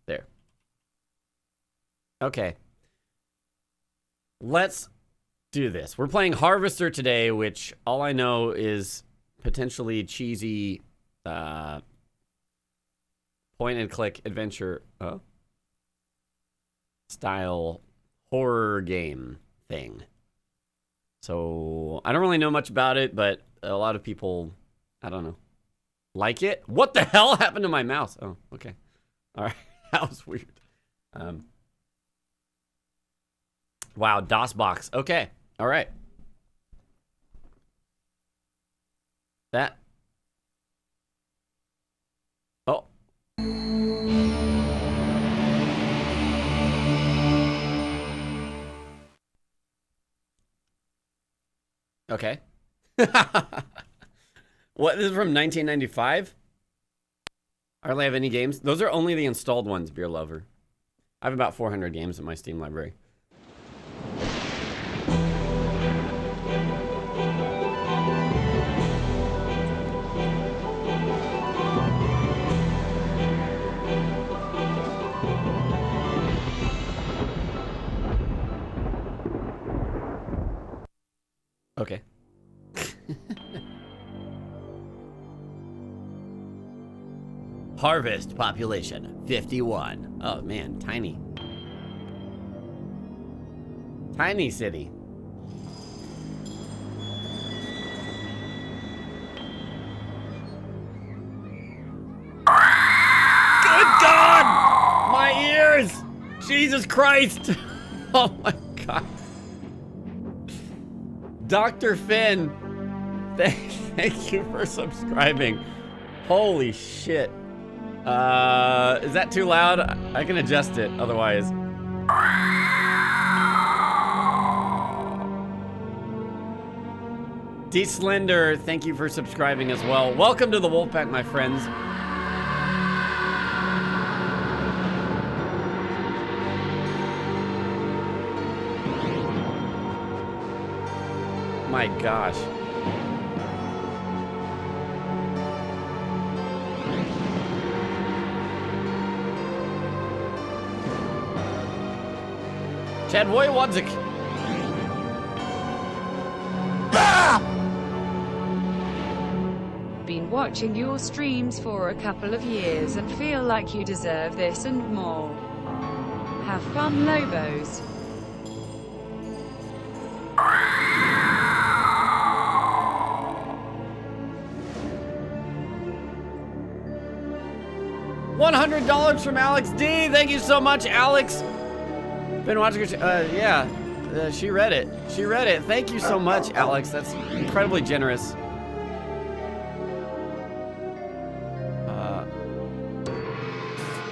There. Okay. Let's do this. We're playing Harvester today, which all I know is potentially cheesy point and click adventure style horror game thing. So I don't really know much about it, but a lot of people, I don't know, like it. What the hell happened to my mouse? Oh, okay. All right. That was weird. Wow, DOSBox. Okay. All right. That. Oh. Okay. What, this is from 1995? I hardly have any games. Those are only the installed ones, Beer Lover. I have about 400 games in my Steam library. Okay. Harvest population 51. Oh man, tiny. Tiny city. Good God! My ears! Jesus Christ! Oh my God. Dr. Finn, thank you for subscribing. Holy shit. Is that too loud? I can adjust it, otherwise. D Slender, thank you for subscribing as well. Welcome to the Wolfpack, my friends. My gosh. Chad Wojciech. Been watching your streams for a couple of years and feel like you deserve this and more. Have fun, Lobos. $100 from Alex D. Thank you so much, Alex. Been watching her. She read it. She read it. Thank you so much, Alex. That's incredibly generous.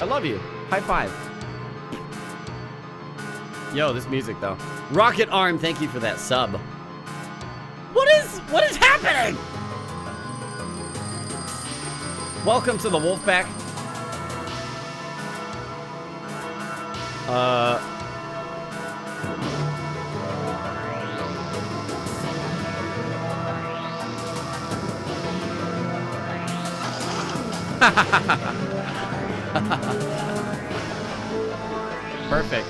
I love you. High five. Yo, this music though. Rocket Arm, thank you for that sub. What is happening? Welcome to the Wolfpack. Perfect.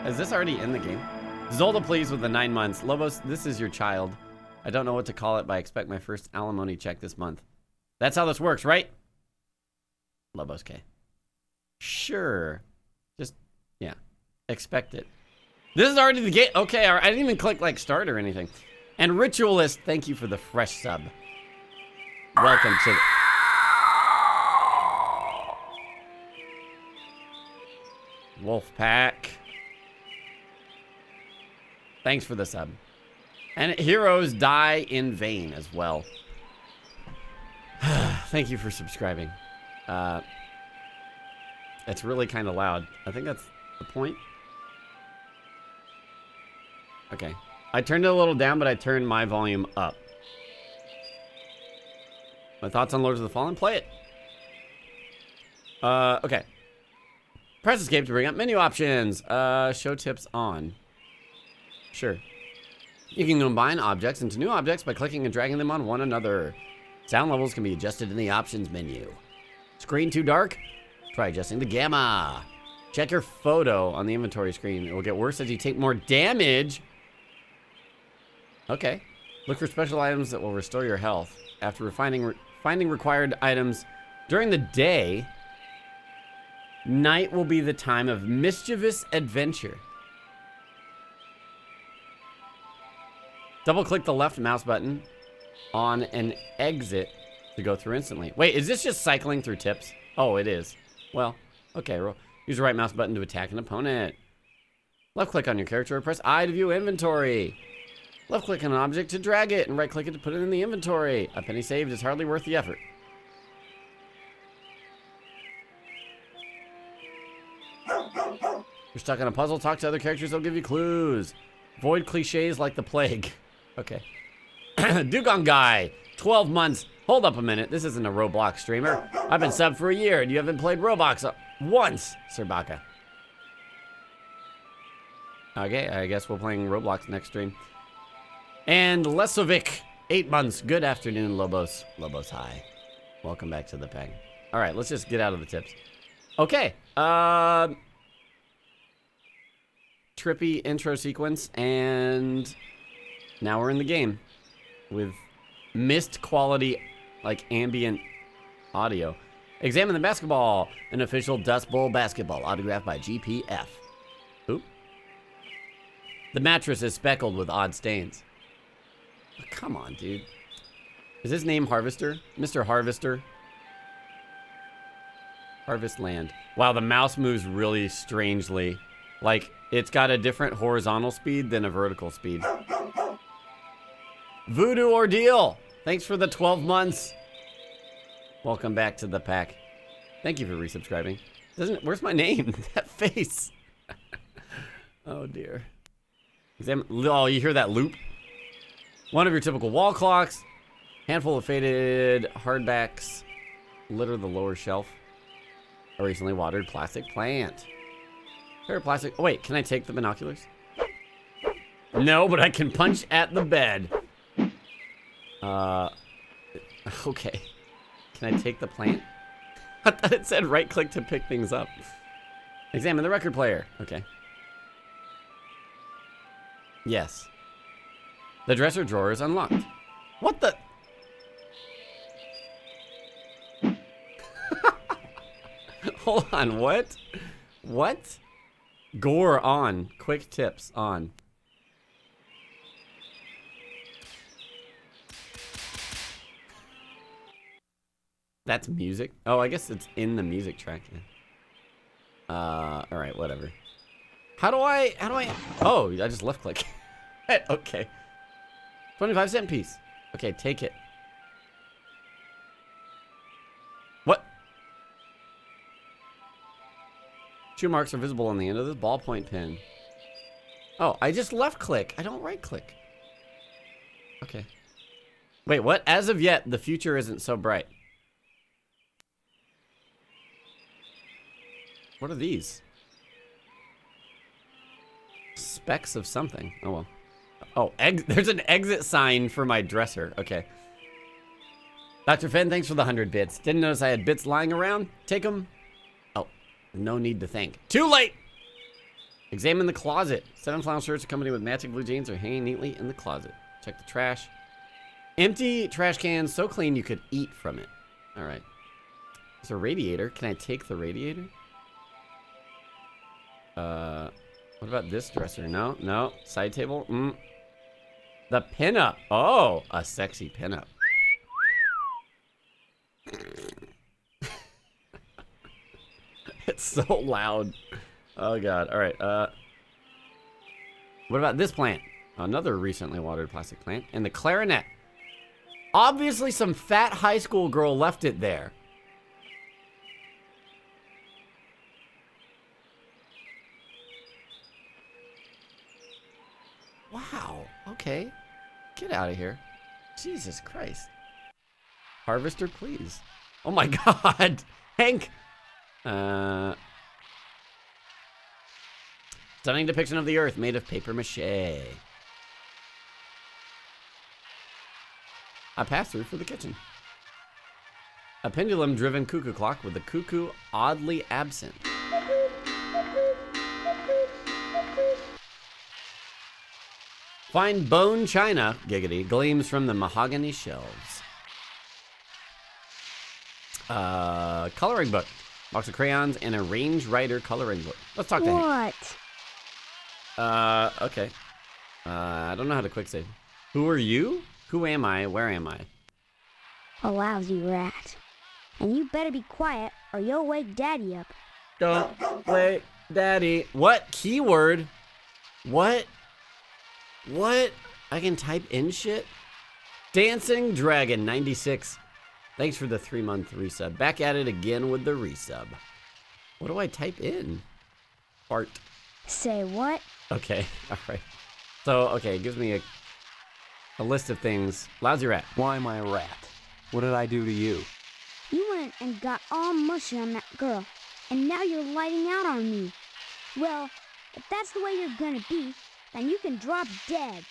Is this already in the game? Zolda, please, with the 9 months. Lobos, this is your child. I don't know what to call it, but I expect my first alimony check this month. That's how this works, right? Lobos K. Sure. Just, yeah. Expect it. This is already the game. Okay, I didn't even click like start or anything. And Ritualist, thank you for the fresh sub. Welcome to the... Wolfpack. Thanks for the sub. And heroes die in vain as well. Thank you for subscribing. It's really kind of loud. I think that's the point. Okay. I turned it a little down, but I turned my volume up. My thoughts on Lords of the Fallen? Play it. Okay. Press escape to bring up menu options. Show tips on. Sure. You can combine objects into new objects by clicking and dragging them on one another. Sound levels can be adjusted in the options menu. Screen too dark? Try adjusting the gamma. Check your photo on the inventory screen. It will get worse as you take more damage. Okay. Look for special items that will restore your health. After finding required items during the day, night will be the time of mischievous adventure. Double-click the left mouse button on an exit to go through instantly. Wait, is this just cycling through tips? Oh, it is. Well, okay. Use the right mouse button to attack an opponent. Left-click on your character or press I to view inventory. Left-click on an object to drag it and right-click it to put it in the inventory. A penny saved is hardly worth the effort. You're stuck on a puzzle, talk to other characters, they'll give you clues. Avoid cliches like the plague. Okay. Dugong Guy, 12 months. Hold up a minute, this isn't a Roblox streamer. I've been subbed for a year and you haven't played Roblox once, Sir Baka. Okay, I guess we're playing Roblox next stream. And Lesovic, 8 months. Good afternoon, Lobos. Lobos, hi. Welcome back to the pack. All right, let's just get out of the tips. Okay. Trippy intro sequence, and now we're in the game with mist quality, like ambient audio. Examine the basketball, an official Dust Bowl basketball autographed by GPF. Who? The mattress is speckled with odd stains. Oh, come on, dude. Is his name Harvester? Mr. Harvester? Harvest Land. Wow, the mouse moves really strangely. Like, it's got a different horizontal speed than a vertical speed. Voodoo Ordeal! Thanks for the 12 months. Welcome back to the pack. Thank you for resubscribing. Where's my name? That face. Oh, dear. Oh, you hear that loop? One of your typical wall clocks. Handful of faded hardbacks litter the lower shelf. A recently watered plastic plant. Pair of plastic. Oh, wait, can I take the binoculars? No, but I can punch at the bed. Okay. Can I take the plant? I thought it said right click to pick things up. Examine the record player. Okay. Yes. The dresser drawer is unlocked. What the? Hold on, what? What? Gore on. Quick tips on. That's music? Oh, I guess it's in the music track. Yeah. Alright, whatever. How do I, oh, I just left click. Okay. 25-cent piece. Okay, take it. What? Shoe marks are visible on the end of this ballpoint pen. Oh, I just left click. I don't right click. Okay. Wait, what? As of yet, the future isn't so bright. What are these? Specks of something. Oh, well. Oh, there's an exit sign for my dresser. Okay. Dr. Finn, thanks for the 100 bits. Didn't notice I had bits lying around. Take them. Oh, no need to thank. Too late! Examine the closet. 7 flannel shirts accompanied with matching blue jeans are hanging neatly in the closet. Check the trash. Empty trash can so clean you could eat from it. All right. There's a radiator. Can I take the radiator? What about this dresser? No, no. Side table? The pinup. Oh, a sexy pinup. It's so loud. Oh, God. All right. What about this plant? Another recently watered plastic plant. And the clarinet. Obviously, some fat high school girl left it there. Wow. Okay. Get out of here. Jesus Christ. Harvester, please. Oh my God. Hank. Stunning depiction of the Earth made of paper mache. A pass-through for the kitchen. A pendulum-driven cuckoo clock with the cuckoo oddly absent. Fine bone china, giggity, gleams from the mahogany shelves. Coloring book. Box of crayons and a range writer coloring book. Let's talk to Hank. What? Okay. I don't know how to quick save. Who are you? Who am I? Where am I? A lousy rat. And you better be quiet or you'll wake Daddy up. Don't wait, Daddy. What keyword? What? I can type in shit? Dancing Dragon 96. Thanks for the 3-month resub. Back at it again with the resub. What do I type in? Fart. Say what? Okay, all right. So, okay, it gives me a list of things. Lousy rat. Why am I a rat? What did I do to you? You went and got all mushy on that girl, and now you're lighting out on me. Well, if that's the way you're gonna be, then you can drop dead.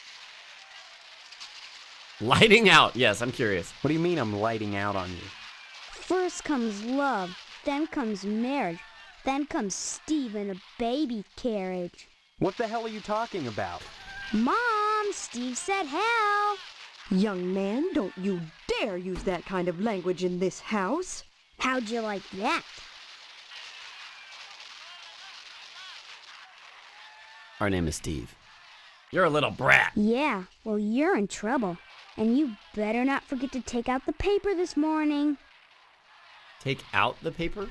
Lighting out. Yes, I'm curious. What do you mean I'm lighting out on you? First comes love, then comes marriage, then comes Steve in a baby carriage. What the hell are you talking about? Mom, Steve said hell. Young man, don't you dare use that kind of language in this house. How'd you like that? Our name is Steve. You're a little brat. Yeah, well, you're in trouble. And you better not forget to take out the paper this morning. Take out the paper?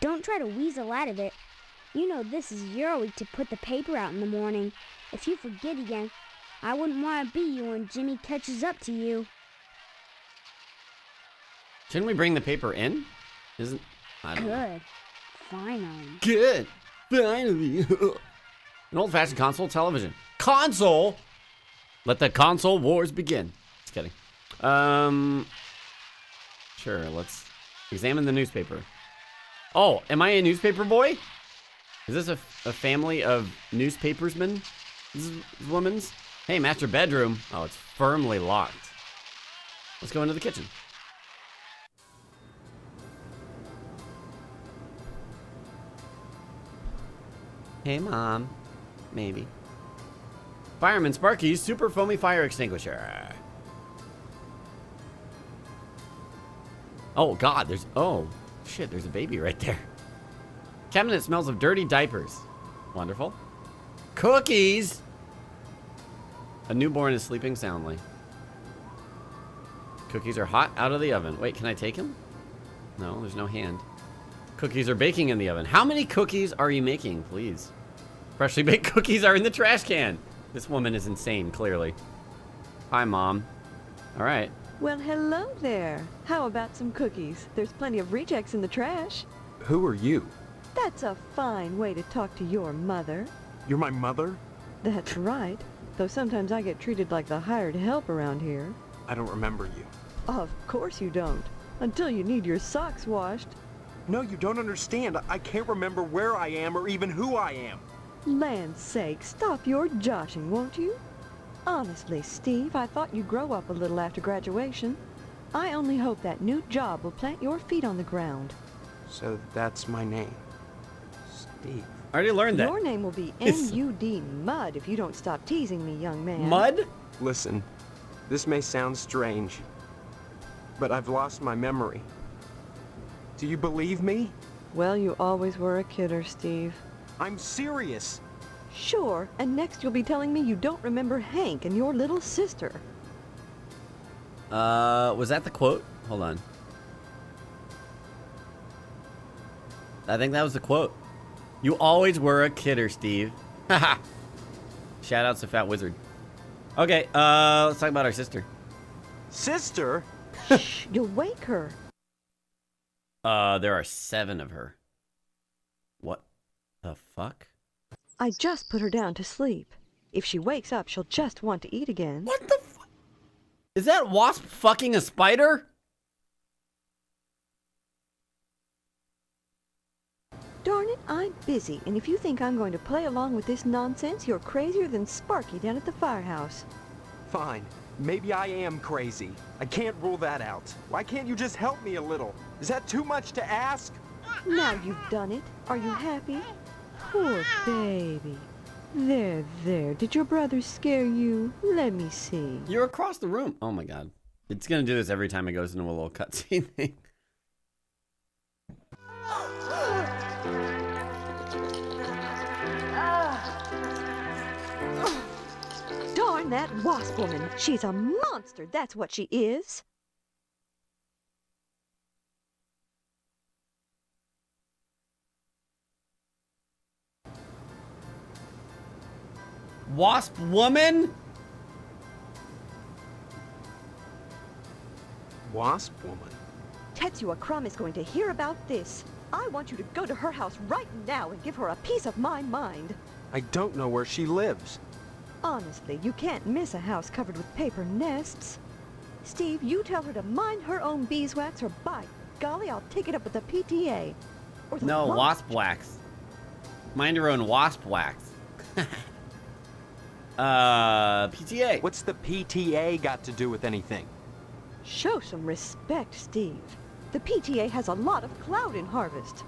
Don't try to weasel out of it. You know this is your week to put the paper out in the morning. If you forget again, I wouldn't want to be you when Jimmy catches up to you. Shouldn't we bring the paper in? I don't know. Good. Finally. Good. Finally. An old-fashioned console television. Console? Let the console wars begin. Just kidding. Sure, let's examine the newspaper. Oh, am I a newspaper boy? Is this a family of newspapersmen? This is women's? Hey, master bedroom. Oh, it's firmly locked. Let's go into the kitchen. Hey, Mom. Maybe. Fireman Sparky's super foamy fire extinguisher. Oh, God, oh, shit, there's a baby right there. Cabinet smells of dirty diapers. Wonderful. Cookies! A newborn is sleeping soundly. Cookies are hot out of the oven. Wait, can I take them? No, there's no hand. Cookies are baking in the oven. How many cookies are you making, please? Freshly baked cookies are in the trash can. This woman is insane, clearly. Hi, Mom. All right. Well, hello there. How about some cookies? There's plenty of rejects in the trash. Who are you? That's a fine way to talk to your mother. You're my mother? That's right. Though sometimes I get treated like the hired help around here. I don't remember you. Of course you don't. Until you need your socks washed. No, you don't understand. I can't remember where I am or even who I am. Land's sake, stop your joshing, won't you? Honestly, Steve, I thought you'd grow up a little after graduation. I only hope that new job will plant your feet on the ground. So that's my name. Steve. I already learned that. Your name will be M-U-D, Mud, if you don't stop teasing me, young man. Mud? Listen, this may sound strange, but I've lost my memory. Do you believe me? Well, you always were a kidder, Steve. I'm serious. Sure, and next you'll be telling me you don't remember Hank and your little sister. Was that the quote? Hold on. I think that was the quote. You always were a kidder, Steve. Haha. Shout outs to Fat Wizard. Okay, let's talk about our sister. Sister? Shh, you'll wake her. There are 7 of her. What the fuck? I just put her down to sleep. If she wakes up, she'll just want to eat again. What the fuck? Is that wasp fucking a spider? Darn it, I'm busy, and if you think I'm going to play along with this nonsense, you're crazier than Sparky down at the firehouse. Fine. Maybe I am crazy. I can't rule that out. Why can't you just help me a little? Is that too much to ask? Now you've done it. Are you happy? Poor baby. There, there. Did your brother scare you? Let me see. You're across the room. Oh my god. It's gonna do this every time it goes into a little cutscene thing. Darn that wasp woman. She's a monster, that's what she is. Wasp woman? Wasp woman? Tetsuya Crumb is going to hear about this. I want you to go to her house right now and give her a piece of my mind. I don't know where she lives. Honestly, you can't miss a house covered with paper nests. Steve, you tell her to mind her own beeswax, or by golly, I'll take it up with the PTA. Or the No, lodge. wasp wax. Mind your own wasp wax. PTA. What's the PTA got to do with anything? Show some respect, Steve. The PTA has a lot of clout in Harvest.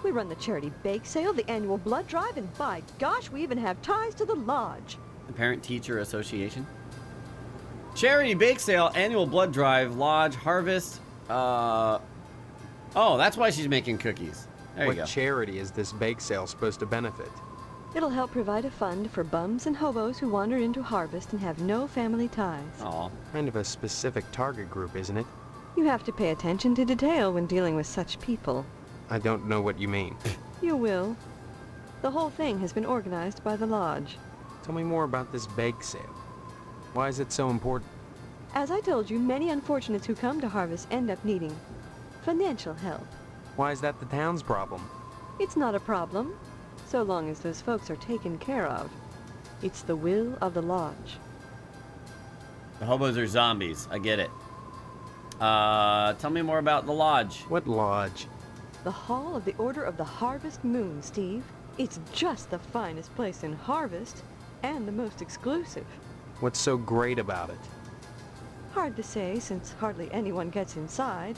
We run the charity bake sale, the annual blood drive, and by gosh, we even have ties to the lodge. The Parent Teacher Association. Charity bake sale, annual blood drive, lodge, harvest. Oh, that's why she's making cookies. There you go. What charity is this bake sale supposed to benefit? It'll help provide a fund for bums and hobos who wander into Harvest and have no family ties. Aw. Kind of a specific target group, isn't it? You have to pay attention to detail when dealing with such people. I don't know what you mean. You will. The whole thing has been organized by the lodge. Tell me more about this bake sale. Why is it so important? As I told you, many unfortunates who come to Harvest end up needing financial help. Why is that the town's problem? It's not a problem, so long as those folks are taken care of. It's the will of the lodge. The hobos are zombies. I get it. Tell me more about the lodge. What lodge? The Hall of the Order of the Harvest Moon, Steve. It's just the finest place in Harvest, and the most exclusive. What's so great about it? Hard to say, since hardly anyone gets inside.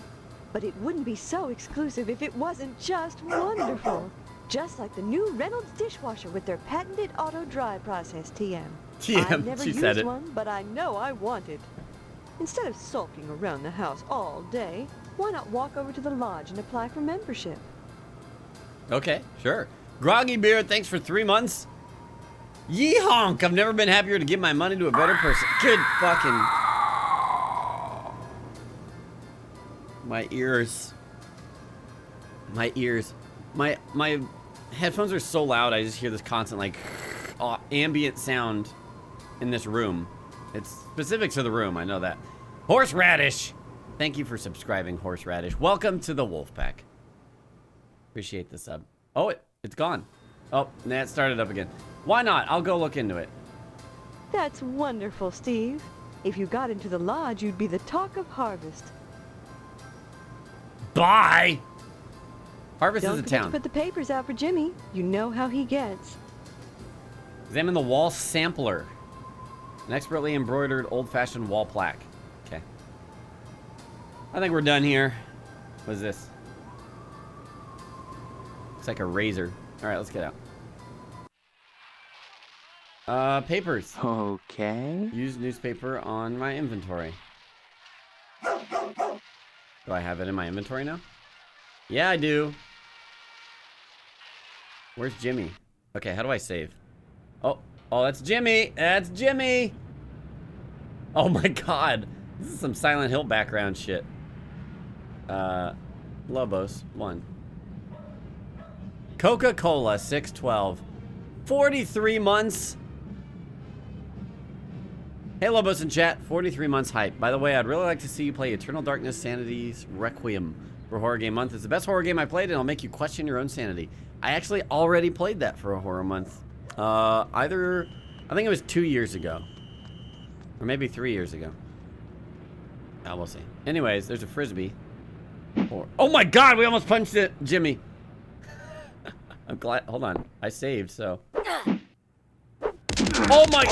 But it wouldn't be so exclusive if it wasn't just wonderful. Just like the new Reynolds dishwasher with their patented auto-dry process, TM. TM, I've never she used said it. one, but I know I want it. Instead of sulking around the house all day, why not walk over to the lodge and apply for membership? Okay, sure. Groggy Beard, thanks for 3 months. Yee honk! I've never been happier to give my money to a better person. Good fucking... My ears. My ears. My headphones are so loud, I just hear this constant, like, ambient sound in this room. It's specific to the room, I know that. Horseradish! Thank you for subscribing, Horseradish. Welcome to the Wolfpack. Appreciate the sub. Oh, it's gone. Oh, nah, it started up again. Why not? I'll go look into it. That's wonderful, Steve. If you got into the lodge, you'd be the talk of Harvest. Bye! Harvest Don't is a forget to town. put the papers out for Jimmy. You know how he gets. Examine the wall sampler. An expertly embroidered old-fashioned wall plaque. Okay. I think we're done here. What is this? Looks like a razor. All right, let's get out. Papers. Okay. Use newspaper on my inventory. Do I have it in my inventory now? Yeah, I do. Where's Jimmy? Okay, how do I save? Oh, that's Jimmy. That's Jimmy. Oh my god. This is some Silent Hill background shit. Lobos, 1. Coca-Cola, 612. 43 months. Hey, Lobos in chat. 43 months hype. By the way, I'd really like to see you play Eternal Darkness Sanity's Requiem for Horror Game Month. It's the best horror game I played, and it'll make you question your own sanity. I actually already played that for a horror month. I think it was 2 years ago. Or maybe 3 years ago. We'll see. Anyways, there's a frisbee. Oh my god, we almost punched it, Jimmy. I'm glad. Hold on. I saved, so. Oh my.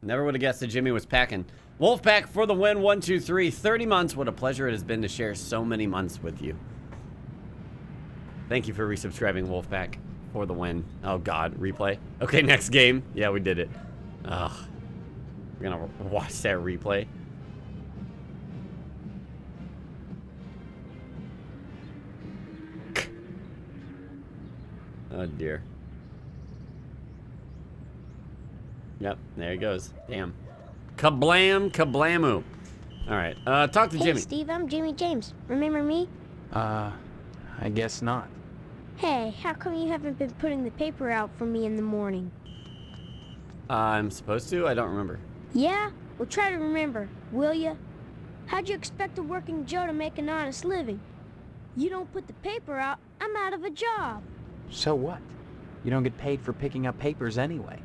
Never would have guessed that Jimmy was packing. Wolfpack for the win. 1, 2, 3. 30 months. What a pleasure it has been to share so many months with you. Thank you for resubscribing, Wolfpack, for the win. Oh, God. Replay. Okay, next game. Yeah, we did it. Ugh. We're going to watch that replay. Oh, dear. Yep, there he goes. Damn. Kablam, kablamu. All right, talk to Hey, Jimmy. Steve, I'm Jimmy James. Remember me? I guess not. Hey, how come you haven't been putting the paper out for me in the morning? I'm supposed to? I don't remember. Yeah? Well, try to remember, will ya? How'd you expect a working Joe to make an honest living? You don't put the paper out, I'm out of a job. So what? You don't get paid for picking up papers anyway.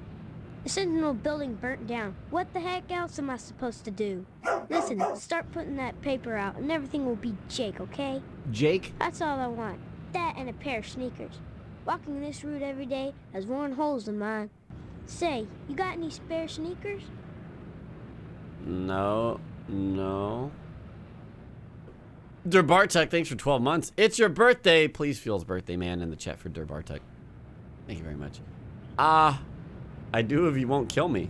The Sentinel building burnt down. What the heck else am I supposed to do? Listen, start putting that paper out and everything will be Jake, okay? Jake? That's all I want. That and a pair of sneakers. Walking this route every day has worn holes in mine. Say, you got any spare sneakers? No. Durbartuk, thanks for 12 months. It's your birthday. Please feel his birthday man in the chat for Durbartuk. Thank you very much. I do if you won't kill me.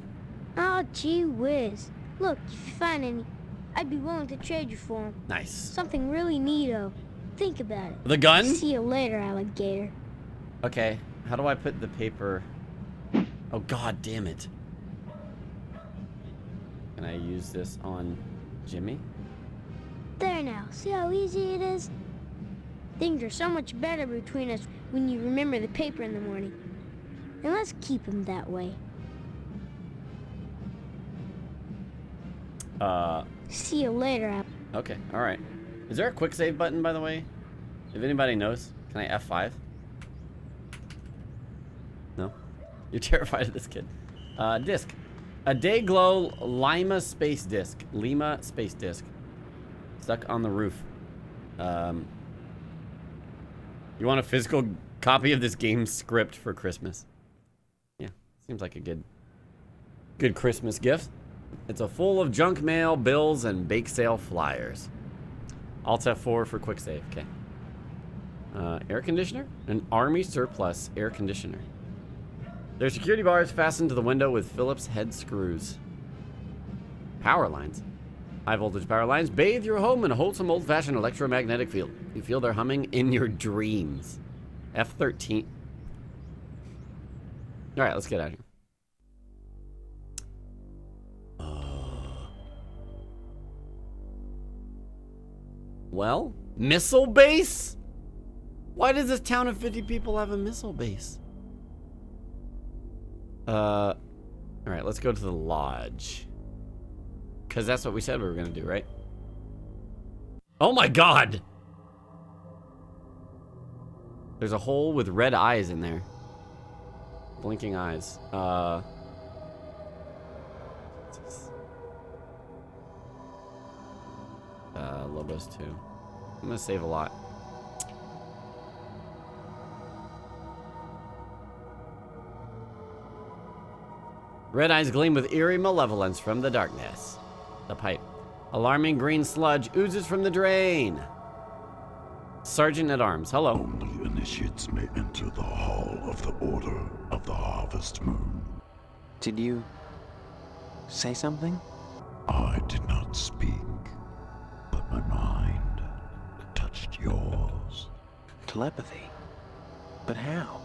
Oh, gee whiz. Look, if you find any, I'd be willing to trade you for them. Nice. Something really neato. Think about it. The gun? See you later, alligator. Okay, how do I put the paper? Oh, God damn it. Can I use this on Jimmy? There now, see how easy it is? Things are so much better between us when you remember the paper in the morning. And let's keep them that way. See you later, Okay, alright. Is there a quick save button, by the way? If anybody knows, can I F5? No? You're terrified of this kid. Disc. A Dayglow Lima space disc. Lima space disc. Stuck on the roof. You want a physical copy of this game script for Christmas? Yeah, seems like a good Christmas gift. It's a full of junk mail, bills, and bake sale flyers. Alt F4 for quick save. Okay. Air conditioner? An army surplus air conditioner. Their security bars fastened to the window with Phillips head screws. Power lines. High voltage power lines bathe your home in a wholesome old-fashioned electromagnetic field. You feel their humming in your dreams. F13. All right, let's get out of here. Well, missile base? Why does this town of 50 people have a missile base? All right, let's go to the lodge. Because that's what we said we were going to do, right? Oh my God! There's a hole with red eyes in there. Blinking eyes. Lobos 2. I'm gonna save a lot. Red eyes gleam with eerie malevolence from the darkness. The pipe. Alarming green sludge oozes from the drain. Sergeant at Arms, hello. Only initiates may enter the hall of the Order of the Harvest Moon. Did you say something? I did not speak, but my mind touched yours. Telepathy. But how?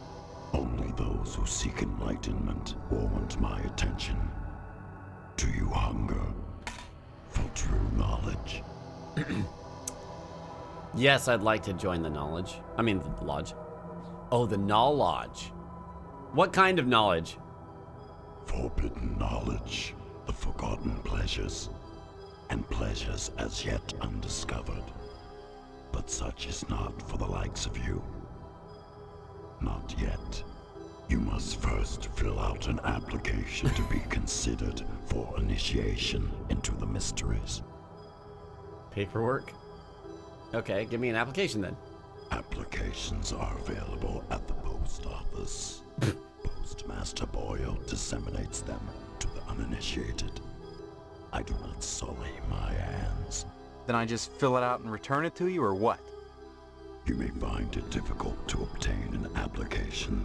Only those who seek enlightenment warrant my attention. Do you hunger for true knowledge? Yes, I'd like to join the knowledge. I mean, the lodge. Oh, the knowledge. What kind of knowledge? Forbidden knowledge, the forgotten pleasures, and pleasures as yet undiscovered. But such is not for the likes of you. Not yet. You must first fill out an application to be considered for initiation into the mysteries. Paperwork? Okay, give me an application then. Applications are available at the post office. Postmaster Boyle disseminates them to the uninitiated. I do not sully my hands. Then I just fill it out and return it to you, or what? You may find it difficult to obtain an application.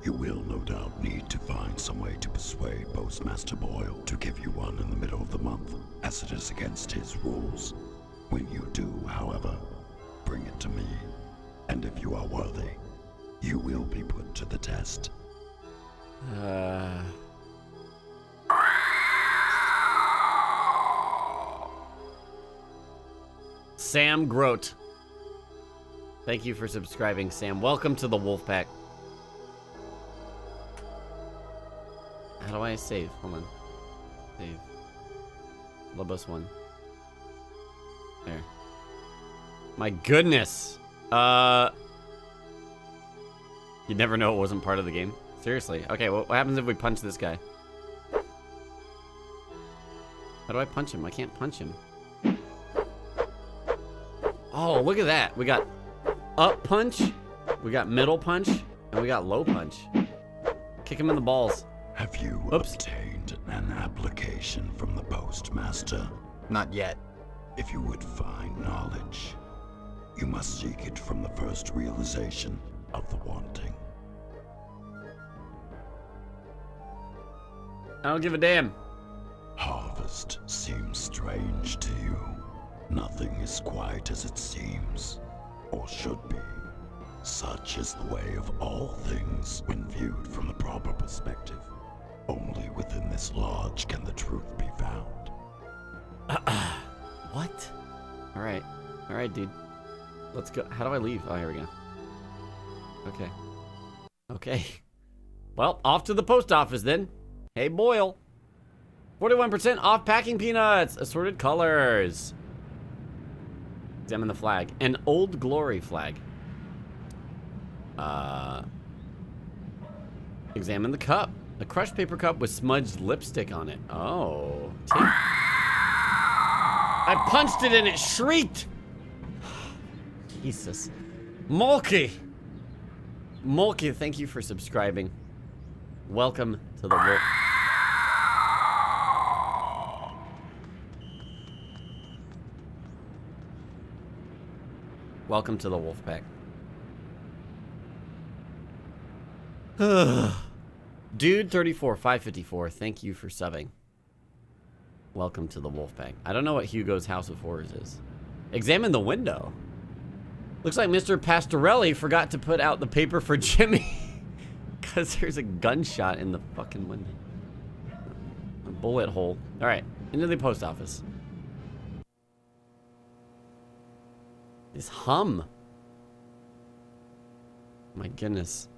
You will no doubt need to find some way to persuade Postmaster Boyle to give you one in the middle of the month, as it is against his rules. When you do, however, bring it to me, and if you are worthy, you will be put to the test. Sam Grote. Thank you for subscribing, Sam. Welcome to the Wolfpack. How do I save? Hold on. Save. Lobos 1. There. My goodness. You'd never know it wasn't part of the game. Seriously. Okay, what happens if we punch this guy? How do I punch him? I can't punch him. Oh, look at that. We got up punch, we got middle punch, and we got low punch. Kick him in the balls. Have you obtained an application from the postmaster? Not yet. If you would find knowledge, you must seek it from the first realization of the wanting. I don't give a damn. Harvest seems strange to you. Nothing is quite as it seems, or should be. Such is the way of all things when viewed from the proper perspective. Only within this lodge can the truth be found. What? Alright. Alright, dude. Let's go. How do I leave? Oh, here we go. Okay. Okay. Well, off to the post office then. Hey, Boyle. 41% off packing peanuts. Assorted colors. Examine the flag. An Old Glory flag. Examine the cup. A crushed paper cup with smudged lipstick on it. Oh. I punched it and it shrieked. Jesus. Mulkey. Mulkey, thank you for subscribing. Welcome to the wolf. Welcome to the Wolfpack. Dude 34 554, thank you for subbing. Welcome to the Wolfpack. I don't know what Hugo's House of Horrors is. Examine the window. Looks like Mr. Pastorelli forgot to put out the paper for Jimmy. Because there's a gunshot in the fucking window. A bullet hole. Alright, into the post office. This hum. My goodness.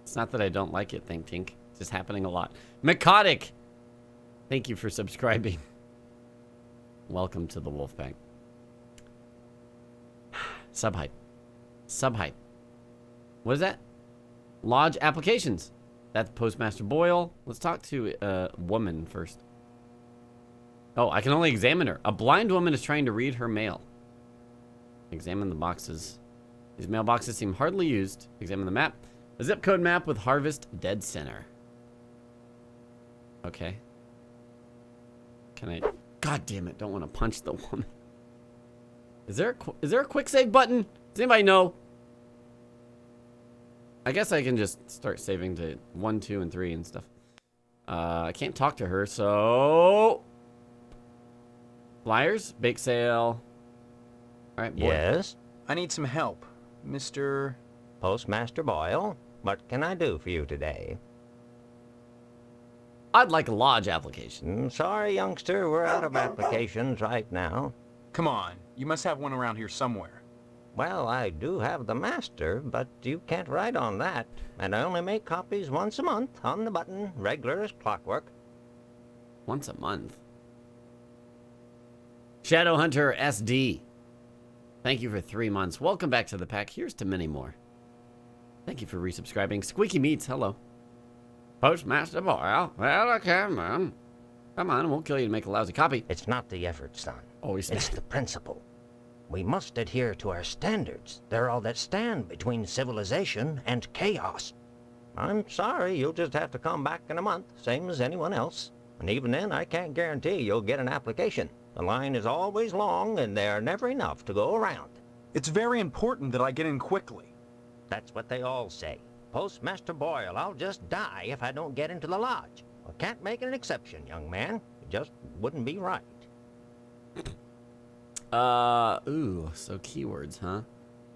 It's not that I don't like it, Think Tink. It's just happening a lot. Mccotic! Thank you for subscribing. Welcome to the Wolfpack. Subhype. Subhype. What is that? Lodge applications. That's Postmaster Boyle. Let's talk to a woman first. Oh, I can only examine her. A blind woman is trying to read her mail. Examine the boxes. These mailboxes seem hardly used. Examine the map. A zip code map with Harvest Dead Center. Okay. Can I... God damn it, don't want to punch the woman. Is there a quick save button? Does anybody know? I guess I can just start saving to 1, 2, and 3 and stuff. I can't talk to her, so... Flyers? Bake sale. Alright, boy. Yes? I need some help. Mr. Postmaster Boyle, what can I do for you today? I'd like a lodge application. Sorry, youngster, we're out of applications right now. Come on, you must have one around here somewhere. Well, I do have the master, but you can't write on that. And I only make copies once a month, on the button, regular as clockwork. Once a month. Shadowhunter SD. Thank you for 3 months. Welcome back to the pack. Here's to many more. Thank you for resubscribing. Squeaky Meats, hello. Postmaster Boyle. Well, I can, man. Come on, I won't kill you to make a lousy copy. It's not the effort, son. Oh, he's It's the principle. We must adhere to our standards. They're all that stand between civilization and chaos. I'm sorry, you'll just have to come back in a month, same as anyone else. And even then, I can't guarantee you'll get an application. The line is always long, and there are never enough to go around. It's very important that I get in quickly. That's what they all say. Postmaster Boyle, I'll just die if I don't get into the lodge. I can't make an exception, young man. It just wouldn't be right. Ooh, so keywords, huh?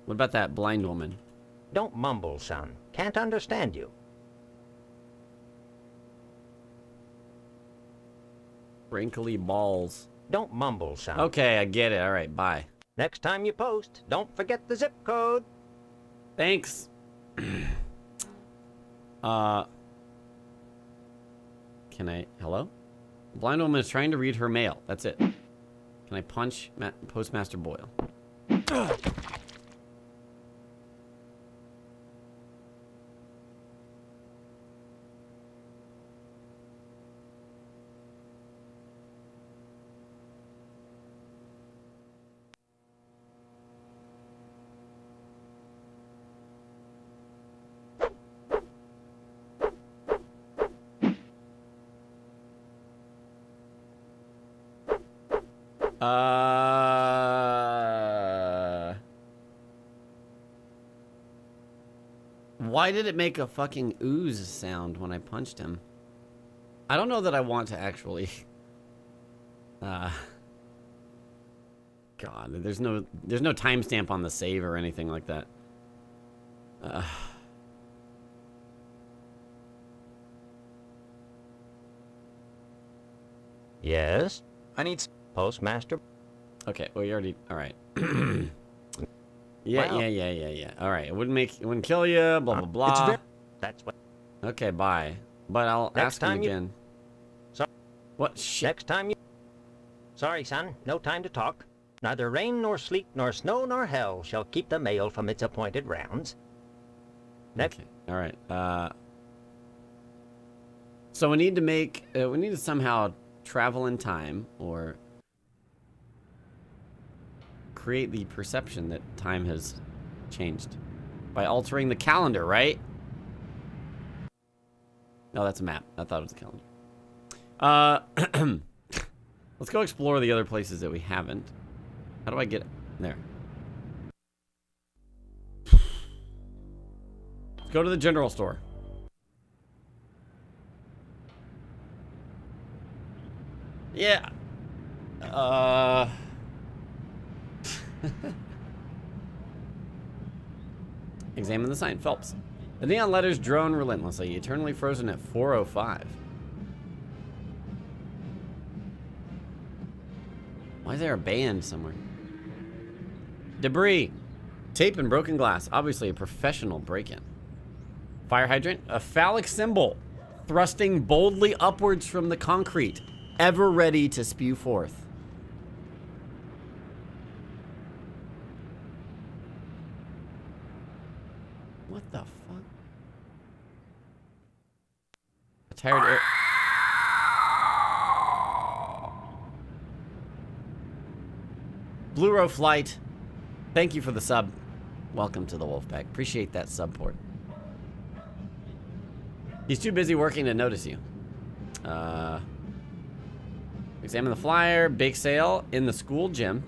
What about that blind woman? Don't mumble, son. Can't understand you. Wrinkly balls. Don't mumble, son. Okay, I get it. All right, bye. Next time you post, don't forget the zip code. Thanks. Can I... Hello? The blind woman is trying to read her mail. That's it. Can I punch Postmaster Boyle? Why did it make a fucking ooze sound when I punched him? I don't know that I want to actually... God, there's no timestamp on the save or anything like that. Yes? I need... Postmaster? Okay, well, you already... Alright. Yeah. Alright, it wouldn't kill you, blah, blah, blah. That's what... Okay, bye. But I'll ask him again. What? Shit. Next time you... Sorry, son. No time to talk. Neither rain nor sleet nor snow nor hell shall keep the mail from its appointed rounds. Next... Okay, alright. So we need to make... we need to somehow travel in time, or... create the perception that time has changed. By altering the calendar, right? No, that's a map. I thought it was a calendar. Let's go explore the other places that we haven't. How do I get there? Let's go to the general store. Yeah. Examine the sign. Phelps. The neon letters drone relentlessly, eternally frozen at 4:05. Why is there a band somewhere? Debris. Tape and broken glass. Obviously a professional break-in. Fire hydrant. A phallic symbol. Thrusting boldly upwards from the concrete. Ever ready to spew forth. What the fuck? A tired air... Blue Row Flight, thank you for the sub. Welcome to the Wolfpack. Appreciate that sub port. He's too busy working to notice you. Examine the flyer. Bake sale in the school gym.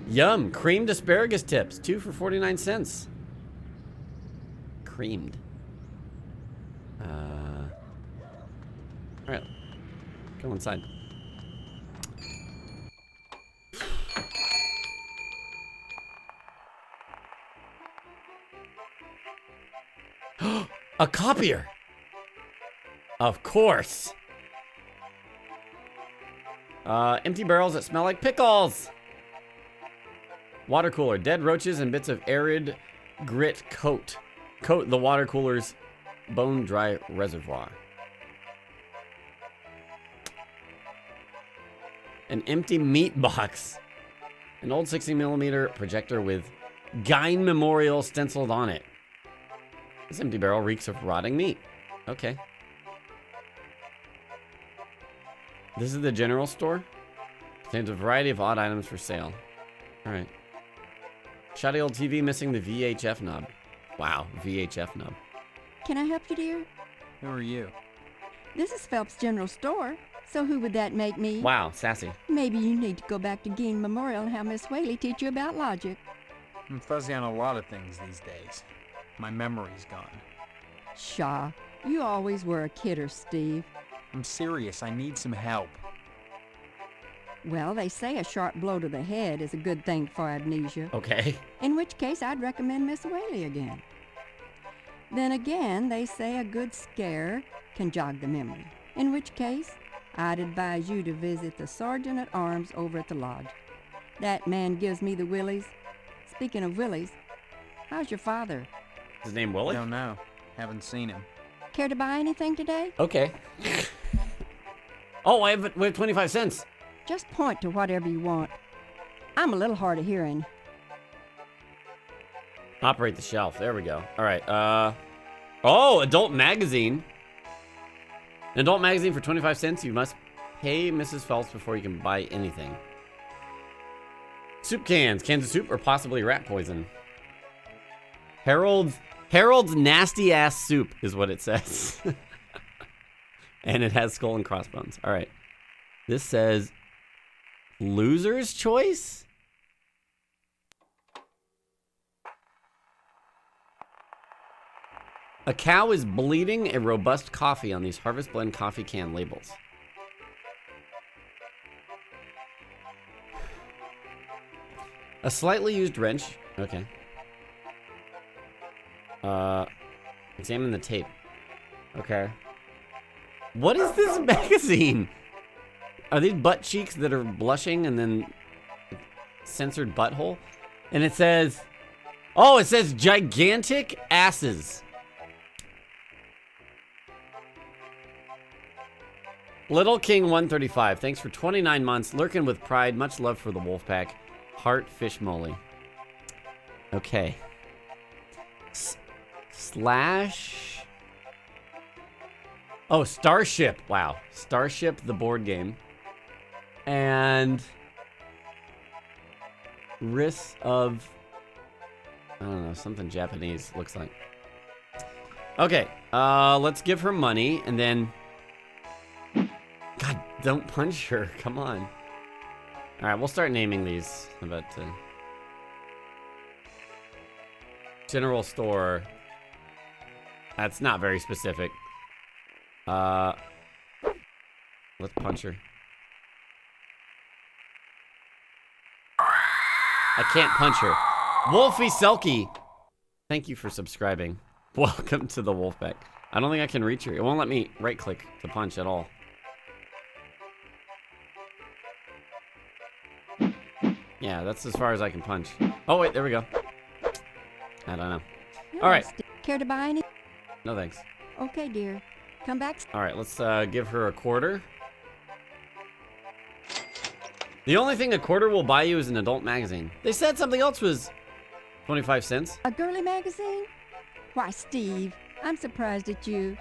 Yum. Creamed asparagus tips. 2 for 49 cents. Creamed. Alright. Go inside. A copier. Of course. Empty barrels that smell like pickles. Water cooler. Dead roaches and bits of arid grit coat. Coat the water cooler's bone dry reservoir. An empty meat box. An old 60mm projector with Gyn Memorial stenciled on it. This empty barrel reeks of rotting meat. Okay. This is the general store. Contains a variety of odd items for sale. All right. Shoddy old TV missing the VHF knob. Wow, VHF knob. Can I help you, dear? Who are you? This is Phelps General Store. So who would that make me? Wow, sassy. Maybe you need to go back to Geen Memorial and have Miss Whaley teach you about logic. I'm fuzzy on a lot of things these days. My memory's gone. Pshaw, you always were a kidder, Steve. I'm serious. I need some help. Well, they say a sharp blow to the head is a good thing for amnesia. Okay. In which case, I'd recommend Miss Whaley again. Then again, they say a good scare can jog the memory. In which case, I'd advise you to visit the Sergeant at Arms over at the lodge. That man gives me the willies. Speaking of willies, how's your father? His name Willie? Don't know. Haven't seen him. Care to buy anything today? Okay. Oh, we have 25 cents. Just point to whatever you want. I'm a little hard of hearing. Operate the shelf. There we go. All right. Oh, adult magazine. An adult magazine for 25 cents. You must pay Mrs. Phelps before you can buy anything. Soup cans. Cans of soup or possibly rat poison. Harold's nasty ass soup is what it says. And it has skull and crossbones. All right. This says loser's choice? A cow is bleeding a robust coffee on these Harvest Blend coffee can labels. A slightly used wrench. Okay. Examine the tape. Okay. What is this magazine? Are these butt cheeks that are blushing and then censored butthole? And it says, oh, it says gigantic asses. Little King 135, thanks for 29 months. Lurking with pride. Much love for the Wolfpack. Heart Fish Moly. Okay. Slash. Oh, Starship. Wow. Starship, the board game. And Risk of, I don't know, something Japanese looks like. Okay, let's give her money and then, God, don't punch her, come on. All right, we'll start naming these. How about General Store. That's not very specific. Let's punch her. I can't punch her. Wolfie Selkie, thank you for subscribing. Welcome to the Wolfpack. I don't think I can reach her. It won't let me right click to punch at all. Yeah, that's as far as I can punch. Oh wait, there we go. I don't know. All right. Care to buy any? No thanks. Okay, dear. Come back. All right, let's give her a quarter. The only thing a quarter will buy you is an adult magazine. They said something else was 25 cents. A girly magazine? Why, Steve, I'm surprised at you.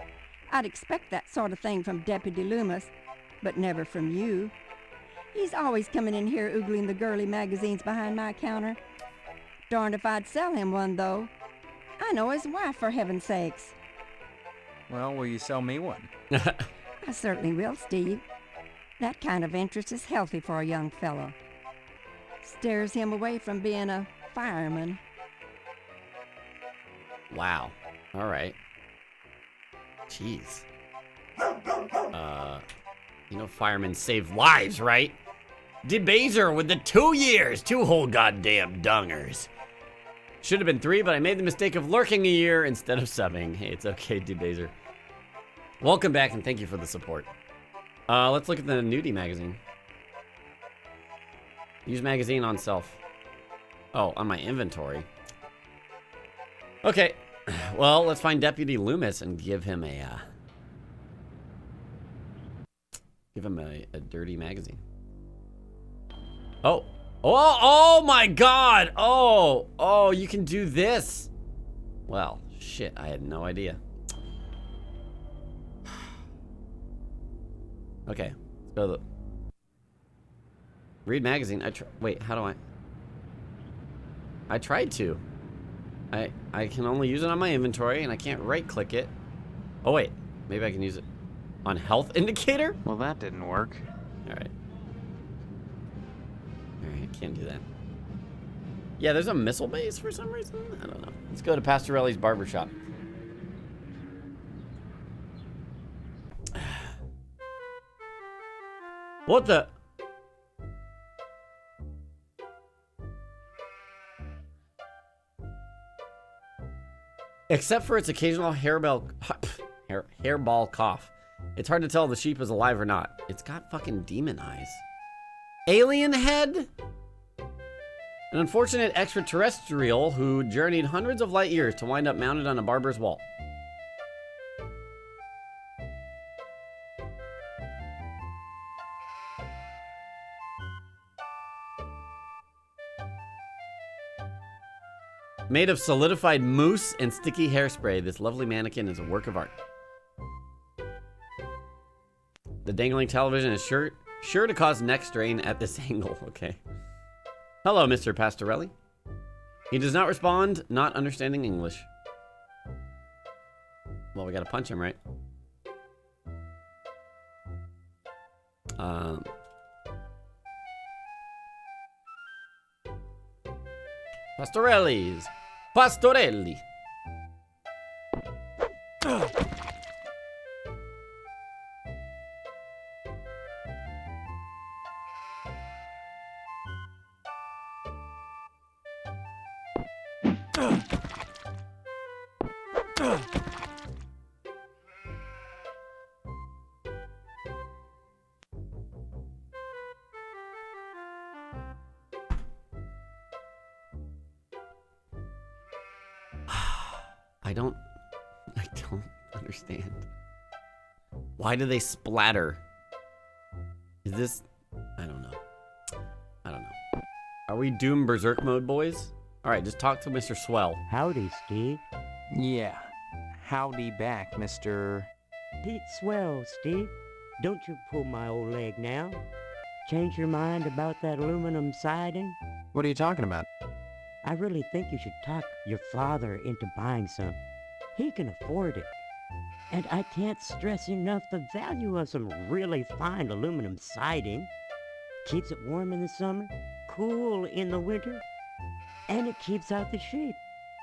I'd expect that sort of thing from Deputy Loomis, but never from you. He's always coming in here oogling the girly magazines behind my counter. Darned if I'd sell him one, though. I know his wife, for heaven's sakes. Well, will you sell me one? I certainly will, Steve. That kind of interest is healthy for a young fellow. Stares him away from being a fireman. Wow. All right. Jeez. You know firemen save lives, right? DeBaser with the 2 years. 2 whole goddamn dungers. Should have been 3, but I made the mistake of lurking a year instead of subbing. Hey, it's okay, DeBaser. Welcome back and thank you for the support. Let's look at the nudie magazine. Use magazine on self. Oh, on my inventory. Okay. Well, let's find Deputy Loomis and give him a dirty magazine. Oh. Oh my God. Oh, you can do this. Well, shit, I had no idea. Okay, let's go to the read magazine. Wait, how do I? I tried to. I can only use it on my inventory, and I can't right-click it. Oh, wait. Maybe I can use it on health indicator? Well, that didn't work. Alright. Alright, can't do that. Yeah, there's a missile base for some reason. I don't know. Let's go to Pastorelli's barbershop. What the? Except for its occasional hairball cough. It's hard to tell if the sheep is alive or not. It's got fucking demon eyes. Alien head? An unfortunate extraterrestrial who journeyed hundreds of light years to wind up mounted on a barber's wall. Made of solidified mousse and sticky hairspray, this lovely mannequin is a work of art. The dangling television is sure to cause neck strain at this angle. Okay. Hello, Mr. Pastorelli. He does not respond, not understanding English. Well, we gotta punch him, right? Pastorelli's. Pastorelli. I don't understand. Why do they splatter? Is this... I don't know. Are we doomed berserk mode, boys? Alright, just talk to Mr. Swell. Howdy, Steve. Yeah. Howdy back, Mr. Pete Swell, Steve. Don't you pull my old leg now. Change your mind about that aluminum siding? What are you talking about? I really think you should talk your father into buying some. He can afford it. And I can't stress enough the value of some really fine aluminum siding. Keeps it warm in the summer, cool in the winter, and it keeps out the sheep.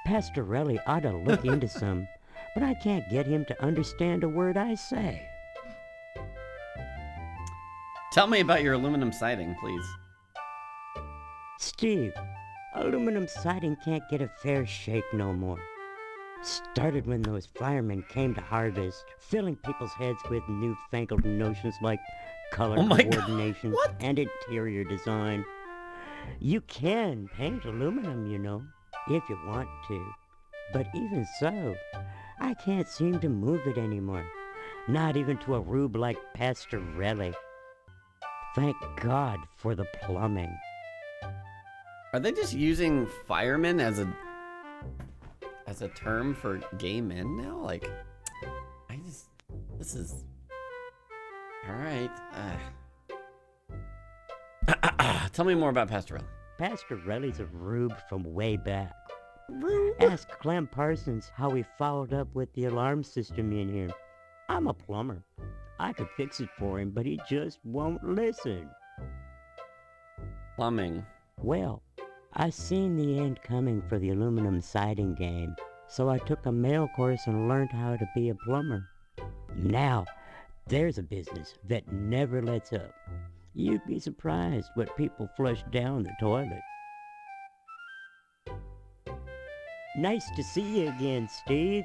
Pastorelli ought to look into some, but I can't get him to understand a word I say. Tell me about your aluminum siding, please. Steve, aluminum siding can't get a fair shake no more. Started when those firemen came to harvest, filling people's heads with newfangled notions like color coordination and interior design. You can paint aluminum, you know, if you want to. But even so, I can't seem to move it anymore. Not even to a rube like Pastorelli. Thank God for the plumbing. Are they just using firemen as a term for gay men now? Like, this is... Alright. Tell me more about Pastorelli. Pastorelli's a rube from way back. Ask Clem Parsons how he followed up with the alarm system in here. I'm a plumber. I could fix it for him, but he just won't listen. Plumbing. Well, I seen the end coming for the aluminum siding game, so I took a mail course and learned how to be a plumber. Now, there's a business that never lets up. You'd be surprised what people flush down the toilet. Nice to see you again, Steve.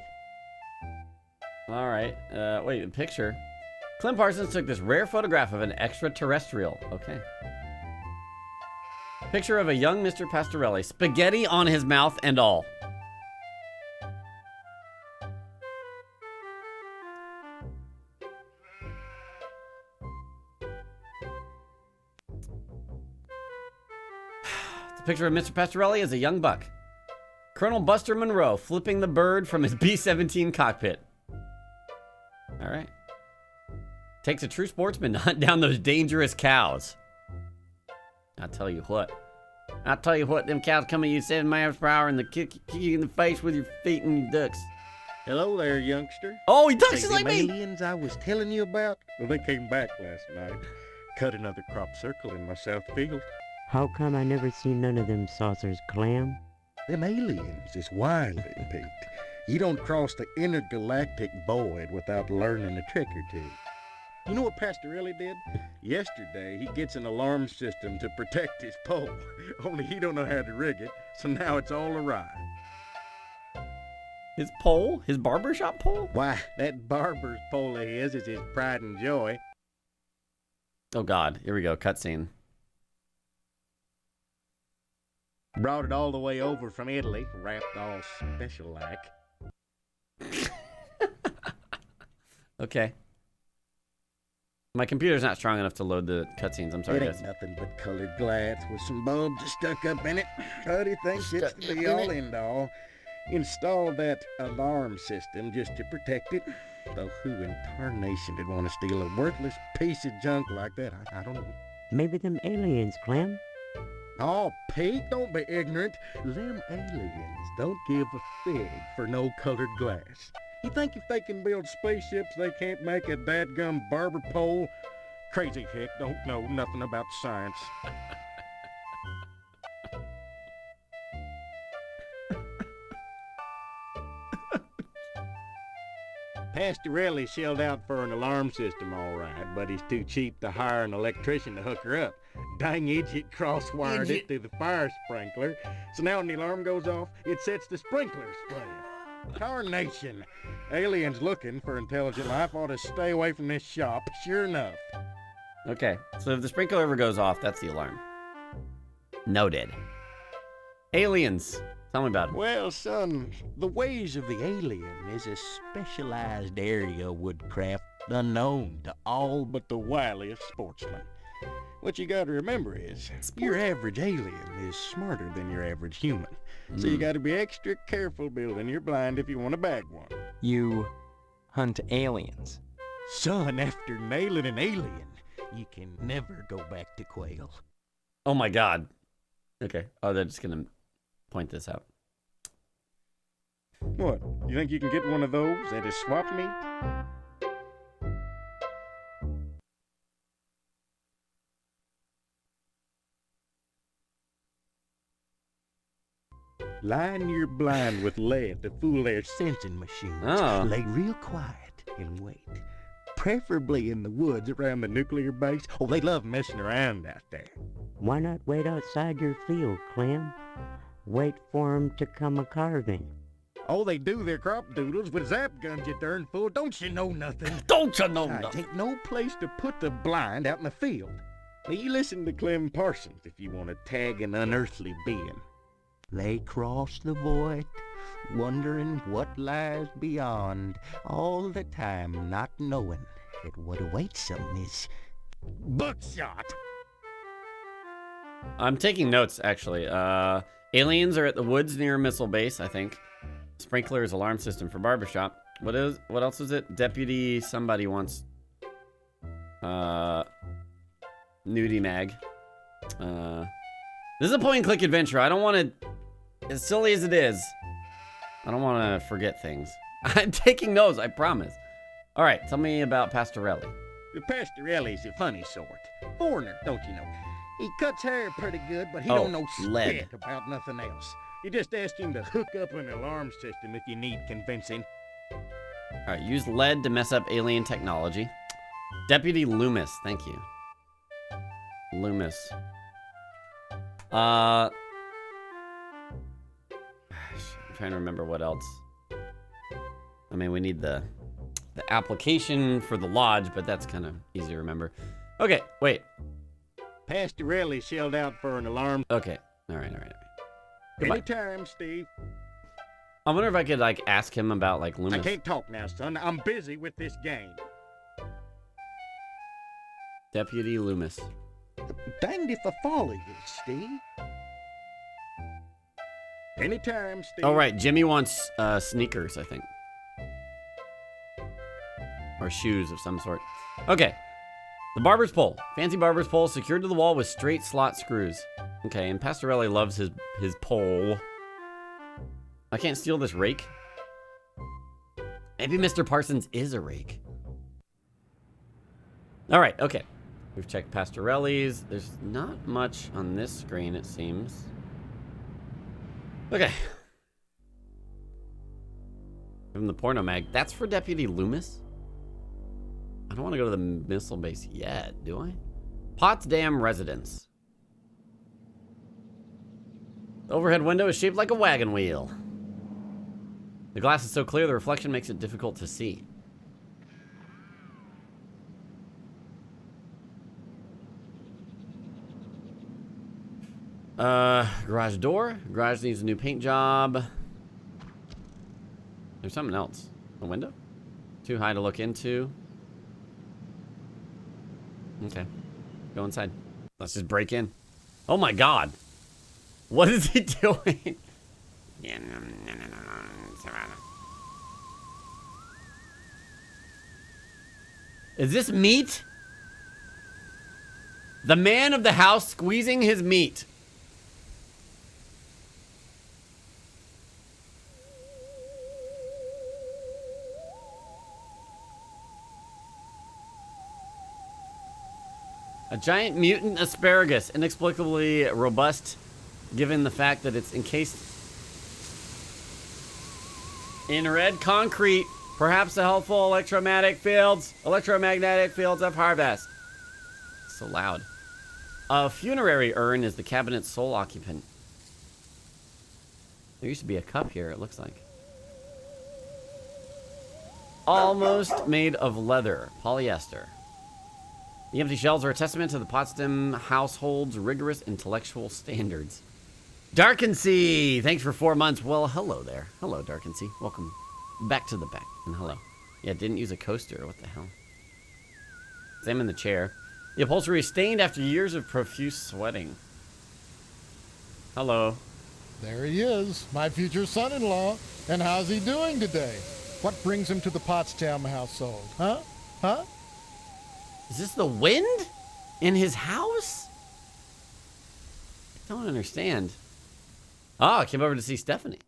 Alright, wait, a picture. Clem Parsons took this rare photograph of an extraterrestrial. Okay. Picture of a young Mr. Pastorelli. Spaghetti on his mouth and all. The picture of Mr. Pastorelli is a young buck. Colonel Buster Monroe flipping the bird from his B-17 cockpit. All right. Takes a true sportsman to hunt down those dangerous cows. I'll tell you what. I'll tell you what, them cows come at you 7 miles per hour and they kick you in the face with your feet and your ducks. Hello there, youngster. Oh, he ducks Say, just like them me. aliens I was telling you about? Well, they came back last night. Cut another crop circle in my south field. How come I never seen none of them saucers, Clam? Them aliens is wily, Pete. You don't cross the intergalactic void without learning a trick or two. You know what Pastorelli did? Yesterday, he gets an alarm system to protect his pole. Only he don't know how to rig it, so now it's all awry. His pole? His barbershop pole? Why, that barber's pole of his is his pride and joy. Oh God, here we go, cutscene. Brought it all the way over from Italy, wrapped all special-like. Okay. My computer's not strong enough to load the cutscenes. I'm sorry, It ain't guys. nothing but colored glass with some bulbs stuck up in it. But he thinks it's the be-all, end-all. Installed that alarm system just to protect it. Though who in tarnation would want to steal a worthless piece of junk like that? I don't know. Maybe them aliens, Clem. Oh, Pete, don't be ignorant. Them aliens don't give a fig for no colored glass. You think if they can build spaceships, they can't make a dadgum barber pole? Crazy hick don't know nothing about science. Pastorelli shelled out for an alarm system, all right, but he's too cheap to hire an electrician to hook her up. Dang idiot cross-wired it through the fire sprinkler, so now when the alarm goes off, it sets the sprinkler spraying. Tarnation! Aliens looking for intelligent life ought to stay away from this shop, sure enough. Okay, so if the sprinkler ever goes off, that's the alarm. Noted. Aliens. Tell me about them. Well, son, the ways of the alien is a specialized area of woodcraft unknown to all but the wiliest sportsmen. What you gotta remember is, your average alien is smarter than your average human. So you gotta be extra careful building your blind if you want to bag one. You hunt aliens. Son, after nailing an alien, you can never go back to quail. Oh my God. Okay. Oh, they're just gonna point this out. What? You think you can get one of those at a swap meet? Line your blind with lead to fool their sensing machines. Oh. Lay real quiet and wait. Preferably in the woods around the nuclear base. Oh, they love messing around out there. Why not wait outside your field, Clem? Wait for 'em to come a-carving. Oh, they do their crop doodles with zap guns, you darn fool. Don't you know nothing? Don't you know Besides, nothing? ain't no place to put the blind out in the field. Now, you listen to Clem Parsons if you want to tag an unearthly being. They cross the void, wondering what lies beyond, all the time not knowing that what awaits them is buckshot. I'm taking notes, actually. Aliens are at the woods near a missile base, I think. Sprinkler's alarm system for barbershop. What else is it? Deputy somebody wants nudie mag. This is a point and click adventure. I don't want to, as silly as it is, I don't want to forget things. I'm taking notes, I promise. All right, tell me about Pastorelli. The Pastorelli's a funny sort. Foreigner, don't you know? He cuts hair pretty good, but he Oh, don't know lead. spit about nothing else. You just ask him to hook up an alarm system if you need convincing. All right, use lead to mess up alien technology. Deputy Loomis, thank you. Loomis. I'm trying to remember what else. I mean, we need the application for the lodge, but that's kind of easy to remember. Okay, wait. Pastorelli shelled out for an alarm. Okay, all right. Goodbye. Anytime, Steve. I wonder if I could, like, ask him about, like, Loomis. I can't talk now, son. I'm busy with this game. Deputy Loomis. Danged if I follow you, Steve. Anytime, Steve. Oh, right. Jimmy wants sneakers, I think. Or shoes of some sort. Okay. The barber's pole. Fancy barber's pole secured to the wall with straight slot screws. Okay, and Pastorelli loves his pole. I can't steal this rake. Maybe Mr. Parsons is a rake. All right, okay. We've checked Pastorelli's. There's not much on this screen, it seems. Okay. From the porno mag. That's for Deputy Loomis? I don't want to go to the missile base yet, do I? Potsdam residence. The overhead window is shaped like a wagon wheel. The glass is so clear, the reflection makes it difficult to see. Garage door. Garage needs a new paint job. There's something else. A window? Too high to look into. Okay. Go inside. Let's just break in. Oh my god. What is he doing? Is this meat? The man of the house squeezing his meat. A giant mutant asparagus, inexplicably robust, given the fact that it's encased in red concrete. Perhaps the helpful electromagnetic fields of harvest. So loud. A funerary urn is the cabinet's sole occupant. There used to be a cup here, it looks like. Almost made of leather, polyester. The empty shelves are a testament to the Potsdam household's rigorous intellectual standards. Darkensea, thanks for 4 months. Well, hello there. Hello, Darkensea. Welcome back to the back. And hello. Yeah, didn't use a coaster. What the hell? Examine the chair. The upholstery is stained after years of profuse sweating. Hello. There he is, my future son-in-law. And how's he doing today? What brings him to the Potsdam household? Huh? Huh? Is this the wind in his house? I don't understand. Oh, I came over to see Stephanie.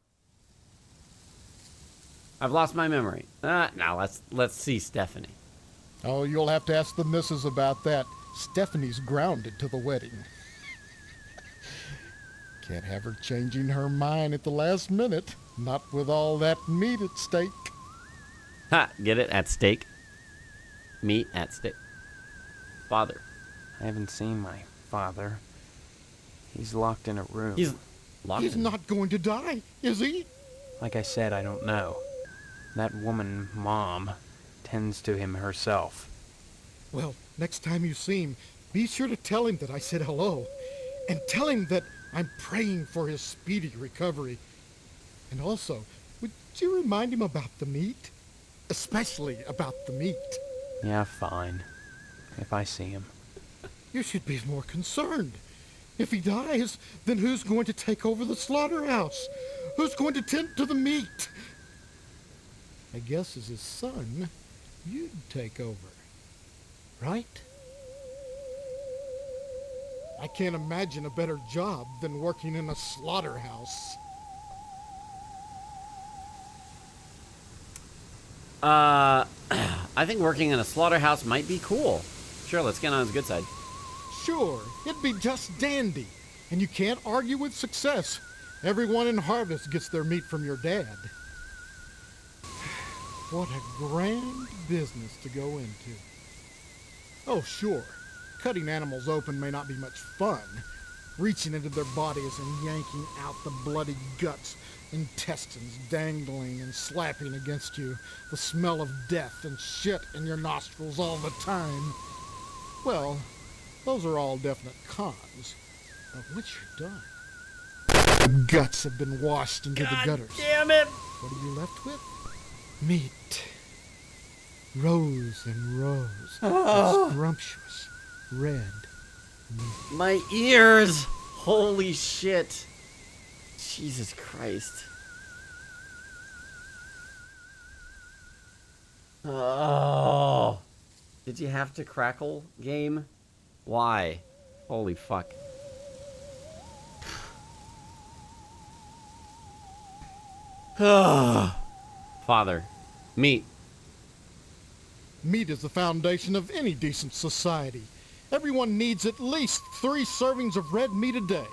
I've lost my memory. Now let's see Stephanie. Oh, you'll have to ask the missus about that. Stephanie's grounded to the wedding. Can't have her changing her mind at the last minute. Not with all that meat at stake. Ha! Get it? At stake. Meat at stake. Father. I haven't seen my father. He's locked in a room. He's locked He's not going to die, is he? Like I said, I don't know. That woman, Mom, tends to him herself. Well, next time you see him, be sure to tell him that I said hello. And tell him that I'm praying for his speedy recovery. And also, would you remind him about the meat? Especially about the meat. Yeah, fine. If I see him. You should be more concerned. If he dies, then who's going to take over the slaughterhouse? Who's going to tend to the meat? I guess as his son, you'd take over. Right? I can't imagine a better job than working in a slaughterhouse. I think working in a slaughterhouse might be cool. Sure, let's get on his good side. Sure, it'd be just dandy. And you can't argue with success. Everyone in Harvest gets their meat from your dad. What a grand business to go into. Oh, sure. Cutting animals open may not be much fun. Reaching into their bodies and yanking out the bloody guts, intestines dangling and slapping against you, the smell of death and shit in your nostrils all the time. Well, those are all definite cons. But once you're done, the guts have been washed into the gutters. Damn it! What are you left with? Meat. Rows and rows of scrumptious red meat. My ears! Holy shit. Jesus Christ. Oh. Did you have to crackle, game? Why? Holy fuck. Father, meat. Meat is the foundation of any decent society. Everyone needs at least 3 servings of red meat a day.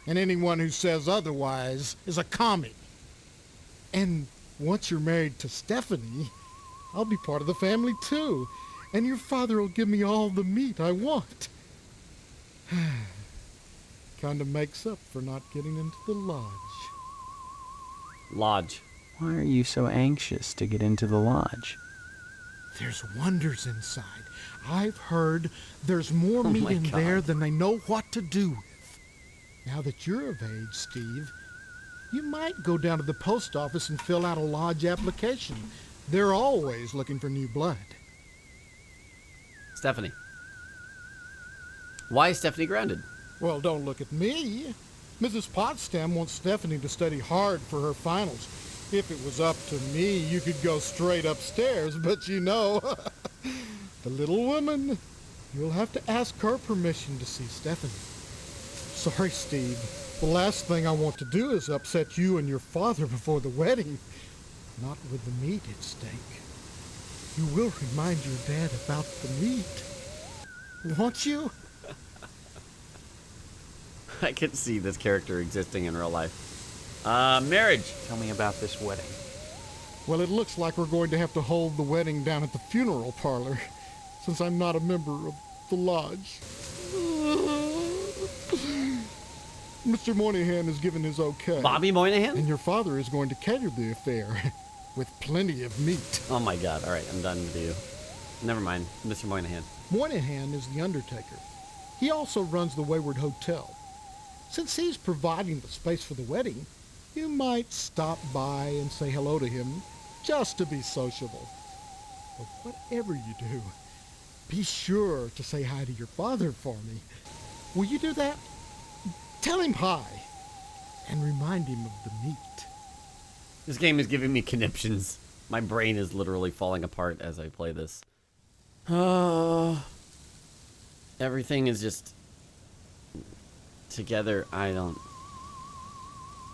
And anyone who says otherwise is a commie. And once you're married to Stephanie, I'll be part of the family too. And your father will give me all the meat I want. Kind of makes up for not getting into the lodge. Lodge. Why are you so anxious to get into the lodge? There's wonders inside. I've heard there's more meat my in God. there than they know what to do with. Now that you're of age, Steve, you might go down to the post office and fill out a lodge application. They're always looking for new blood. Stephanie. Why is Stephanie grounded? Well, don't look at me. Mrs. Potsdam wants Stephanie to study hard for her finals. If it was up to me, you could go straight upstairs, but you know, the little woman, you'll have to ask her permission to see Stephanie. Sorry, Steve. The last thing I want to do is upset you and your father before the wedding. Not with the meat at stake. You will remind your dad about the meat. Won't you? I can see this character existing in real life. Marriage. Tell me about this wedding. Well, it looks like we're going to have to hold the wedding down at the funeral parlor, since I'm not a member of the lodge. Mr. Moynihan has given his okay. Bobby Moynihan? And your father is going to cater the affair, with plenty of meat. Oh my God. All right, I'm done with you. Never mind. Mr. Moynihan. Moynihan is the undertaker. He also runs the Wayward Hotel. Since he's providing the space for the wedding, you might stop by and say hello to him, just to be sociable. But whatever you do, be sure to say hi to your father for me. Will you do that? Tell him hi, and remind him of the meat. This game is giving me conniptions. My brain is literally falling apart as I play this. Everything is just together.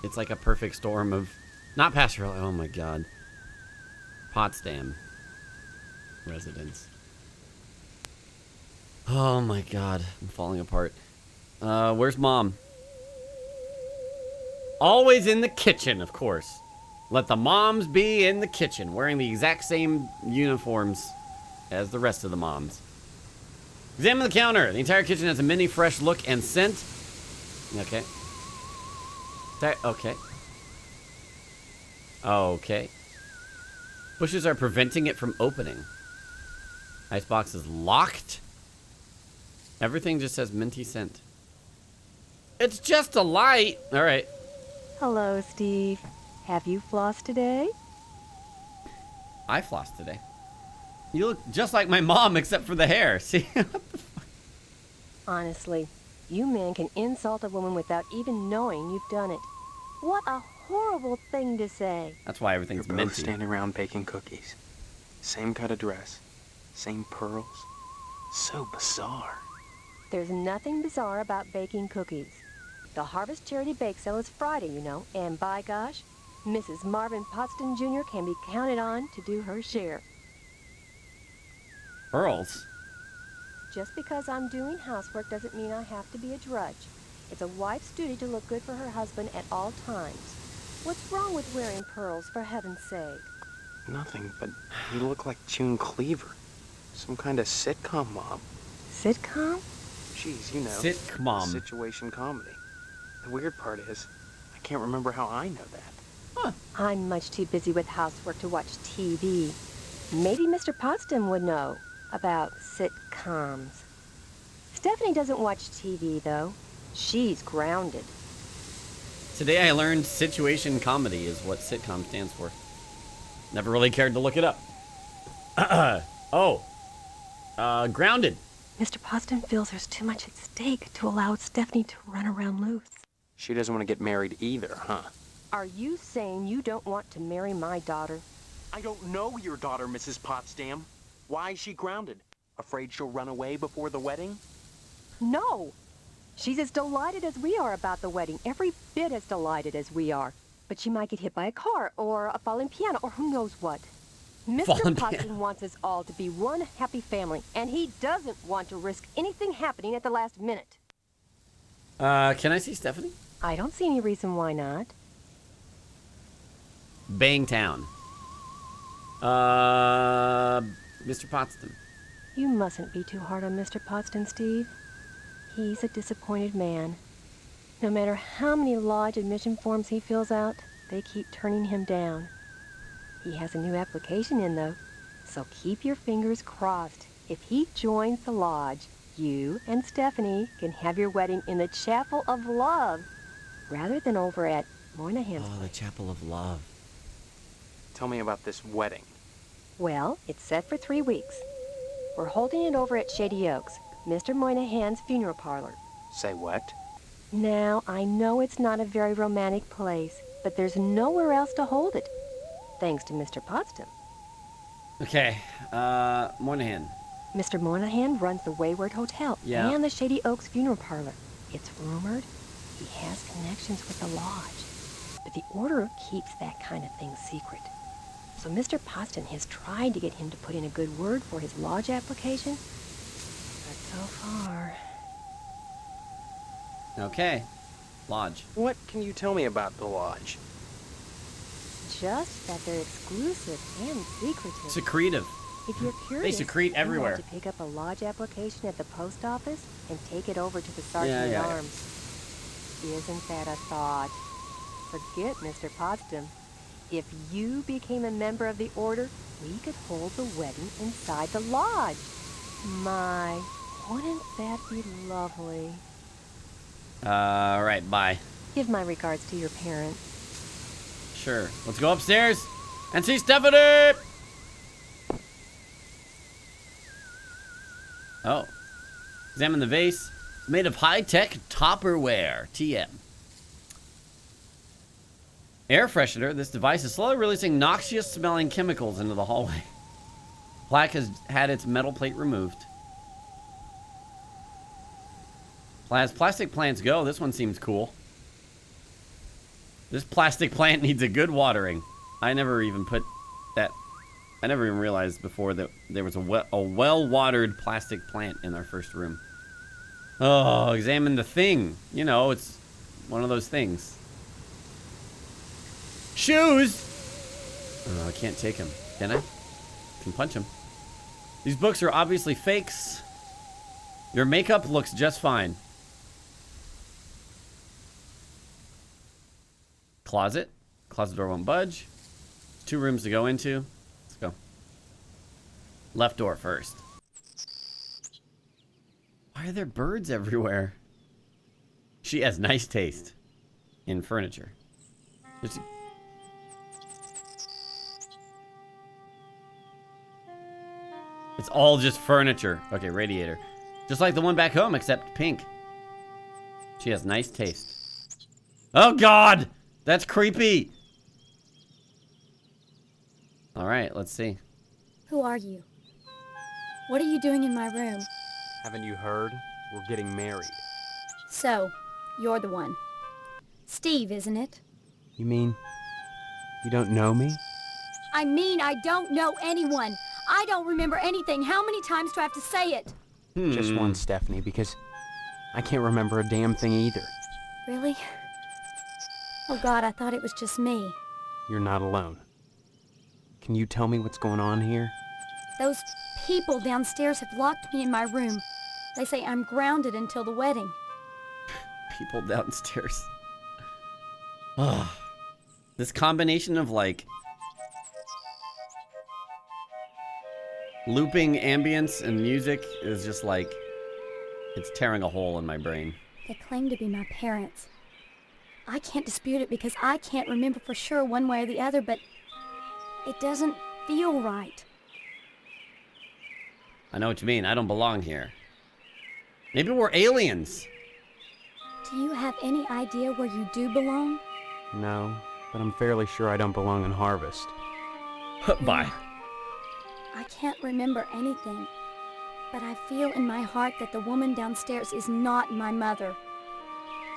It's like a perfect storm of not pastoral. Oh my God. Potsdam residence. Oh my God. I'm falling apart. Where's mom? Always in the kitchen, of course. Let the moms be in the kitchen, wearing the exact same uniforms as the rest of the moms. Examine the counter. The entire kitchen has a mini fresh look and scent. Okay. Okay. Okay. Bushes are preventing it from opening. Icebox is locked. Everything just says minty scent. It's just a light. All right. Hello, Steve. Have you flossed today? I flossed today. You look just like my mom, except for the hair. See? Honestly, you men can insult a woman without even knowing you've done it. What a horrible thing to say. That's why everything's You're both minty. standing around baking cookies. Same cut of dress. Same pearls. So bizarre. There's nothing bizarre about baking cookies. The Harvest Charity Bake Sale is Friday, you know, and by gosh, Mrs. Marvin Potsdam Jr. can be counted on to do her share. Pearls? Just because I'm doing housework doesn't mean I have to be a drudge. It's a wife's duty to look good for her husband at all times. What's wrong with wearing pearls, for heaven's sake? Nothing, but you look like June Cleaver. Some kind of sitcom mom. Sitcom? Jeez, you know. Sitcom. Situation comedy. The weird part is, I can't remember how I know that. Huh. I'm much too busy with housework to watch TV. Maybe Mr. Potsdam would know about sitcoms. Stephanie doesn't watch TV, though. She's grounded. Today I learned situation comedy is what sitcom stands for. Never really cared to look it up. Grounded. Mr. Potsdam feels there's too much at stake to allow Stephanie to run around loose. She doesn't want to get married either, huh? Are you saying you don't want to marry my daughter? I don't know your daughter, Mrs. Potsdam. Why is she grounded? Afraid she'll run away before the wedding? No! She's as delighted as we are about the wedding, every bit as delighted as we are. But she might get hit by a car, or a falling piano, or who knows what. Mr. Potson wants us all to be one happy family, and he doesn't want to risk anything happening at the last minute. Can I see Stephanie? I don't see any reason why not. Bangtown. Mr. Potsdam. You mustn't be too hard on Mr. Potsdam, Steve. He's a disappointed man. No matter how many lodge admission forms he fills out, they keep turning him down. He has a new application in, though, so keep your fingers crossed. If he joins the lodge, you and Stephanie can have your wedding in the Chapel of Love, rather than over at Moynihan's Oh, the Chapel of Love. Tell me about this wedding. Well, it's set for 3 weeks. We're holding it over at Shady Oaks, Mr. Moynihan's funeral parlor. Say what? Now, I know it's not a very romantic place, but there's nowhere else to hold it, thanks to Mr. Potsdam. Okay, Moynihan. Mr. Moynihan runs the Wayward Hotel and the Shady Oaks funeral parlor. It's rumored he has connections with the lodge, but the order keeps that kind of thing secret. So Mr. Potsdam has tried to get him to put in a good word for his lodge application, but so far... Okay, lodge. What can you tell me about the lodge? Just that they're exclusive and secretive. Secretive. If you're curious, They secrete everywhere. you have to pick up a lodge application at the post office and take it over to the sergeant at arms. Isn't that a thought? Forget Mr. Potsdam. If you became a member of the order, we could hold the wedding inside the lodge. My, wouldn't that be lovely? Right, bye. Give my regards to your parents. Sure. Let's go upstairs and see Stephanie! Oh. Examine the vase. It's made of high-tech topperware. TM. Air freshener. This device is slowly releasing noxious-smelling chemicals into the hallway. Plaque has had its metal plate removed. As plastic plants go, this one seems cool. This plastic plant needs a good watering. I never even put that... I never even realized before that there was a well-watered plastic plant in our first room. Oh, examine the thing. You know, it's one of those things. Shoes! Oh, I can't take him. Can I? Can punch him. These books are obviously fakes. Your makeup looks just fine. Closet. Closet door won't budge. 2 rooms to go into. Let's go. Left door first. Why are there birds everywhere? She has nice taste in furniture. It's all just furniture. Okay, radiator. Just like the one back home, except pink. She has nice taste. Oh, God! That's creepy! Alright, let's see. Who are you? What are you doing in my room? Haven't you heard? We're getting married. So, you're the one. Steve, isn't it? You mean you don't know me? I mean, I don't know anyone. I don't remember anything. How many times do I have to say it? Just one, Stephanie, because I can't remember a damn thing either. Really? Oh God, I thought it was just me. You're not alone. Can you tell me what's going on here? Those people downstairs have locked me in my room. They say I'm grounded until the wedding. People downstairs. Oh, this combination of like looping ambience and music is just like, it's tearing a hole in my brain. They claim to be my parents. I can't dispute it because I can't remember for sure one way or the other, but it doesn't feel right. I know what you mean. I don't belong here. Maybe we're aliens. Do you have any idea where you do belong? No, but I'm fairly sure I don't belong in Harvest. Bye. I can't remember anything, But I feel in my heart that the woman downstairs is not my mother.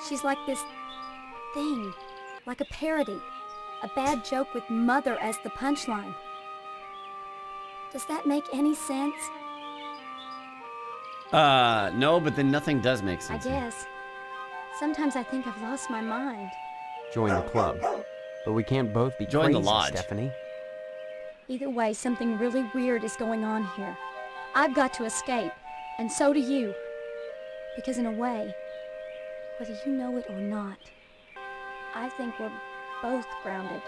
She's like this thing, like a parody, a bad joke with mother as the punchline. Does that make any sense? No, but then nothing does make sense. I guess. Sometimes I think I've lost my mind. Join the club. But we can't both be Join crazy, the lodge. Stephanie. Either way, something really weird is going on here. I've got to escape, and so do you. Because in a way, whether you know it or not, I think we're both grounded.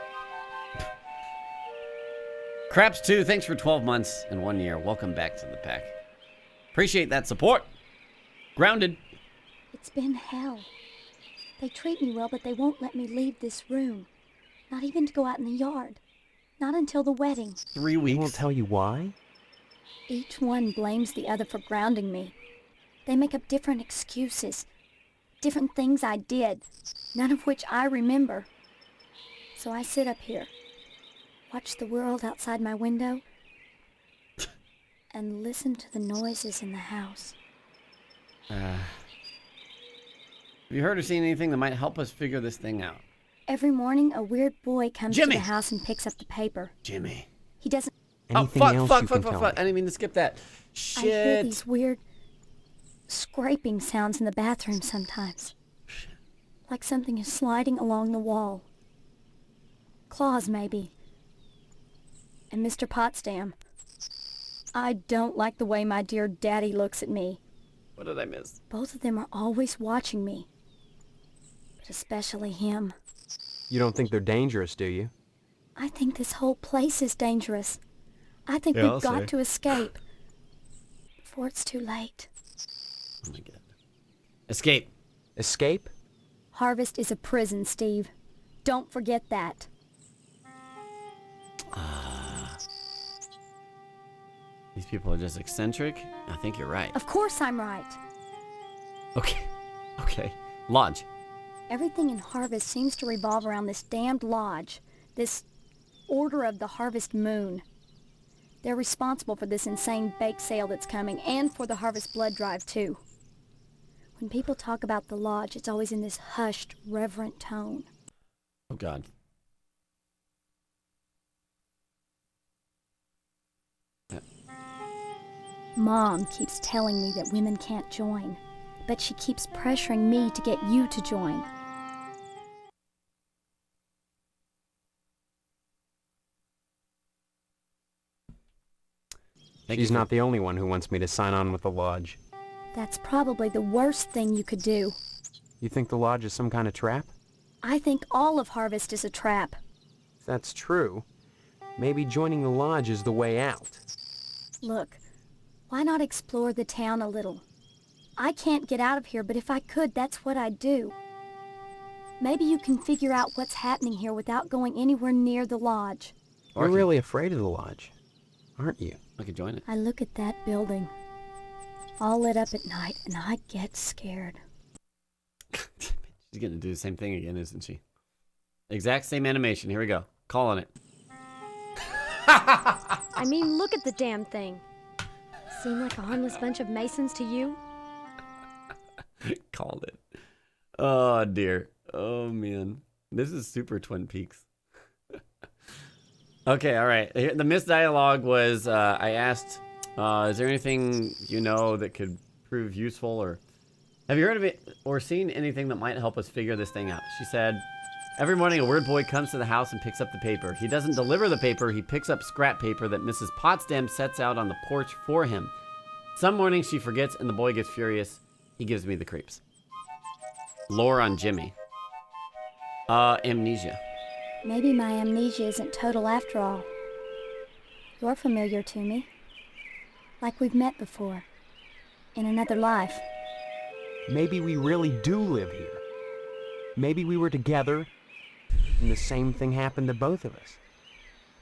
Craps 2, thanks for 12 months and 1 year. Welcome back to the pack. Appreciate that support. Grounded. It's been hell. They treat me well, but they won't let me leave this room. Not even to go out in the yard. Not until the wedding. 3 weeks. They won't tell you why? Each one blames the other for grounding me. They make up different excuses. Different things I did. None of which I remember. So I sit up here. Watch the world outside my window. And listen to the noises in the house. Have you heard or seen anything that might help us figure this thing out? Every morning, a weird boy comes Jimmy! to the house and picks up the paper. Jimmy. He doesn't... Anything fuck. else you can I tell me? didn't mean to skip that. I hear Shit. these weird scraping sounds in the bathroom sometimes. Like something is sliding along the wall. Claws, maybe. And Mr. Potsdam. I don't like the way my dear daddy looks at me. What did I miss? Both of them are always watching me. But especially him. You don't think they're dangerous, do you? I think this whole place is dangerous. I think Yeah, I'll we've got say. to escape. Before it's too late. Oh my god. Escape. Escape? Harvest is a prison, Steve. Don't forget that. These people are just eccentric? I think you're right. Of course I'm right. Okay. Lodge. Everything in Harvest seems to revolve around this damned lodge. This Order of the Harvest Moon. They're responsible for this insane bake sale that's coming, and for the Harvest Blood Drive, too. When people talk about the lodge, it's always in this hushed, reverent tone. Oh god. Mom keeps telling me that women can't join, but she keeps pressuring me to get you to join. She's not the only one who wants me to sign on with the lodge. That's probably the worst thing you could do. You think the lodge is some kind of trap? I think all of Harvest is a trap. If that's true, maybe joining the lodge is the way out. Look, why not explore the town a little? I can't get out of here, but if I could, that's what I'd do. Maybe you can figure out what's happening here without going anywhere near the lodge. You're really afraid of the lodge, aren't you? I could join it. I look at that building, all lit up at night, and I get scared. She's gonna do the same thing again, isn't she? Exact same animation. Here we go. Calling it. I mean, look at the damn thing. Seem like a harmless bunch of Masons to you? Called it. Oh dear. Oh man. This is super Twin Peaks. Okay, all right. The missed dialogue was I asked, is there anything you know that could prove useful, or have you heard of it or seen anything that might help us figure this thing out? She said, every morning a weird boy comes to the house and picks up the paper. He doesn't deliver the paper, he picks up scrap paper that Mrs. Potsdam sets out on the porch for him. Some mornings she forgets and the boy gets furious. He gives me the creeps. Lore on Jimmy. Amnesia. Maybe my amnesia isn't total after all. You're familiar to me. Like we've met before. In another life. Maybe we really do live here. Maybe we were together, and the same thing happened to both of us.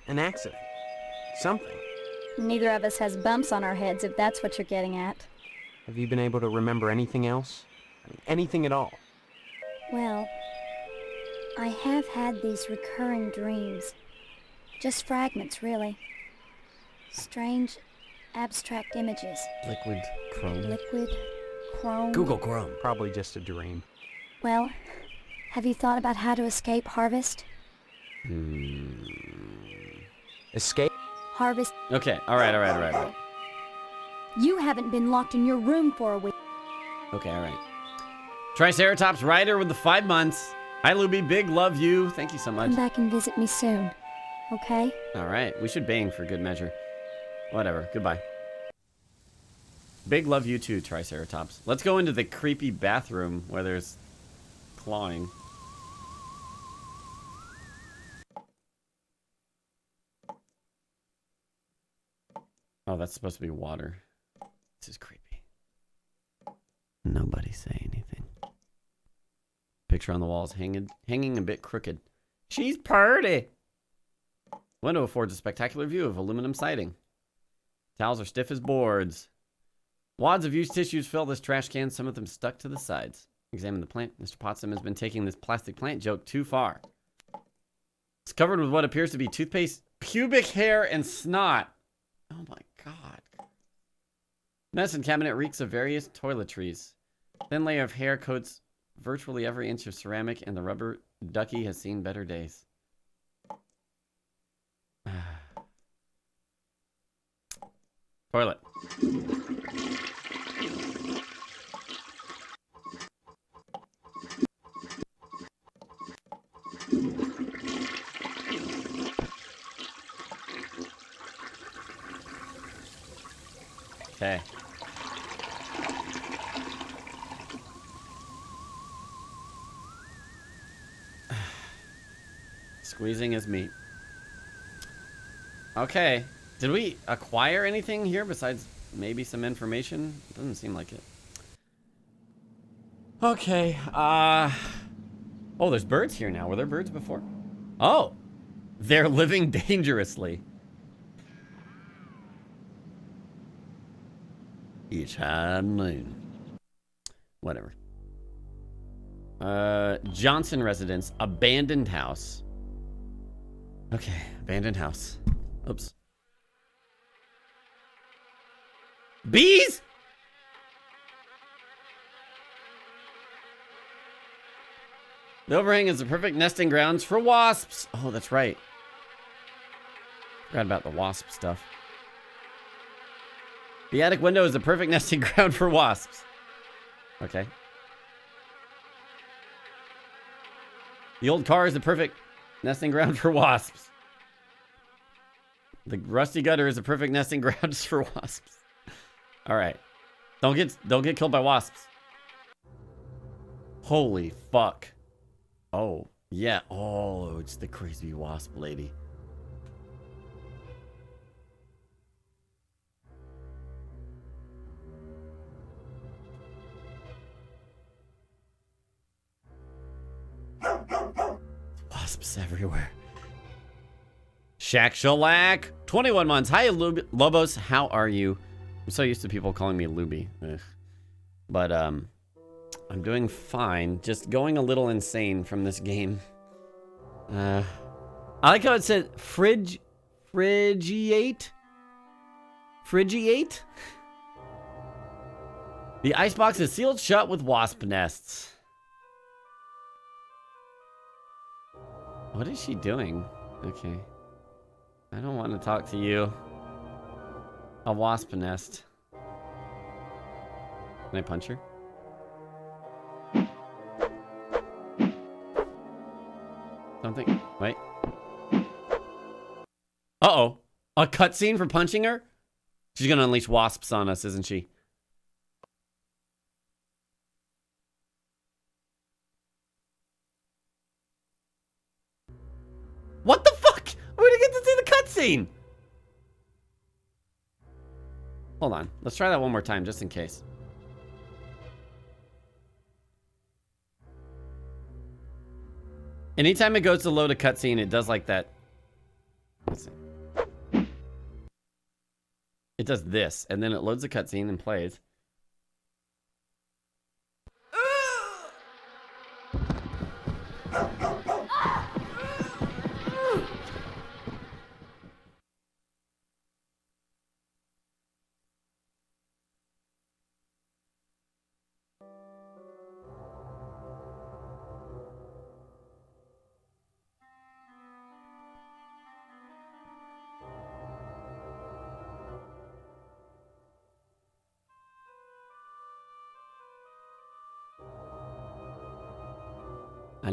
An accident. Something. Neither of us has bumps on our heads, if that's what you're getting at. Have you been able to remember anything else? I mean, anything at all? Well, I have had these recurring dreams. Just fragments, really. Strange, Abstract images. Liquid Chrome. Liquid Chrome. Google Chrome. Probably just a dream. Well, have you thought about how to escape Harvest? Escape? Harvest. Okay, alright. You haven't been locked in your room for a week. Okay, alright. Triceratops Rider with the 5 months. Hi, Luby. Big love you. Thank you so much. Come back and visit me soon, okay? Alright, we should bang for good measure. Whatever, goodbye. Big love you too, Triceratops. Let's go into the creepy bathroom where there's clawing. Oh, that's supposed to be water. This is creepy. Nobody say anything. Picture on the wall is hanging a bit crooked. She's pretty. Window affords a spectacular view of aluminum siding. Towels are stiff as boards. Wads of used tissues fill this trash can, some of them stuck to the sides. Examine the plant. Mr. Potsdam has been taking this plastic plant joke too far. It's covered with what appears to be toothpaste, pubic hair, and snot. Oh my god. Medicine cabinet reeks of various toiletries. Thin layer of hair coats virtually every inch of ceramic, and the rubber ducky has seen better days. Toilet. Okay. Squeezing his meat. Okay. Did we acquire anything here besides maybe some information? Doesn't seem like it. Okay. Oh, there's birds here now. Were there birds before? Oh. They're living dangerously. It's high noon. Whatever. Johnson residence. Abandoned house. Okay. Abandoned house. Oops. Bees? The overhang is the perfect nesting grounds for wasps. Oh, that's right. Forgot about the wasp stuff. The attic window is the perfect nesting ground for wasps. Okay. The old car is the perfect nesting ground for wasps. The rusty gutter is the perfect nesting ground for wasps. All right. Don't get killed by wasps. Holy fuck. Oh, yeah. Oh, it's the crazy wasp lady. Wasps everywhere. Shack Shellac. 21 months. Hi, Lobos. How are you? I'm so used to people calling me Luby. Ugh. But, I'm doing fine. Just going a little insane from this game. I like how it said Frigiate? Frigiate? The icebox is sealed shut with wasp nests. What is she doing? Okay. I don't want to talk to you. A wasp nest. Can I punch her? Something. Wait. Uh-oh. A cutscene for punching her? She's gonna unleash wasps on us, isn't she? What the fuck? We didn't get to see the cutscene. Hold on. Let's try that one more time, just in case. Anytime it goes to load a cutscene, it does like that. Let's see. It does this, and then it loads the cutscene and plays.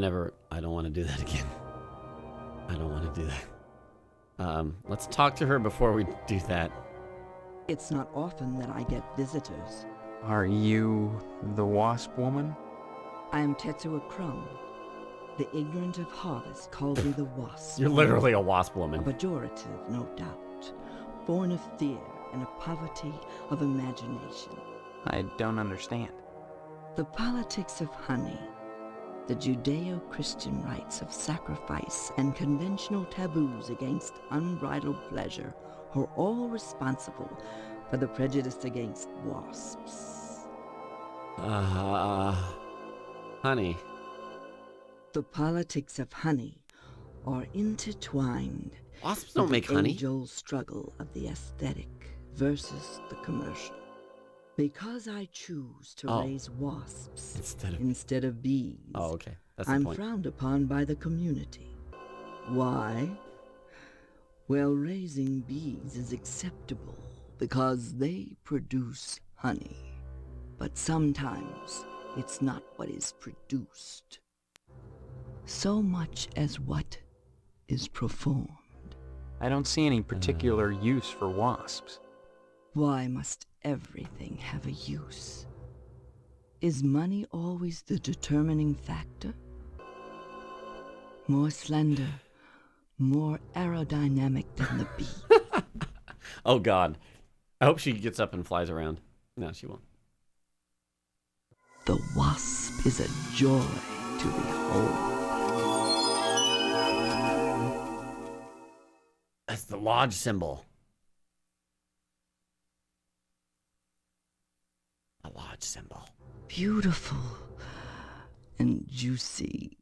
I don't want to do that again. I don't want to do that. Let's talk to her before we do that. It's not often that I get visitors. Are you the wasp woman? I am Tetsuo Crumb. The ignorant of harvest called me the wasp. You're literally a wasp woman. A pejorative, no doubt. Born of fear and a poverty of imagination. I don't understand. The politics of honey, the Judeo-Christian rites of sacrifice and conventional taboos against unbridled pleasure are all responsible for the prejudice against wasps. Honey. The politics of honey are intertwined. Wasps don't make honey. The age-old struggle of the aesthetic versus the commercial. Because I choose to raise wasps instead of bees. Oh, okay. That's the I'm point. frowned upon by the community. Why? Well, raising bees is acceptable because they produce honey. But sometimes it's not what is produced, so much as what is performed. I don't see any particular use for wasps. Why must everything have a use? Is money always the determining factor? More slender, more aerodynamic than the bee. Oh, God. I hope she gets up and flies around. No, she won't. The wasp is a joy to behold. That's the lodge symbol. A lodge symbol. Beautiful and juicy.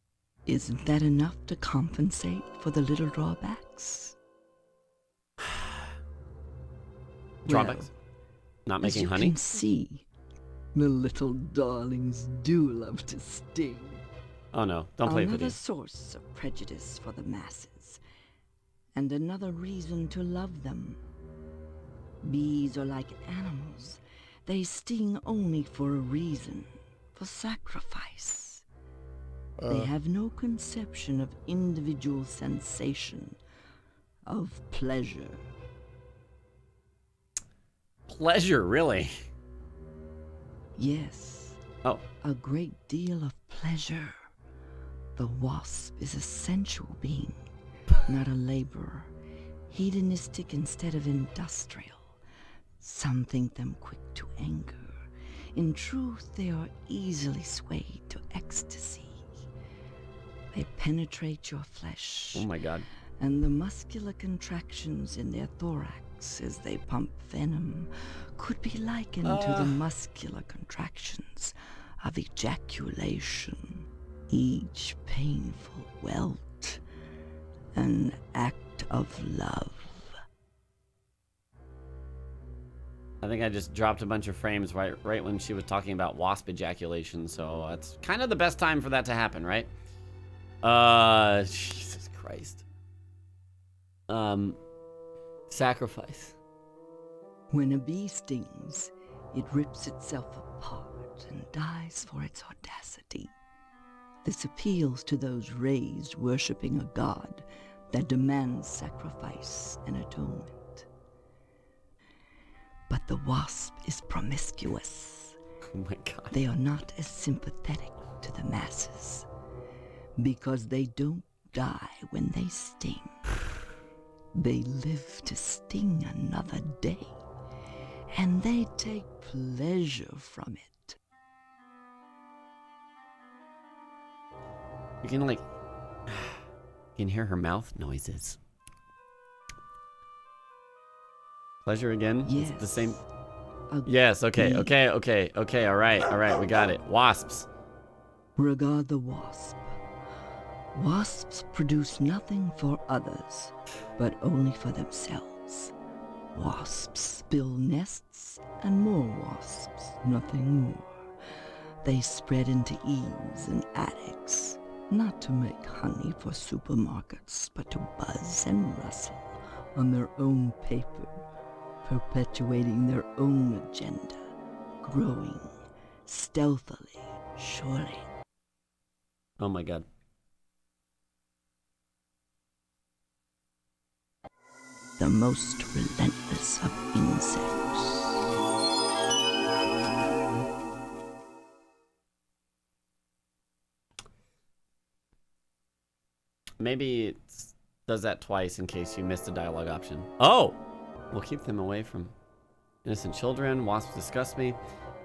Isn't that enough to compensate for the little drawbacks? Drawbacks? Not making honey? As you can see, the little darlings do love to sting. Oh no, don't play with Another these. source of prejudice for the masses, and another reason to love them. Bees are like animals. They sting only for a reason, for sacrifice. They have no conception of individual sensation, of pleasure. Pleasure, really? Yes. Oh. A great deal of pleasure. The wasp is a sensual being, not a laborer. Hedonistic instead of industrial. Some think them quick to anger. In truth, they are easily swayed to ecstasy. They penetrate your flesh. Oh my God. And the muscular contractions in their thorax as they pump venom could be likened to the muscular contractions of ejaculation. Each painful welt, an act of love. I think I just dropped a bunch of frames right when she was talking about wasp ejaculation, so that's kind of the best time for that to happen, right? Jesus Christ. Sacrifice. When a bee stings, it rips itself apart and dies for its audacity. This appeals to those raised worshipping a god that demands sacrifice and atonement. But the wasp is promiscuous. Oh my God. They are not as sympathetic to the masses because they don't die when they sting. They live to sting another day, and they take pleasure from it. You can you can hear her mouth noises. Pleasure again? Yes. It's the same. Yes, okay, all right, we got it. Wasps. Regard the wasp. Wasps produce nothing for others, but only for themselves. Wasps build nests and more wasps, nothing more. They spread into eaves and attics, not to make honey for supermarkets, but to buzz and rustle on their own paper, perpetuating their own agenda, growing stealthily, surely. Oh my God. the most relentless of insects. Maybe it does that twice in case you missed a dialogue option. Oh! We'll keep them away from innocent children. Wasps disgust me.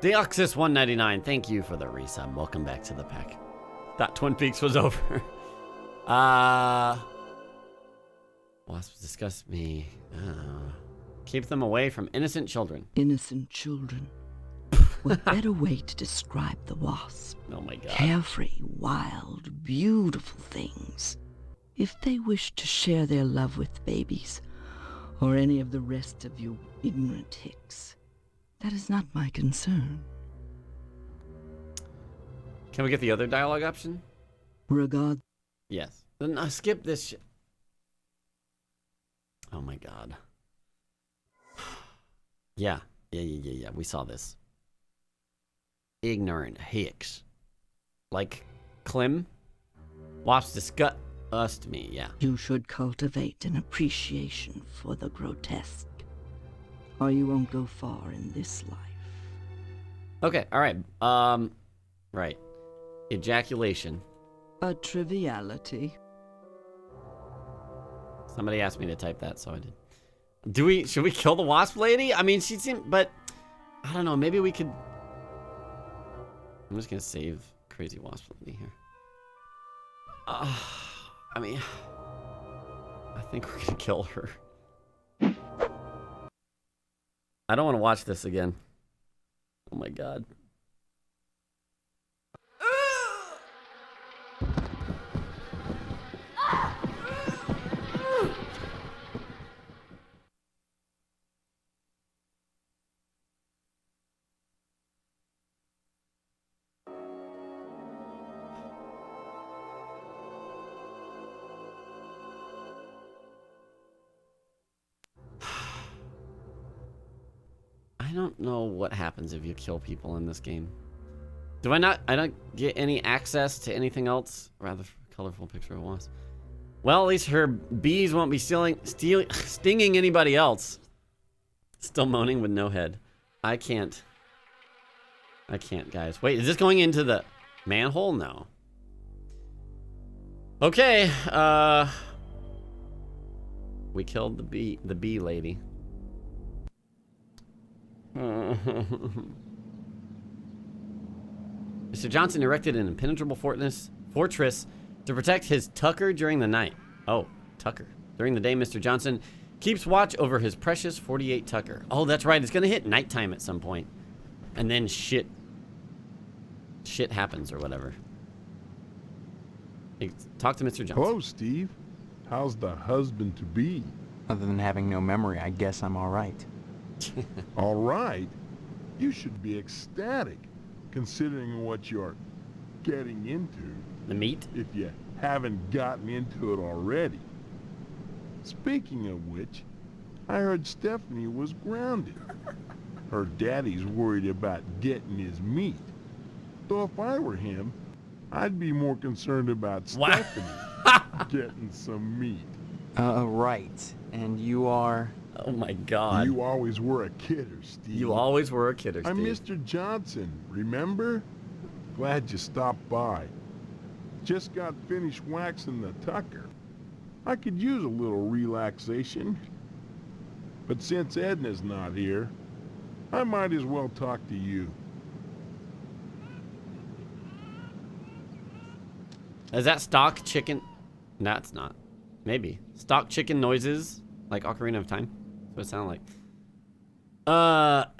Deoxys 199, thank you for the resub. Welcome back to the pack. Thought Twin Peaks was over. Wasps disgust me. Keep them away from innocent children. Innocent children. What better way to describe the wasp? Oh my god. Carefree, wild, beautiful things. If they wish to share their love with babies, or any of the rest of you ignorant hicks, that is not my concern. Can we get the other dialogue option? Regard. Yes. Then skip this shit. Oh my god. Yeah. Yeah. We saw this. Ignorant hicks. Like Clem? Wasps disgust me, yeah. You should cultivate an appreciation for the grotesque, or you won't go far in this life. Okay, alright. Right. Ejaculation. A triviality. Somebody asked me to type that, so I did. Should we kill the wasp lady? I mean, she seemed, but I don't know, maybe we could. I'm just gonna save crazy wasp lady here. I mean, I think we're gonna kill her. I don't want to watch this again. Oh my god. I don't know what happens if you kill people in this game. I don't get any access to anything else? Rather colorful picture of a wasp. Well, at least her bees won't be stinging anybody else. Still moaning with no head. I can't, guys. Wait, is this going into the manhole? No. Okay, we killed the bee lady. Mr. Johnson erected an impenetrable fortress to protect his Tucker during the night. Oh, Tucker. During the day, Mr. Johnson keeps watch over his precious 48 Tucker. Oh, that's right. It's going to hit nighttime at some point. And then shit happens or whatever. Hey, talk to Mr. Johnson. Hello, Steve. How's the husband-to-be? Other than having no memory, I guess I'm all right. All right? You should be ecstatic, considering what you're getting into. The meat? If you haven't gotten into it already. Speaking of which, I heard Stephanie was grounded. Her daddy's worried about getting his meat. Though if I were him, I'd be more concerned about Stephanie getting some meat. Right. And you are... Oh my god. You always were a kidder, Steve. You always were a kidder, Steve. I'm Mr. Johnson, remember? Glad you stopped by. Just got finished waxing the Tucker. I could use a little relaxation. But since Edna's not here, I might as well talk to you. Is that stock chicken? No, it's not. Maybe. Stock chicken noises like Ocarina of Time? That's what it sounded like.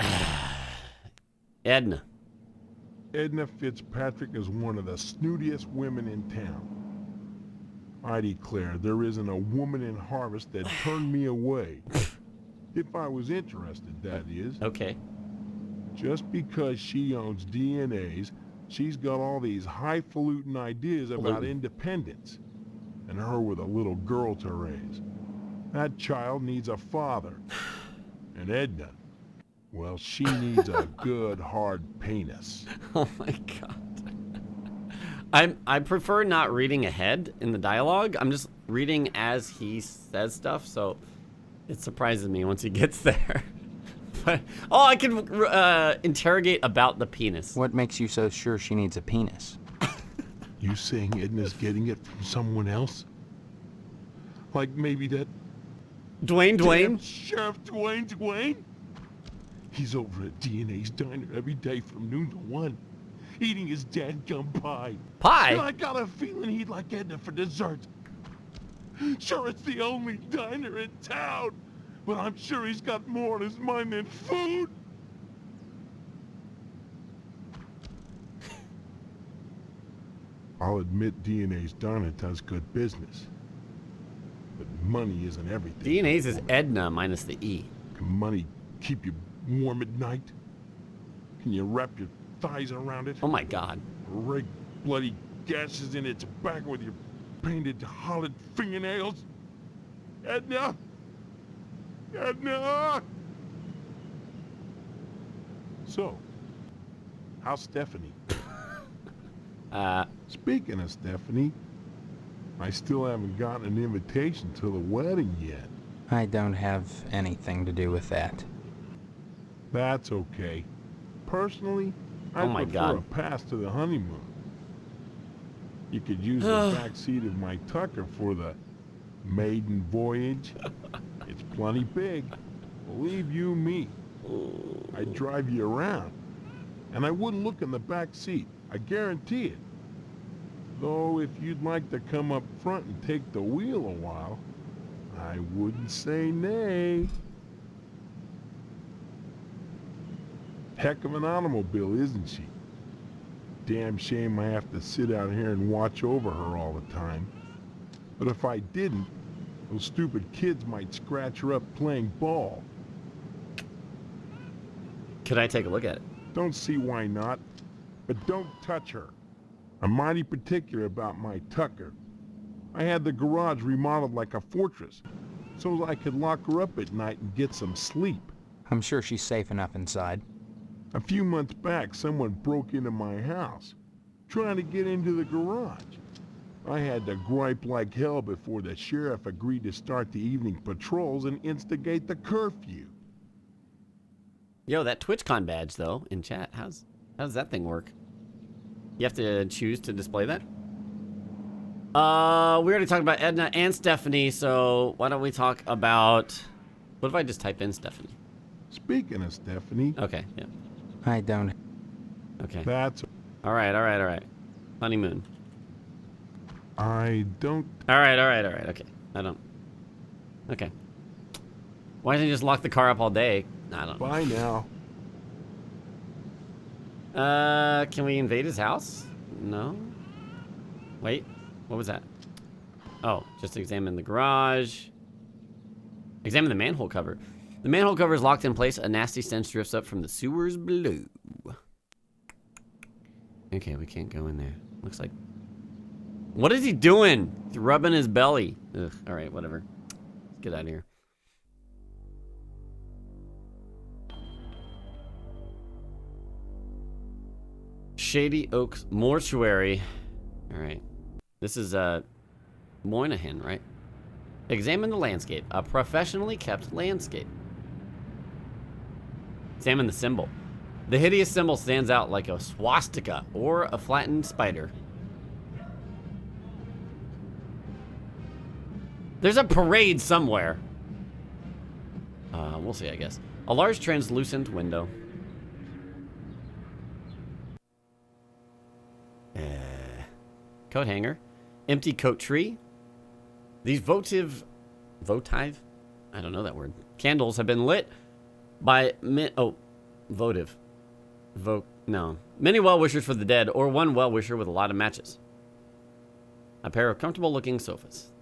Edna. Edna Fitzpatrick is one of the snootiest women in town. I declare there isn't a woman in Harvest that turned me away. If I was interested, that is. Okay. Just because she owns DNAs, she's got all these highfalutin ideas about independence. And her with a little girl to raise. That child needs a father. And Edna, well, she needs a good, hard penis. Oh my god. I prefer not reading ahead in the dialogue. I'm just reading as he says stuff, so It surprises me once he gets there. But, oh, I can interrogate about the penis. What makes you so sure she needs a penis? You saying Edna's getting it from someone else? Like maybe that Dwayne? damn Sheriff Dwayne? He's over at DNA's diner every day from noon to 1, eating his dadgum pie. Pie? And I got a feeling he'd like Edna for dessert. Sure, it's the only diner in town, but I'm sure he's got more on his mind than food. I'll admit DNA's diner does good business, but money isn't everything. DNA's is Edna minus the E. Can money keep you warm at night? Can you wrap your thighs around it? Oh my God. Rake bloody gashes in its back with your painted hollowed fingernails? Edna! So, how's Stephanie? Speaking of Stephanie, I still haven't gotten an invitation to the wedding yet. I don't have anything to do with that. That's okay. Personally, I Oh my prefer God. a pass to the honeymoon. You could use the back seat of my Tucker for the maiden voyage. It's plenty big. Believe you me. I'd drive you around. And I wouldn't look in the back seat. I guarantee it. Though if you'd like to come up front and take the wheel a while, I wouldn't say nay. Heck of an automobile, isn't she? Damn shame I have to sit out here and watch over her all the time. But if I didn't, those stupid kids might scratch her up playing ball. Could I take a look at it? Don't see why not, but don't touch her. I'm mighty particular about my Tucker. I had the garage remodeled like a fortress, so I could lock her up at night and get some sleep. I'm sure she's safe enough inside. A few months back, someone broke into my house, trying to get into the garage. I had to gripe like hell before the sheriff agreed to start the evening patrols and instigate the curfew. Yo, that TwitchCon badge, though, in chat, how does that thing work? You have to choose to display that? We already talked about Edna and Stephanie, so why don't we talk about... What if I just type in Stephanie? Speaking of Stephanie... Okay, yeah. I don't... Okay. That's... Alright. Honeymoon. I don't... Alright, okay. I don't... Okay. Why didn't you just lock the car up all day? I don't know. Bye now. Can we invade his house? No. Wait, what was that? Oh, just examine the garage. Examine the manhole cover. The manhole cover is locked in place. A nasty stench drifts up from the sewers below. Okay, we can't go in there. Looks like... What is he doing? He's rubbing his belly. Ugh, alright, whatever. Let's get out of here. Shady Oaks Mortuary. Alright. This is, Moynihan, right? Examine the landscape. A professionally kept landscape. Examine the symbol. The hideous symbol stands out like a swastika or a flattened spider. There's a parade somewhere. We'll see, I guess. A large translucent window. Coat hanger. Empty coat tree. These votive? I don't know that word. Candles have been lit by votive. Many well-wishers for the dead, or one well-wisher with a lot of matches. A pair of comfortable-looking sofas.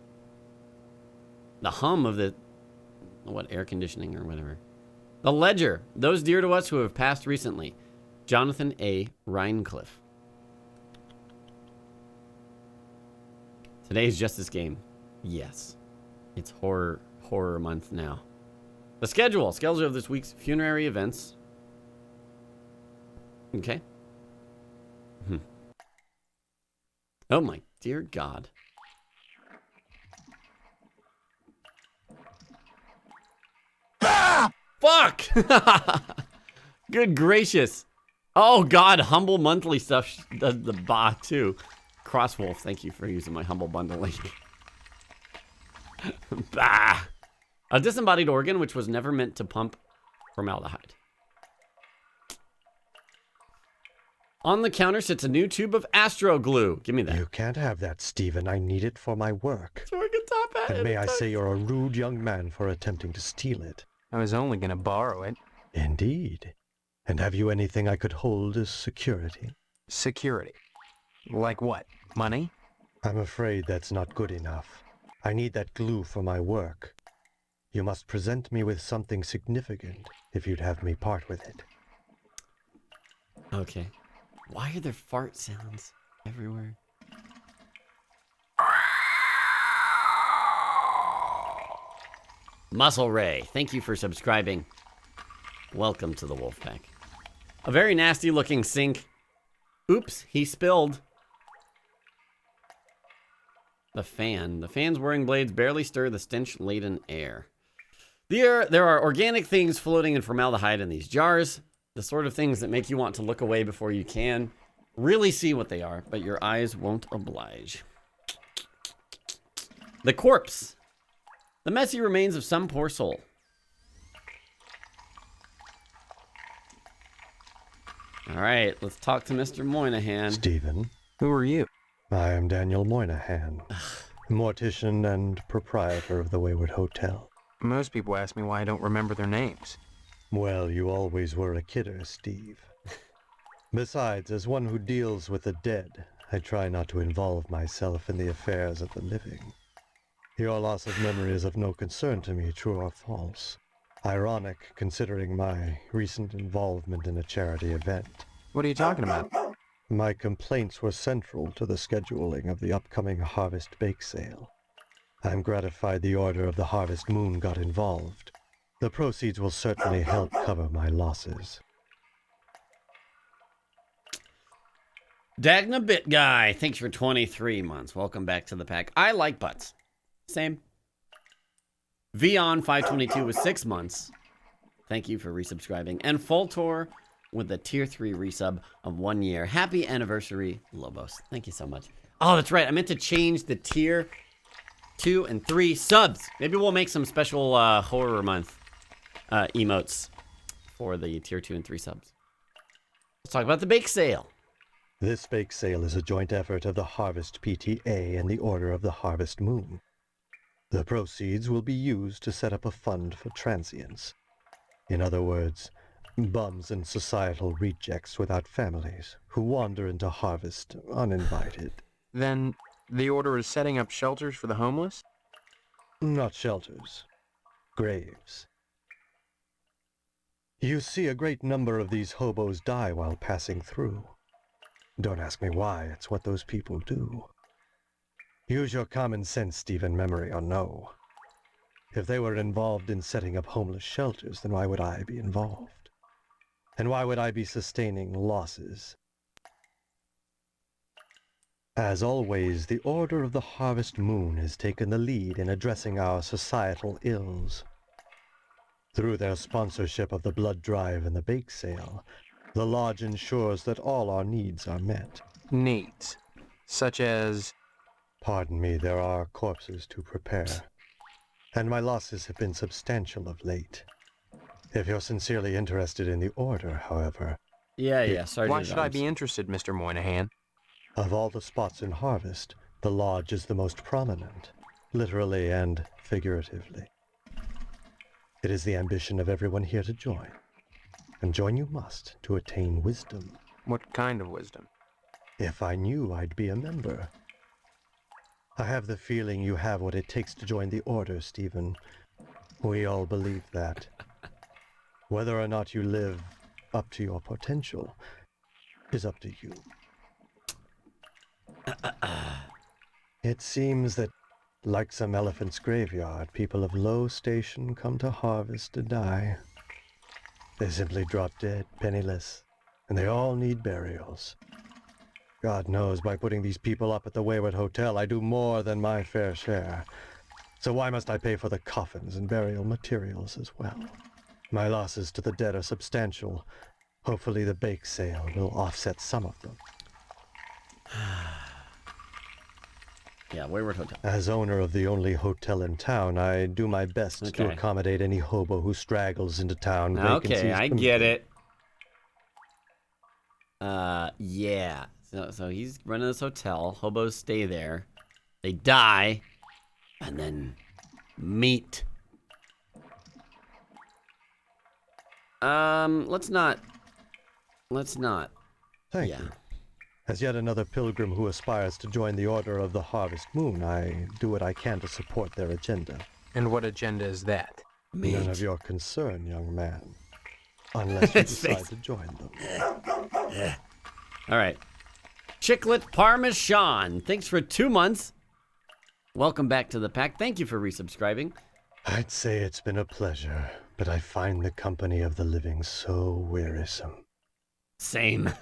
The hum of the... air conditioning or whatever. The ledger. Those dear to us who have passed recently. Jonathan A. Rhinecliffe. Today's Justice Game. Yes. It's horror month now. The schedule of this week's funerary events. Okay. Oh my dear God. Fuck! Good gracious. Oh God, Humble Monthly stuff does the bah too. Crosswolf, thank you for using my Humble Bundle link. Bah! A disembodied organ which was never meant to pump formaldehyde. On the counter sits a new tube of Astro Glue. Give me that. You can't have that, Stephen. I need it for my work. So I can top at it. And may I say you're a rude young man for attempting to steal it. I was only gonna borrow it. Indeed. And have you anything I could hold as security? Security? Like what? Money? I'm afraid that's not good enough. I need that glue for my work. You must present me with something significant if you'd have me part with it. Okay. Why are there fart sounds everywhere? Muscle Ray, thank you for subscribing. Welcome to the Wolfpack. A very nasty looking sink. Oops, he spilled. The fan. The fan's whirring blades barely stir the stench-laden air. There are organic things floating in formaldehyde in these jars. The sort of things that make you want to look away before you can really see what they are, but your eyes won't oblige. The corpse. The messy remains of some poor soul. All right, let's talk to Mr. Moynihan. Stephen. Who are you? I am Daniel Moynihan, mortician and proprietor of the Wayward Hotel. Most people ask me why I don't remember their names. Well, you always were a kidder, Steve. Besides, as one who deals with the dead, I try not to involve myself in the affairs of the living. Your loss of memory is of no concern to me, true or false. Ironic, considering my recent involvement in a charity event. What are you talking about? My complaints were central to the scheduling of the upcoming Harvest Bake Sale. I'm gratified the Order of the Harvest Moon got involved. The proceeds will certainly help cover my losses. Dagna Bit Guy, thanks for 23 months. Welcome back to the pack. I like butts. Same. Vion 522 with 6 months. Thank you for resubscribing. And Full Tour with a tier 3 resub of 1 year. Happy anniversary, Lobos. Thank you so much. Oh, that's right. I meant to change the tier 2 and 3 subs. Maybe we'll make some special horror month emotes for the tier 2 and 3 subs. Let's talk about the bake sale. This bake sale is a joint effort of the Harvest PTA and the Order of the Harvest Moon. The proceeds will be used to set up a fund for transients. In other words, bums and societal rejects without families who wander into Harvest uninvited. Then the Order is setting up shelters for the homeless? Not shelters. Graves. You see a great number of these hobos die while passing through. Don't ask me why, it's what those people do. Use your common sense, Stephen, memory or no. If they were involved in setting up homeless shelters, then why would I be involved? And why would I be sustaining losses? As always, the Order of the Harvest Moon has taken the lead in addressing our societal ills. Through their sponsorship of the blood drive and the bake sale, the Lodge ensures that all our needs are met. Needs? Such as? Pardon me, there are corpses to prepare. And my losses have been substantial of late. If you're sincerely interested in the Order, however... Sorry. Why should I be interested, Mr. Moynihan? Of all the spots in Harvest, the Lodge is the most prominent, literally and figuratively. It is the ambition of everyone here to join. And join you must to attain wisdom. What kind of wisdom? If I knew, I'd be a member. I have the feeling you have what it takes to join the Order, Stephen. We all believe that. Whether or not you live up to your potential is up to you. It seems that, like some elephant's graveyard, people of low station come to Harvest to die. They simply drop dead, penniless, and they all need burials. God knows, by putting these people up at the Wayward Hotel, I do more than my fair share. So why must I pay for the coffins and burial materials as well? My losses to the dead are substantial. Hopefully the bake sale will offset some of them. Yeah, Wayward Hotel. As owner of the only hotel in town, I do my best to accommodate any hobo who straggles into town. Okay, I get it. Yeah. So he's running this hotel. Hobos stay there. They die. And then meet. Let's not. Thank you. As yet another pilgrim who aspires to join the Order of the Harvest Moon, I do what I can to support their agenda. And what agenda is that? None of your concern, young man. Unless you decide to join them. All right. Chiclet Parmesan. Thanks for 2 months. Welcome back to the pack. Thank you for resubscribing. I'd say it's been a pleasure, but I find the company of the living so wearisome. Same.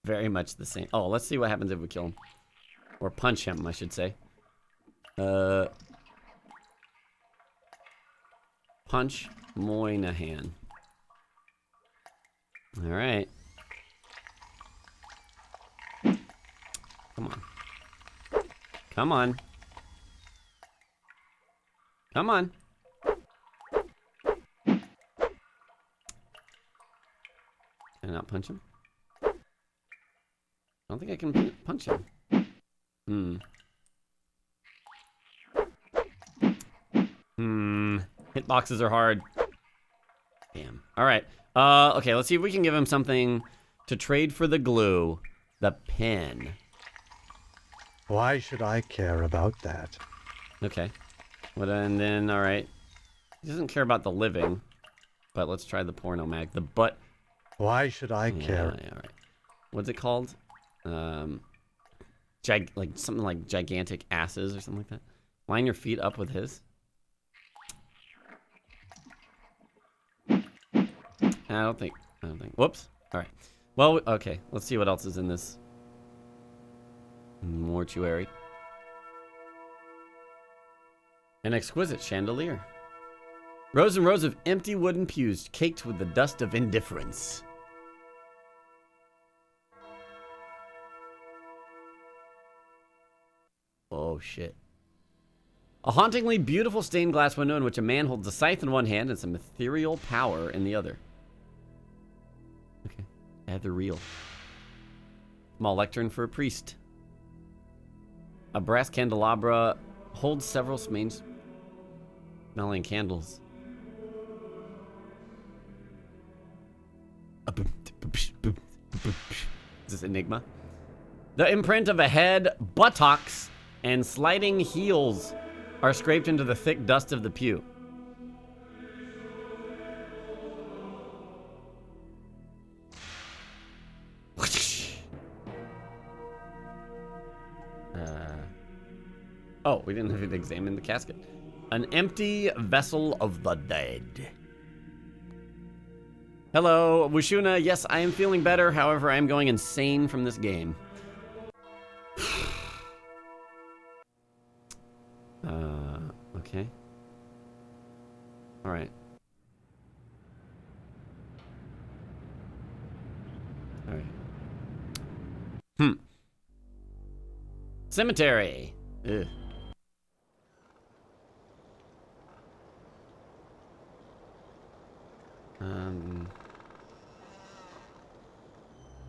Very much the same. Oh, let's see what happens if we kill him. Or punch him, I should say. Punch Moynihan. All right. Come on. Come on. Come on. Can I not punch him? I don't think I can punch him. Hitboxes are hard. Damn. All right. Okay, let's see if we can give him something to trade for the glue. The pen. Why should I care about that? Okay. Well, and then, all right. He doesn't care about the living, but let's try the porno mag. The butt. Why should I care? Yeah, all right. What's it called? Like something like gigantic asses or something like that. Line your feet up with his. I don't think. Whoops. All right. Well, okay. Let's see what else is in this mortuary. An exquisite chandelier. Rows and rows of empty wooden pews caked with the dust of indifference. Oh, shit. A hauntingly beautiful stained glass window in which a man holds a scythe in one hand and some ethereal power in the other. Okay. Ethereal. Small lectern for a priest. A brass candelabra holds several smelling candles. Is this Enigma? The imprint of a head, buttocks, and sliding heels are scraped into the thick dust of the pew. Oh, we didn't even examine the casket. An empty vessel of the dead. Hello, Wushuna. Yes, I am feeling better. However, I am going insane from this game. Okay. All right. All right. Cemetery. Ugh.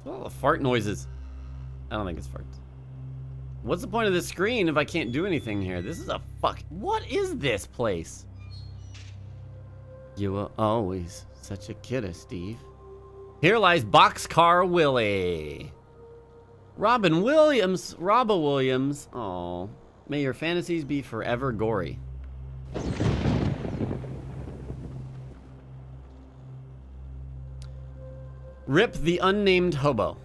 All the fart noises. I don't think it's farts. What's the point of this screen if I can't do anything here? This is a fuck. What is this place? You were always such a kidder, Steve. Here lies Boxcar Willie. Robba Williams. Oh, may your fantasies be forever gory. Rip the unnamed hobo.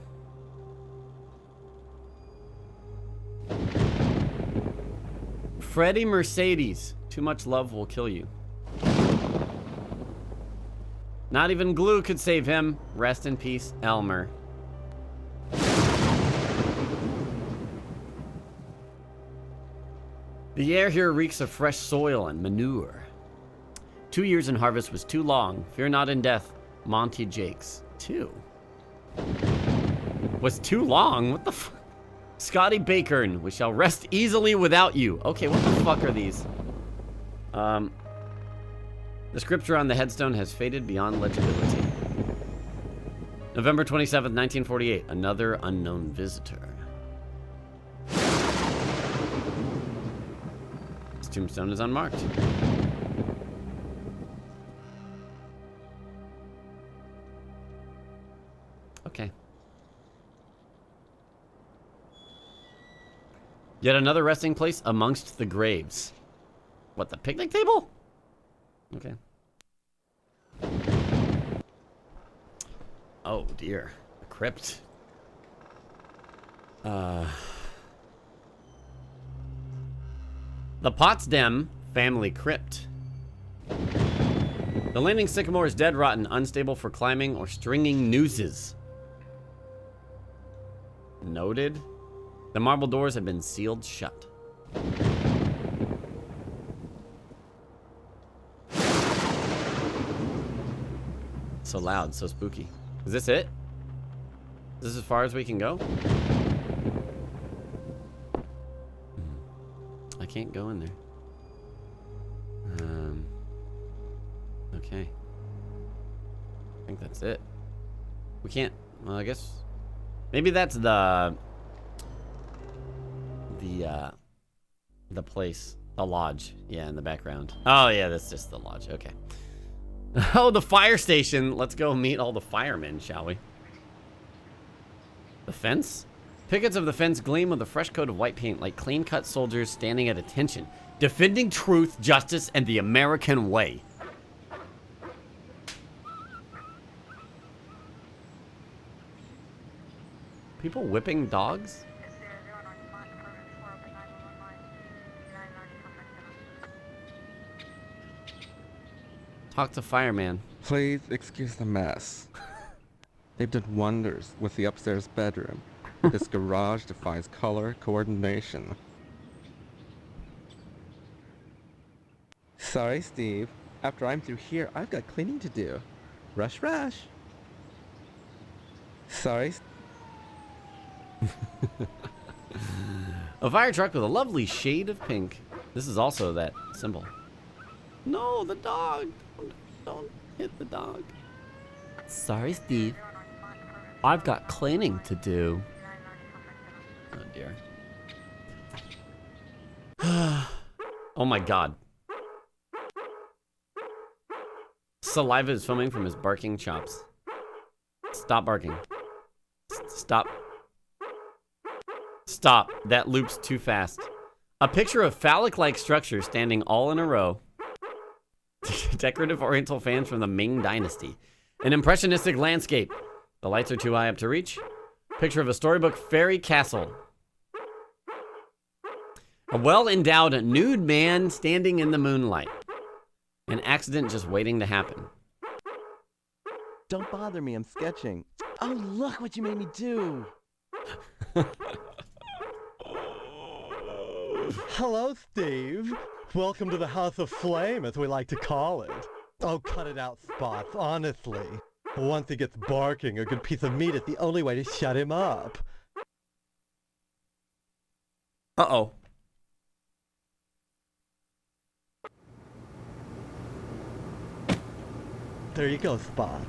Freddie Mercedes. Too much love will kill you. Not even glue could save him. Rest in peace, Elmer. The air here reeks of fresh soil and manure. 2 years in harvest was too long. Fear not in death. Monty Jakes. 2. Was too long? What the fuck? Scotty Bacon. We shall rest easily without you. Okay, what the fuck are these? The scripture on the headstone has faded beyond legibility. November 27th, 1948. Another unknown visitor. This tombstone is unmarked. Okay. Yet another resting place amongst the graves. What, the picnic table? Okay. Oh dear. A crypt. The Potsdam family crypt. The landing sycamore is dead rotten, unstable for climbing or stringing nooses. Noted. The marble doors have been sealed shut. So loud, so spooky. Is this it? Is this as far as we can go? I can't go in there. Okay. I think that's it. We can't. Well, I guess maybe that's the place, the lodge. Yeah, in the background. Oh yeah, that's just the lodge. Okay. Oh, the fire station. Let's go meet all the firemen, shall we? The fence? Pickets of the fence gleam with a fresh coat of white paint like clean-cut soldiers standing at attention, defending truth, justice, and the American way. People whipping dogs? Talk to fireman. Please excuse the mess. They've done wonders with the upstairs bedroom. This garage defies color coordination. Sorry, Steve. After I'm through here, I've got cleaning to do. Rush, rush. Sorry. A fire truck with a lovely shade of pink. This is also that symbol. No, the dog. Don't hit the dog. Sorry, Steve. I've got cleaning to do. Oh, dear. Oh, my God. Saliva is foaming from his barking chops. Stop barking. Stop. Stop. That loops too fast. A picture of phallic-like structures standing all in a row. Decorative oriental fans from the Ming Dynasty. An impressionistic landscape. The lights are too high up to reach. Picture of a storybook fairy castle. A well-endowed nude man standing in the moonlight. An accident just waiting to happen. Don't bother me, I'm sketching. Oh, look what you made me do. Hello, Steve. Welcome to the House of Flame, as we like to call it. Oh, cut it out, Spots, honestly. Once he gets barking, a good piece of meat is the only way to shut him up. Uh-oh. There you go, Spot.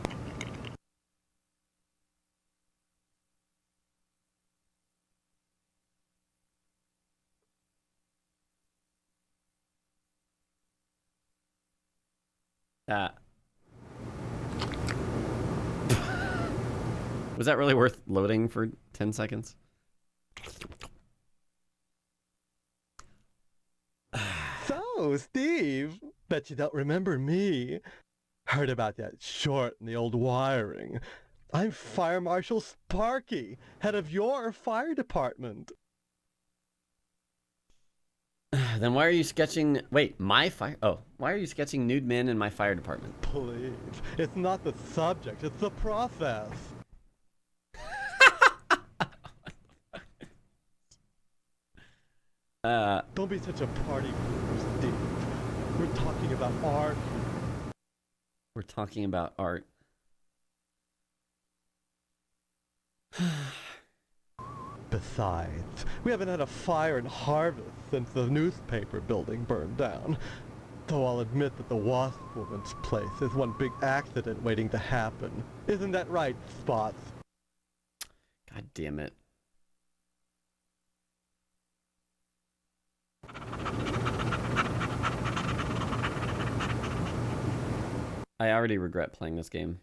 Was that really worth loading for 10 seconds? So, Steve, bet you don't remember me. Heard about that short in the old wiring. I'm Fire Marshal Sparky, head of your fire department. Then why are you sketching... Wait, my fire... Oh, why are you sketching nude men in my fire department? Please, it's not the subject, it's the process. Don't be such a party pooper, Steve. We're talking about art. We're talking about art. Besides, we haven't had a fire in Harvest since the newspaper building burned down. Though I'll admit that the Wasp Woman's place is one big accident waiting to happen. Isn't that right, Spots? God damn it. I already regret playing this game.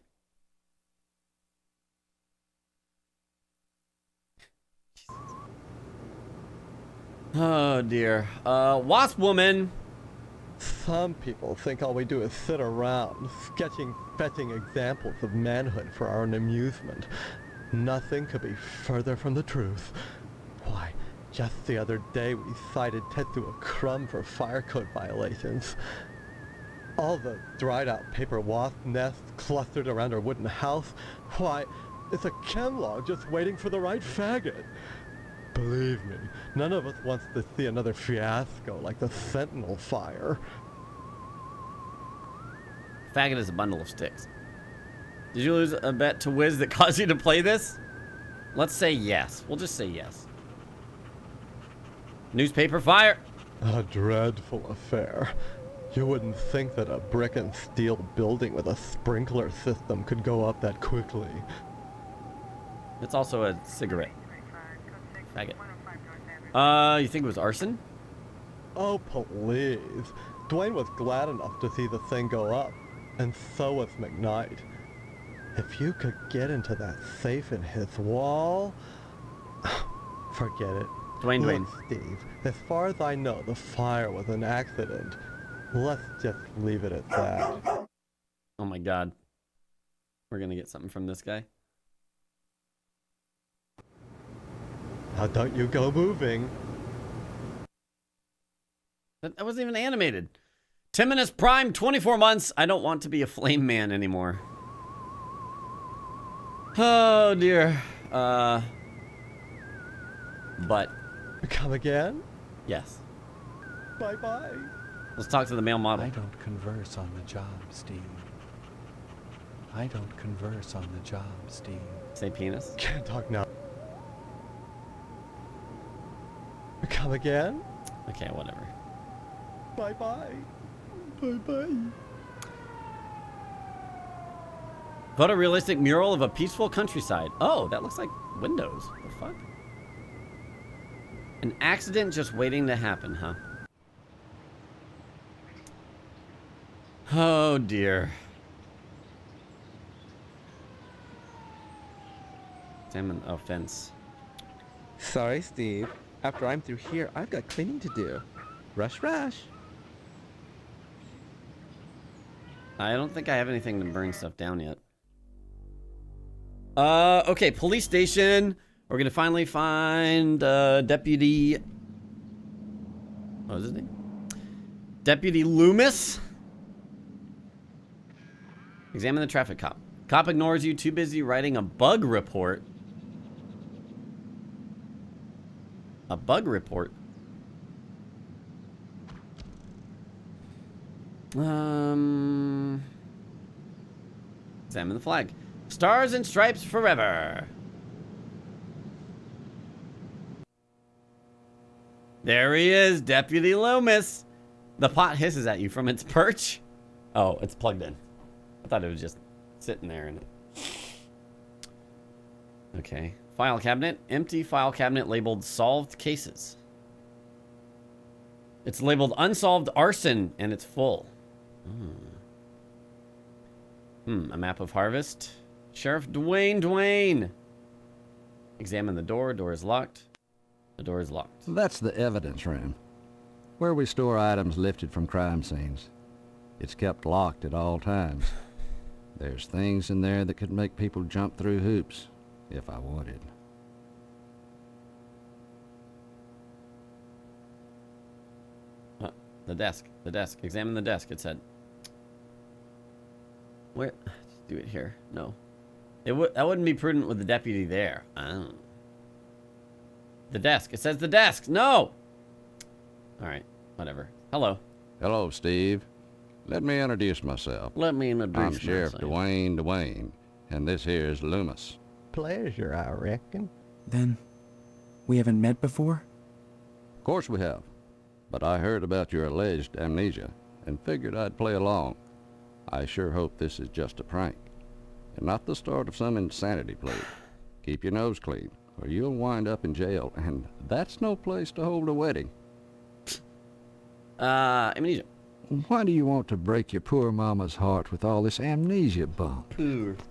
Oh dear. Wasp Woman. Some people think all we do is sit around, sketching fetching examples of manhood for our own amusement. Nothing could be further from the truth. Why, just the other day we cited Tetsu a crumb for fire code violations. All the dried out paper wasp nests clustered around our wooden house, why, it's a chem log just waiting for the right faggot. Believe me, none of us wants to see another fiasco like the Sentinel fire. Faggot is a bundle of sticks. Did you lose a bet to Wiz that caused you to play this? Let's say yes. We'll just say yes. Newspaper fire. A dreadful affair. You wouldn't think that a brick and steel building with a sprinkler system could go up that quickly. It's also a cigarette. Faggot. You think it was arson? Oh, please. Dwayne was glad enough to see the thing go up, and so was McKnight. If you could get into that safe in his wall... Forget it. Dwayne. Look, Steve, as far as I know, the fire was an accident. Let's just leave it at that. Oh my god. We're gonna get something from this guy. Now don't you go moving. That wasn't even animated. 10 minutes prime, 24 months. I don't want to be a flame man anymore. Oh dear. But. Come again? Yes. Bye-bye. Let's talk to the male model. I don't converse on the job, Steve. I don't converse on the job, Steve. Say penis? Can't talk now. Come again? Okay, whatever. Bye-bye. Bye-bye. Photorealistic mural of a peaceful countryside. Oh, that looks like windows. What the fuck? An accident just waiting to happen, huh? Oh dear. Examine offense. Sorry, Steve. After I'm through here, I've got cleaning to do. Rush, rush. I don't think I have anything to burn stuff down yet. Okay, police station. We're gonna finally find Deputy. What was his name? Deputy Loomis. Examine the traffic cop. Cop ignores you, too busy writing a bug report. A bug report? Examine the flag. Stars and stripes forever. There he is, Deputy Loomis. The pot hisses at you from its perch. Oh, it's plugged in. I thought it was just sitting there. Okay. File cabinet. Empty file cabinet labeled solved cases. It's labeled unsolved arson and it's full. A map of Harvest. Sheriff Dwayne. Examine the door. Door is locked. The door is locked. That's the evidence room, where we store items lifted from crime scenes. It's kept locked at all times. There's things in there that could make people jump through hoops, if I wanted. The desk. The desk. Examine the desk, it said. Where? Just do it here. No. That wouldn't be prudent with the deputy there. Oh. The desk. It says the desk. No! Alright. Whatever. Hello. Hello, Steve. Let me introduce myself. Let me I'm introduce Sheriff myself. Dwayne, and this here is Loomis. Pleasure, I reckon. Then, we haven't met before? Of course we have, but I heard about your alleged amnesia and figured I'd play along. I sure hope this is just a prank, and not the start of some insanity plea. Keep your nose clean, or you'll wind up in jail, and that's no place to hold a wedding. Amnesia. Why do you want to break your poor mama's heart with all this amnesia bunk?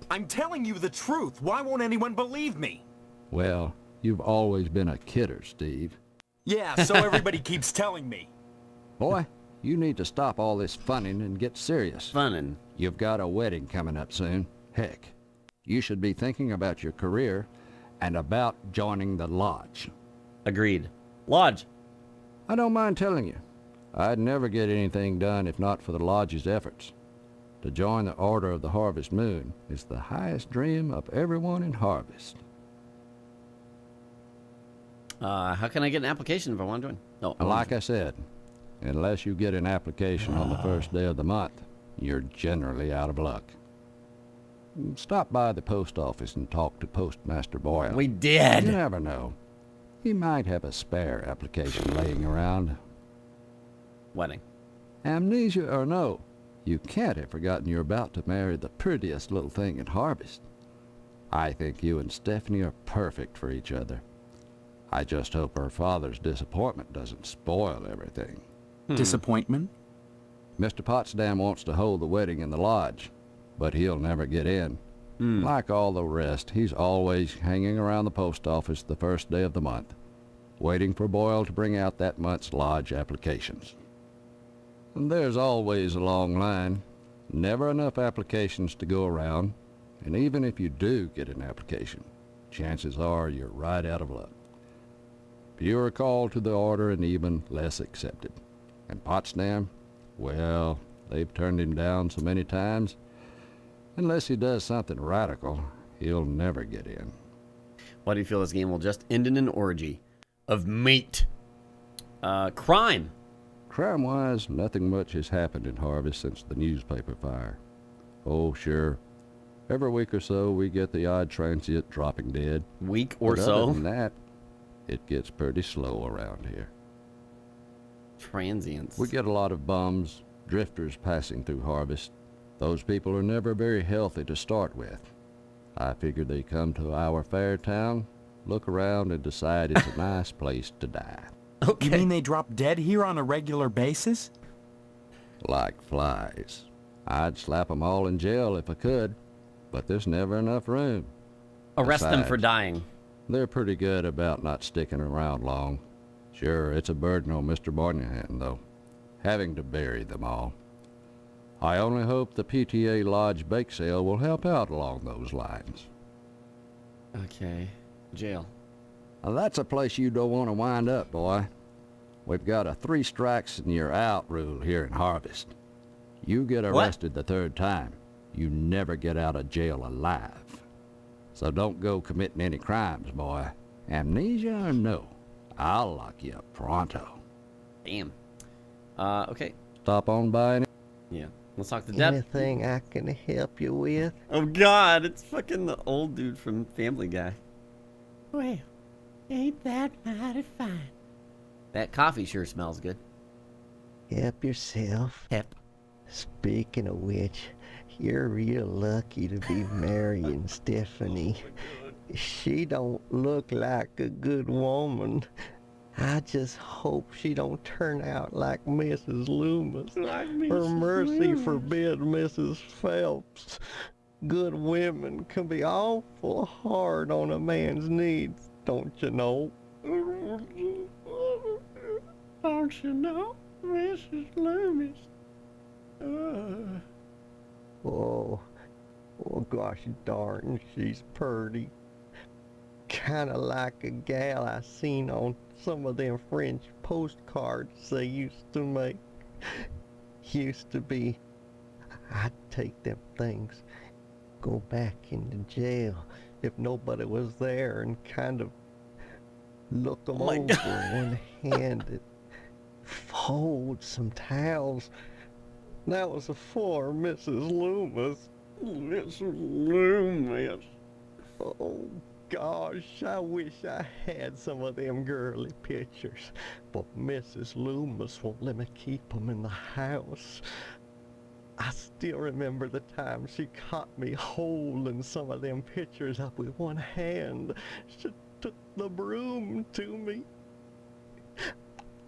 I'm telling you the truth. Why won't anyone believe me? Well, you've always been a kidder, Steve. Yeah, so everybody keeps telling me. Boy, you need to stop all this funning and get serious. Funning? You've got a wedding coming up soon. Heck, you should be thinking about your career and about joining the lodge. Agreed. Lodge. I don't mind telling you, I'd never get anything done if not for the lodge's efforts. To join the Order of the Harvest Moon is the highest dream of everyone in Harvest. How can I get an application if I want to join? No. Like I said, unless you get an application on the first day of the month, you're generally out of luck. Stop by the post office and talk to Postmaster Boyle. We did. You never know. He might have a spare application laying around. Wedding. Amnesia or no, you can't have forgotten you're about to marry the prettiest little thing in Harvest. I think you and Stephanie are perfect for each other. I just hope her father's disappointment doesn't spoil everything. Disappointment? Mr. Potsdam wants to hold the wedding in the lodge, but he'll never get in. Like all the rest, he's always hanging around the post office the first day of the month, waiting for Boyle to bring out that month's lodge applications. And there's always a long line, never enough applications to go around, and even if you do get an application, chances are you're right out of luck. Fewer called to the order and even less accepted. And Potsdam, well, they've turned him down so many times, unless he does something radical, he'll never get in. Why do you feel this game will just end in an orgy of meat? Crime. Crime-wise, nothing much has happened in Harvest since the newspaper fire. Oh, sure. Every week or so, we get the odd transient dropping dead. Week or But so? Other than that, it gets pretty slow around here. Transients. We get a lot of bums, drifters passing through Harvest. Those people are never very healthy to start with. I figured they come to our fair town, look around, and decide it's a nice place to die. You mean they drop dead here on a regular basis? Like flies. I'd slap 'em all in jail if I could, but there's never enough room. Arrest them for Besides, dying. They're pretty good about not sticking around long. Sure, it's a burden on Mr. Moynihan, though, having to bury them all. I only hope the PTA Lodge bake sale will help out along those lines. Okay. Jail. Now, that's a place you don't want to wind up, boy. We've got a 3 strikes and you're out rule here in Harvest. You get arrested the 3rd time, you never get out of jail alive. So don't go committing any crimes, boy. Amnesia or no, I'll lock you up pronto. Damn. Okay. Stop on by any... Yeah. Let's talk to Deb. Anything I can help you with? Oh, God. It's fucking the old dude from Family Guy. Well, ain't that mighty fine? That coffee sure smells good. Help yourself. Help. Speaking of which, you're real lucky to be marrying Stephanie. She don't look like a good woman. I just hope she don't turn out like Mrs. Loomis. Like Her Mrs. mercy Loomis. forbid Mrs. Phelps. Good women can be awful hard on a man's needs, don't you know? Don't you know, Mrs. Loomis? Oh gosh darn, she's purty. Kinda like a gal I seen on some of them French postcards they used to make. Used to be, I'd take them things, go back into jail if nobody was there and kind of look them over one-handed, fold some towels, That was for Mrs. Loomis. Mrs. Loomis. Oh, gosh, I wish I had some of them girly pictures. But Mrs. Loomis won't let me keep 'em in the house. I still remember the time she caught me holding some of them pictures up with one hand. She took the broom to me.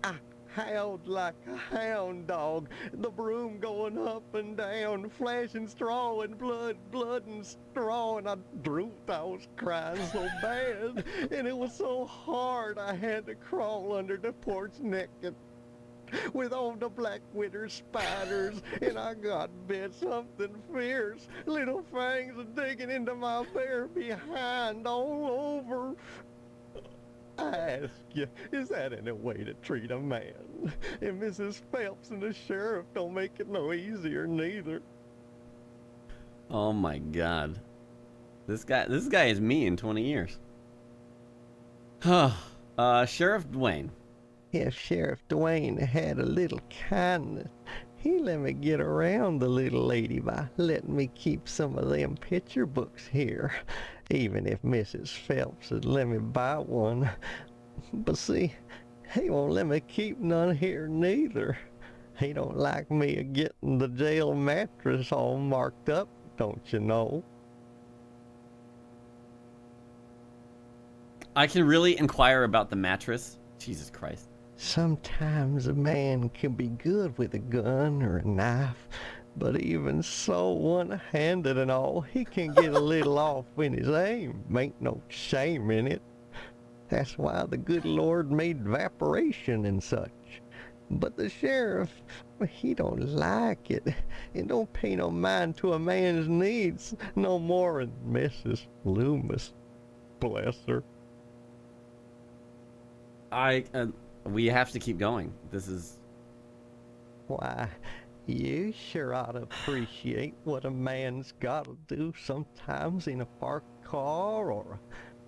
I howled like a hound dog, the broom going up and down, flashing straw and blood and straw, and I drooped. I was crying so bad, and it was so hard I had to crawl under the porch naked with all the black widow spiders, and I got bit something fierce. Little fangs are digging into my bare behind all over. I ask you, is that any way to treat a man? And Mrs. Phelps and the sheriff don't make it no easier neither. Oh my God. This guy is me in 20 years. Sheriff Dwayne. If Sheriff Dwayne had a little kindness, he let me get around the little lady by letting me keep some of them picture books here, even if Mrs. Phelps had let me buy one. But see, he won't let me keep none here neither. He don't like me getting the jail mattress all marked up, don't you know? I can really inquire about the mattress. Jesus Christ. Sometimes a man can be good with a gun or a knife, but even so, one-handed and all, he can get a little off in his aim. Ain't no shame in it. That's why the good Lord made evaporation and such. But the sheriff, he don't like it, and don't pay no mind to a man's needs no more than Mrs. Loomis. Bless her. We have to keep going. This is... Why, you sure ought to appreciate what a man's gotta do sometimes in a parked car, or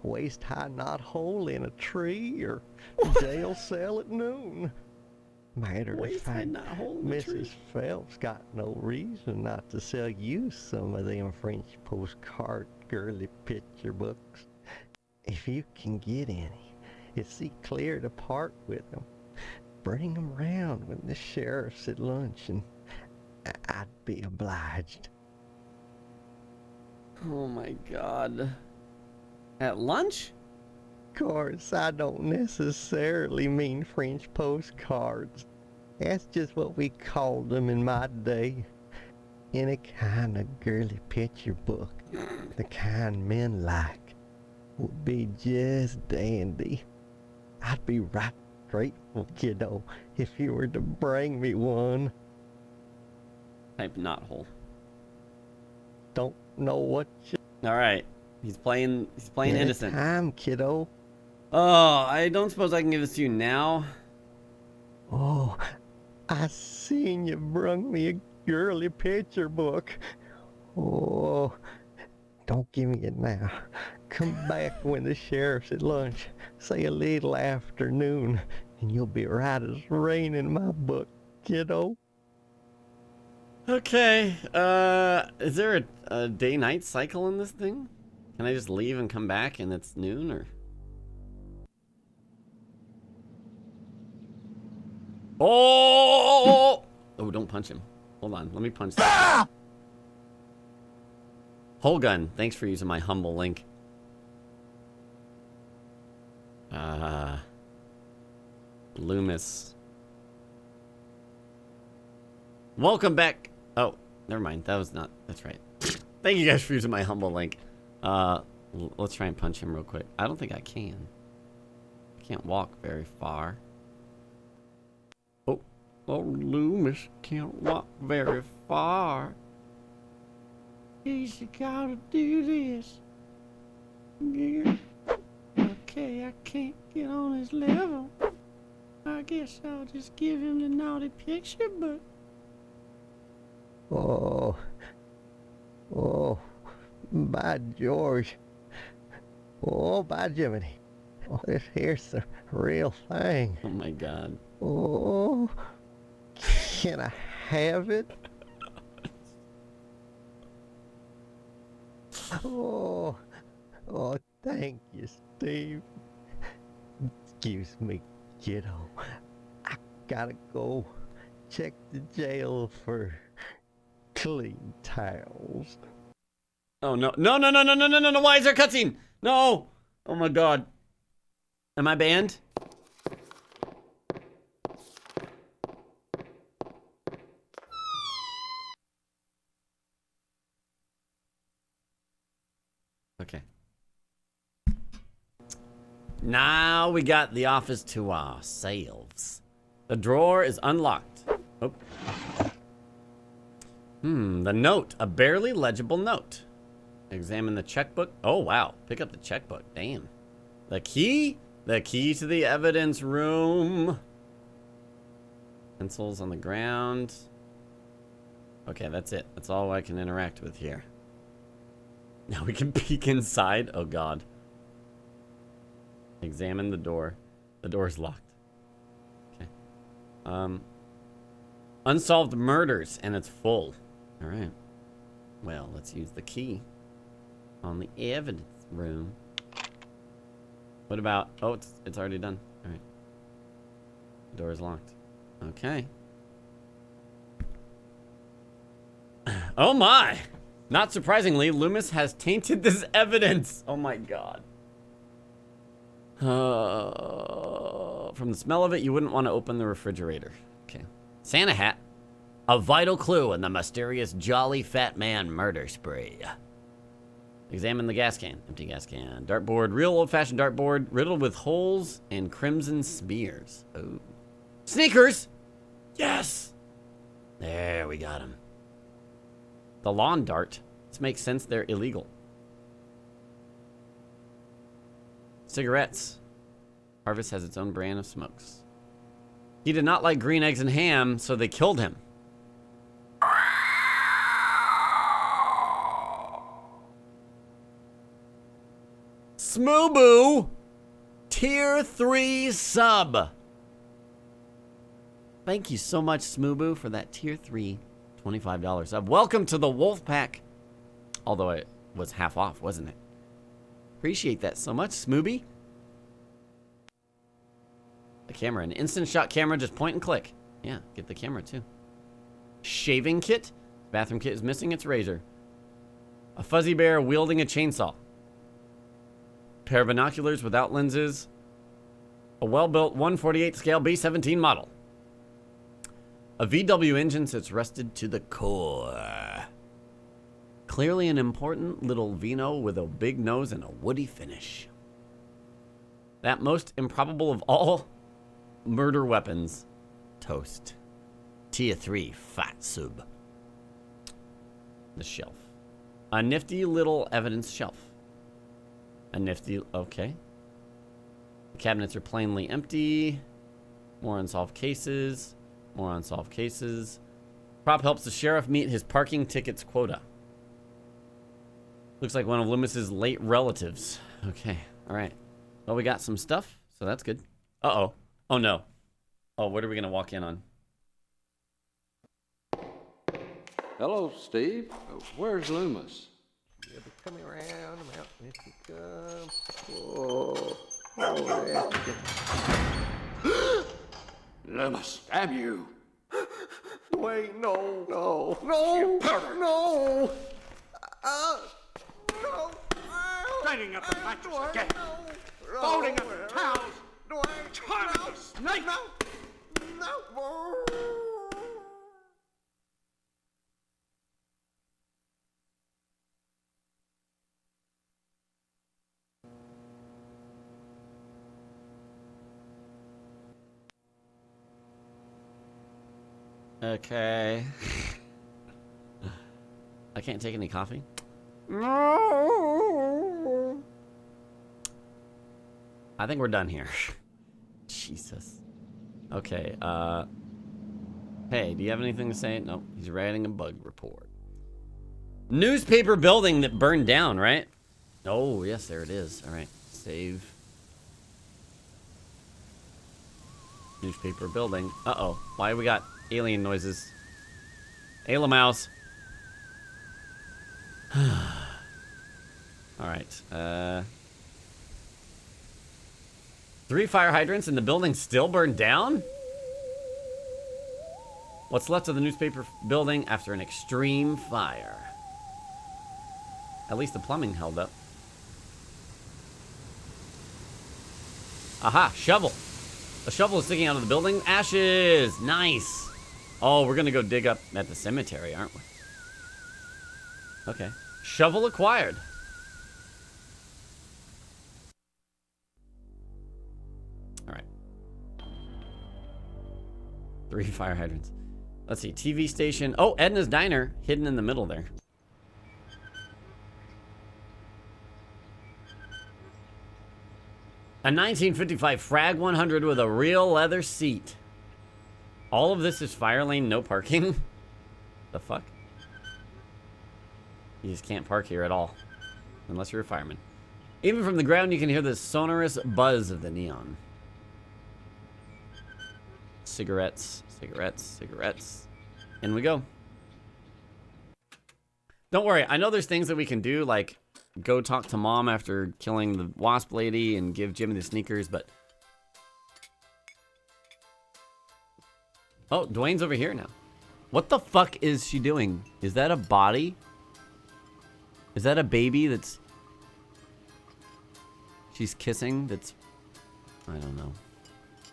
a waist-high knothole in a tree, or a jail cell at noon. Matter of fact, Mrs. Phelps got no reason not to sell you some of them French postcard girly picture books. If you can get any, you see clear to part with them. Bring them round when the sheriff's at lunch, and I'd be obliged. Oh my God. At lunch? Of course, I don't necessarily mean French postcards. That's just what we called them in my day. Any kind of girly picture book, the kind men like, would be just dandy. I'd be right grateful, kiddo, if you were to bring me one. Type knothole. Don't know what you... Alright. He's playing innocent. Time, kiddo. Oh, I don't suppose I can give this to you now. Oh, I seen you brung me a girly picture book. Oh, don't give me it now. Come back when the sheriff's at lunch, say a little afternoon, and you'll be right as rain in my book, kiddo. Okay, is there a day-night cycle in this thing? Can I just leave and come back and it's noon, or? Oh! Oh, don't punch him. Hold on, let me punch that. Whole gun, thanks for using my humble link. Loomis. Welcome back. Oh, never mind. That was not. That's right. Thank you guys for using my humble link. Let's try and punch him real quick. I don't think I can. I can't walk very far. Oh, Loomis can't walk very far. He's gotta do this. Yeah. Okay, I can't get on his level. I guess I'll just give him the naughty picture book. Oh, by George. Oh, by Jiminy. Oh, this here's the real thing. Oh my God. Oh, can I have it? Oh, oh, thank you, Steve. Excuse me, kiddo. I gotta go check the jail for clean towels. Oh no. No, no, no, no, no, no, no, no. Why is there a cutscene? No. Oh my god. Am I banned? Okay. Now we got the office to ourselves. The drawer is unlocked. Oh. The note. A barely legible note. Examine the checkbook. Oh, wow. Pick up the checkbook. Damn. The key? The key to the evidence room. Pencils on the ground. Okay, that's it. That's all I can interact with here. Now we can peek inside. Oh, God. Examine the door. The door is locked. Okay. Unsolved murders, and it's full. All right. Well, let's use the key on the evidence room. What about... Oh, it's already done. All right. The door is locked. Okay. Oh, my! Not surprisingly, Loomis has tainted this evidence. Oh, my God. From the smell of it, you wouldn't want to open the refrigerator. Okay. Santa hat. A vital clue in the mysterious Jolly Fat Man murder spree. Examine the gas can. Empty gas can. Dartboard. Real old-fashioned dartboard. Riddled with holes and crimson smears. Oh. Sneakers! Yes! There, we got him. The lawn dart. This makes sense. They're illegal. Cigarettes. Harvest has its own brand of smokes. He did not like green eggs and ham, so they killed him. Smooboo! Tier 3 sub. Thank you so much, Smooboo, for that Tier 3 $25 sub. Welcome to the Wolf Pack. Although it was half off, wasn't it? Appreciate that so much, Smooby. The camera, an instant shot camera, just point and click. Yeah, get the camera too. Shaving kit. Bathroom kit is missing its razor. A fuzzy bear wielding a chainsaw. Pair of binoculars without lenses. A well-built 1/48 scale B-17 model. A VW engine sits rusted to the core. Clearly an important little Vino with a big nose and a woody finish. That most improbable of all murder weapons. Toast. Tier 3 fat sub. The shelf. A nifty little evidence shelf. A nifty... Okay. The cabinets are plainly empty. More unsolved cases. More unsolved cases. Prop helps the sheriff meet his parking tickets quota. Looks like one of Loomis's late relatives. Okay. All right. Well, we got some stuff, so that's good. Uh-oh. Oh, no. Oh, what are we going to walk in on? Hello, Steve. Where's Loomis? You'll be coming around the mountain if you come. Oh, oh, there. Loomis, damn you. Wait, no, no, no, no. No. Straining up the mattress again. Folding up the towels. Charming snake. No. Okay. I can't take any coffee. No. I think we're done here. Jesus. Okay, hey, do you have anything to say? No, he's writing a bug report. Newspaper building that burned down, right? Oh, yes, there it is. All right, save. Newspaper building. Uh-oh, why we got alien noises? Ayla Mouse. All right. 3 fire hydrants and the building still burned down? What's left of the newspaper building after an extreme fire? At least the plumbing held up. Aha, shovel. A shovel is sticking out of the building. Ashes, nice. Oh, we're gonna go dig up at the cemetery, aren't we? Okay, shovel acquired. All right. 3 fire hydrants. Let's see, TV station. Oh, Edna's Diner, hidden in the middle there. A 1955 Frag 100 with a real leather seat. All of this is fire lane, no parking. The fuck? You just can't park here at all. Unless you're a fireman. Even from the ground, you can hear the sonorous buzz of the neon. Cigarettes, cigarettes, cigarettes. In we go. Don't worry, I know there's things that we can do, like go talk to Mom after killing the wasp lady and give Jimmy the sneakers, but... Oh, Dwayne's over here now. What the fuck is she doing? Is that a body? Is that a baby that's... she's kissing? That's... I don't know.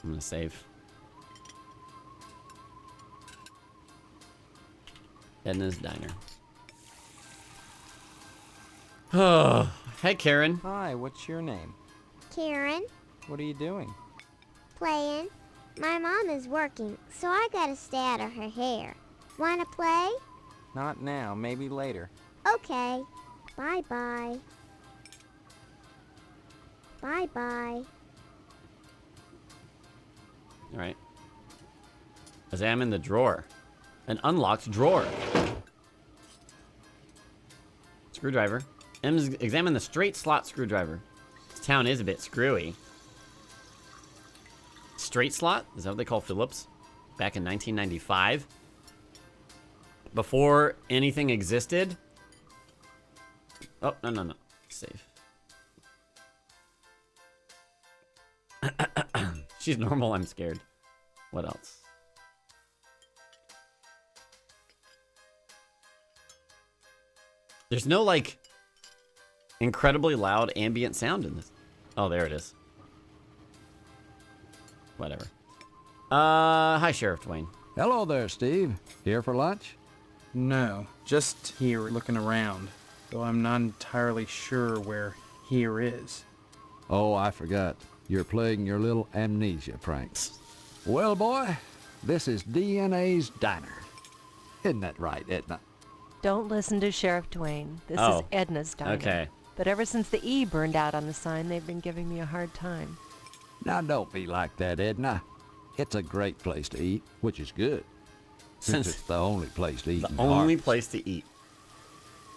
I'm gonna save. Edna's Diner. Oh, hey Karen. Hi, what's your name? Karen, What are you doing? playing. My mom is working, so I gotta stay out of her hair. Wanna play? Not now, maybe later. Okay. Bye-bye. Bye-bye. All right. Examine the drawer. An unlocked drawer. Screwdriver. Examine the straight slot screwdriver. This town is a bit screwy. Straight slot? Is that what they call Phillips? Back in 1995? Before anything existed? Oh, no. Save. She's normal, I'm scared. What else? There's no, like, incredibly loud ambient sound in this. Oh, there it is. Whatever. Hi, Sheriff Dwayne. Hello there, Steve. Here for lunch? No, just here looking around, though I'm not entirely sure where here is. Oh, I forgot. You're playing your little amnesia pranks. Well, boy, this is DNA's Diner. Isn't that right, Edna? Don't listen to Sheriff Dwayne. This is Edna's Diner. Okay. But ever since the E burned out on the sign, they've been giving me a hard time. Now, don't be like that, Edna. It's a great place to eat, which is good. Since it's the only place to eat. The only place to eat.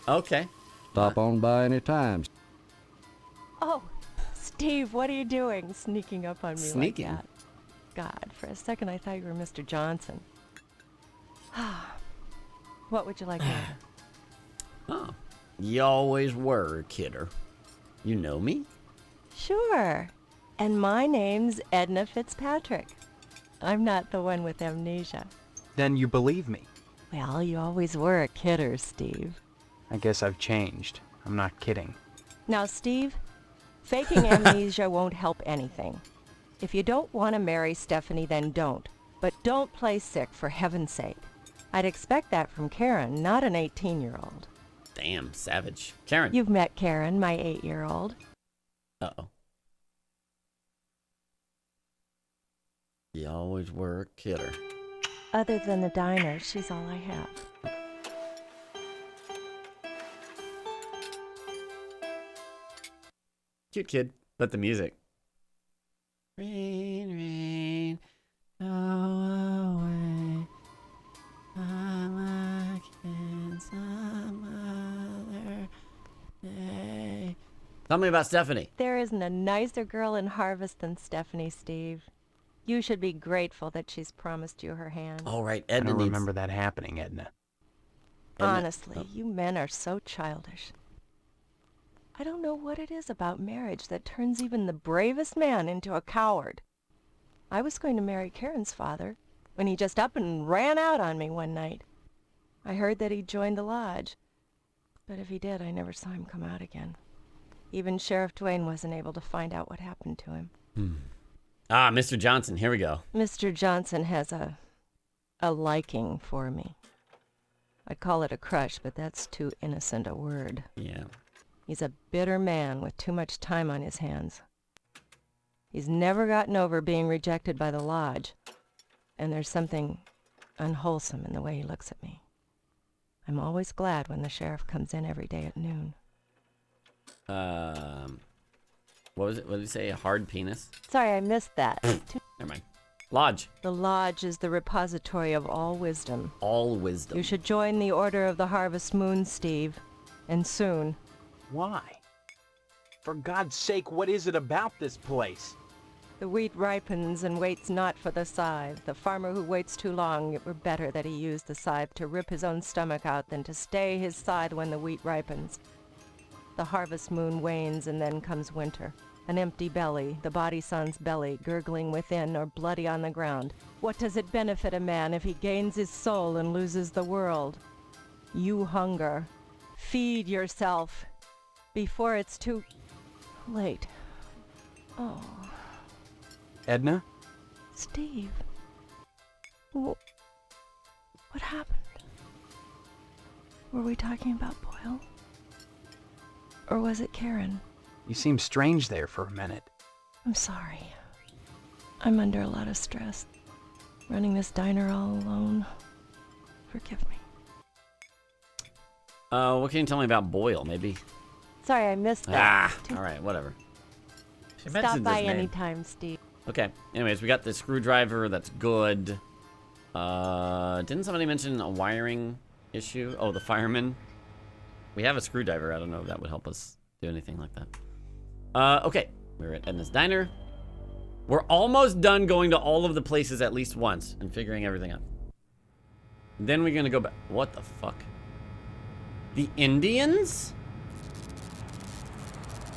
Okay. Stop on by any time. Oh, Steve, what are you doing? Sneaking up on me Sneaking? like that. God, for a second I thought you were Mr. Johnson. What would you like now? Oh. You always were, kidder. You know me? Sure. And my name's Edna Fitzpatrick. I'm not the one with amnesia. Then you believe me. Well, you always were a kidder, Steve. I guess I've changed. I'm not kidding. Now, Steve, faking amnesia won't help anything. If you don't want to marry Stephanie, then don't. But don't play sick, for heaven's sake. I'd expect that from Karen, not an 18-year-old. Damn, savage. Karen. You've met Karen, my 8-year-old. Uh-oh. You always were a kidder. Other than the diner, she's all I have. Cute kid, but the music. Rain, rain, go away. I'm like some other day. Tell me about Stephanie. There isn't a nicer girl in Harvest than Stephanie, Steve. You should be grateful that she's promised you her hand. All right, I Edna don't needs... remember that happening, Edna. Honestly, you men are so childish. I don't know what it is about marriage that turns even the bravest man into a coward. I was going to marry Karen's father when he just up and ran out on me one night. I heard that he joined the lodge, but if he did, I never saw him come out again. Even Sheriff Dwayne wasn't able to find out what happened to him. Ah, Mr. Johnson, here we go. Mr. Johnson has a liking for me. I'd call it a crush, but that's too innocent a word. Yeah. He's a bitter man with too much time on his hands. He's never gotten over being rejected by the lodge, and there's something unwholesome in the way he looks at me. I'm always glad when the sheriff comes in every day at noon. What was it? What did you say? A hard penis? Sorry, I missed that. Never mind. Lodge. The lodge is the repository of all wisdom. All wisdom. You should join the Order of the Harvest Moon, Steve. And soon. Why? For God's sake, what is it about this place? The wheat ripens and waits not for the scythe. The farmer who waits too long, it were better that he use the scythe to rip his own stomach out than to stay his scythe when the wheat ripens. The harvest moon wanes and then comes winter. An empty belly, the body sun's belly, gurgling within or bloody on the ground. What does it benefit a man if he gains his soul and loses the world? You hunger. Feed yourself before it's too late. Oh. Edna? Steve. What happened? Were we talking about Boyle? Or was it Karen? You seemed strange there for a minute. I'm sorry. I'm under a lot of stress. Running this diner all alone. Forgive me. What can you tell me about Boyle, maybe? Sorry, I missed that. Alright, whatever. She Stop mentioned by his name. anytime, Steve. Okay, anyways, we got the screwdriver, that's good. Didn't somebody mention a wiring issue? Oh, the fireman. We have a screwdriver, I don't know if that would help us do anything like that. Okay, we're at Edna's Diner. We're almost done going to all of the places at least once and figuring everything out. Then we're gonna go back. What the fuck? The Indians?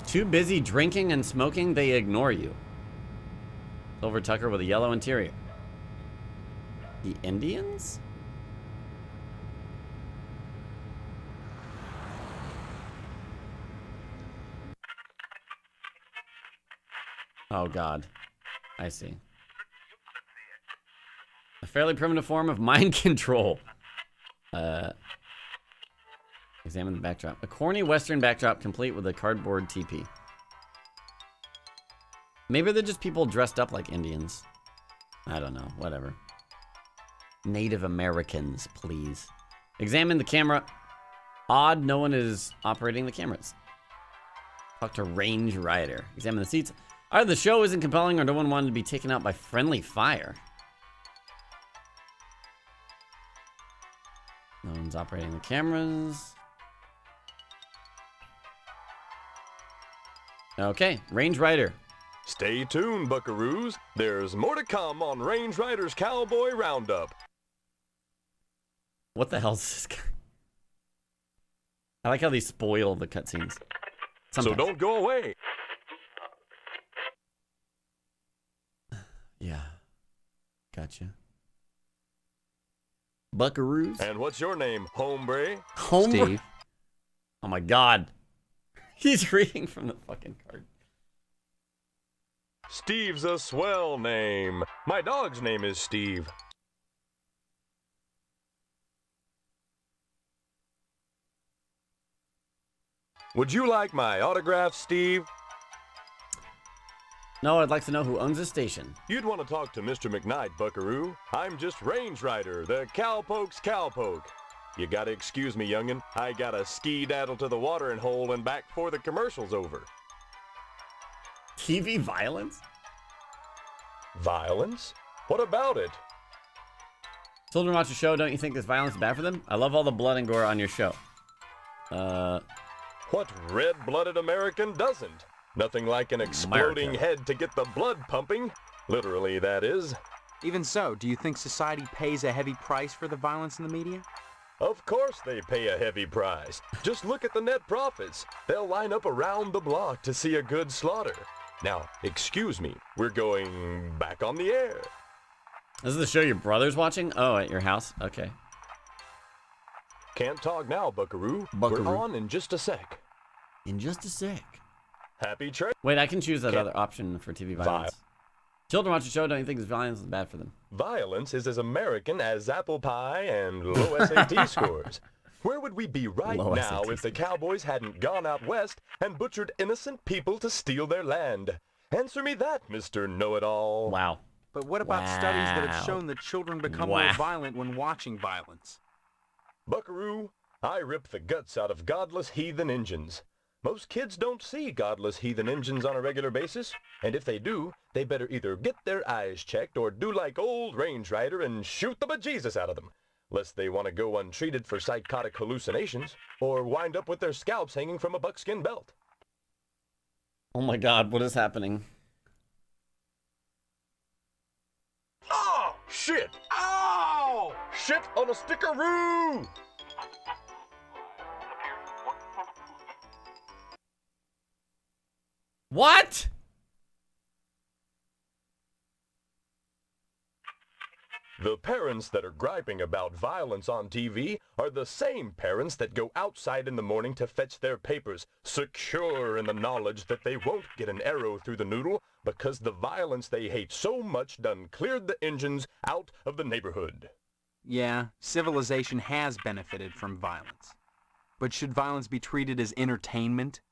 Too busy drinking and smoking, they ignore you. Silver Tucker with a yellow interior. The Indians? Oh god. I see. A fairly primitive form of mind control. Examine the backdrop. A corny western backdrop complete with a cardboard teepee. Maybe they're just people dressed up like Indians. I don't know. Whatever. Native Americans, please. Examine the camera. Odd, no one is operating the cameras. Talk to Range Rider. Examine the seats. Either the show isn't compelling or no one wanted to be taken out by friendly fire. No one's operating the cameras. Okay, Range Rider. Stay tuned, buckaroos. There's more to come on Range Rider's Cowboy Roundup. What the hell is this guy? I like how they spoil the cutscenes. So don't go away. Yeah. Gotcha. Buckaroos. And what's your name, hombre? Hombre? Steve. Oh my god. He's reading from the fucking card. Steve's a swell name. My dog's name is Steve. Would you like my autograph, Steve? No, I'd like to know who owns this station. You'd want to talk to Mr. McKnight, buckaroo. I'm just Range Rider, the cowpoke's cowpoke. You gotta excuse me, youngin'. I gotta ski-daddle to the watering hole and back before the commercial's over. TV violence? Violence? What about it? Children watch a show, don't you think this violence is bad for them? I love all the blood and gore on your show. What red-blooded American doesn't? Nothing like an exploding America. head to get the blood pumping. Literally, that is. Even so, do you think society pays a heavy price for the violence in the media? Of course they pay a heavy price. Just look at the net profits. They'll line up around the block to see a good slaughter. Now, excuse me, we're going back on the air. This is the show your brother's watching? Oh, at your house? Okay. Can't talk now, Buckaroo. Buckaroo. We're on in just a sec. In just a sec. Happy trade. Wait, I can choose that other option for TV violence. Children watch the show, don't you think this violence is bad for them? Violence is as American as apple pie and low SAT scores. Where would we be right Low now SAT if the cowboys hadn't gone out west and butchered innocent people to steal their land? Answer me that, Mr. Know-It-All. Wow. But what about studies that have shown that children become more violent when watching violence? Buckaroo, I rip the guts out of godless heathen Injuns. Most kids don't see godless heathen Injuns on a regular basis, and if they do, they better either get their eyes checked or do like old Range Rider and shoot the bejesus out of them, lest they want to go untreated for psychotic hallucinations or wind up with their scalps hanging from a buckskin belt. Oh my god, what is happening? Oh, shit! Ow! Shit on a stickaroo! What? The parents that are griping about violence on TV are the same parents that go outside in the morning to fetch their papers, secure in the knowledge that they won't get an arrow through the noodle because the violence they hate so much done cleared the engines out of the neighborhood. Yeah, civilization has benefited from violence. But should violence be treated as entertainment?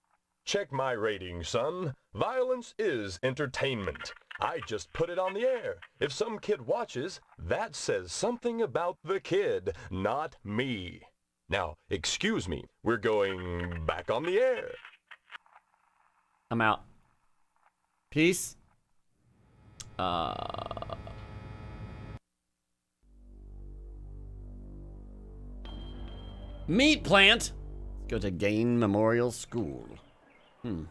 Check my rating, son. Violence is entertainment. I just put it on the air. If some kid watches, that says something about the kid, not me. Now, excuse me, we're going back on the air. I'm out. Peace. Meat plant. Let's go to Gain Memorial School. Doesn't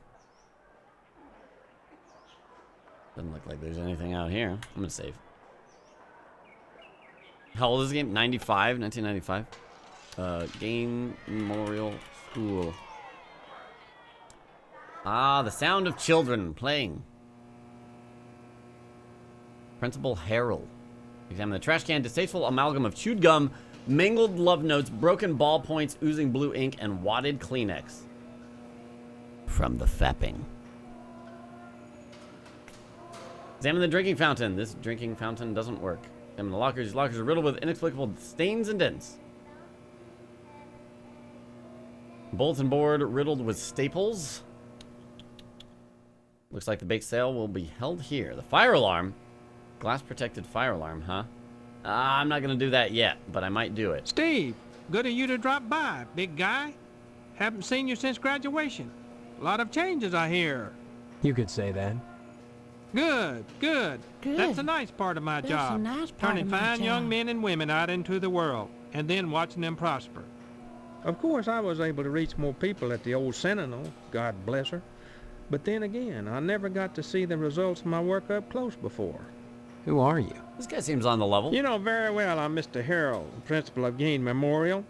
look like there's anything out here. I'm gonna save. How old is the game? 95? 1995? Gain Memorial School. Ah, the sound of children playing. Principal Harold. Examine the trash can. Distasteful amalgam of chewed gum, mangled love notes, broken ballpoints, oozing blue ink, and wadded Kleenex. From the fapping. Examine the drinking fountain. This drinking fountain doesn't work. Examine the lockers. These lockers are riddled with inexplicable stains and dents. Bulletin board riddled with staples. Looks like the bake sale will be held here. The fire alarm. Glass protected fire alarm, huh? I'm not gonna do that yet, but I might do it. Steve, good of you to drop by, big guy. Haven't seen you since graduation. A lot of changes, I hear. You could say that. Good, good. Good. That's a nice part of my That's job. a nice part Turning of my fine young job. men and women out into the world, and then watching them prosper. Of course, I was able to reach more people at the old Sentinel, God bless her. But then again, I never got to see the results of my work up close before. Who are you? This guy seems on the level. You know very well I'm Mr. Harold, principal of Gain Memorial.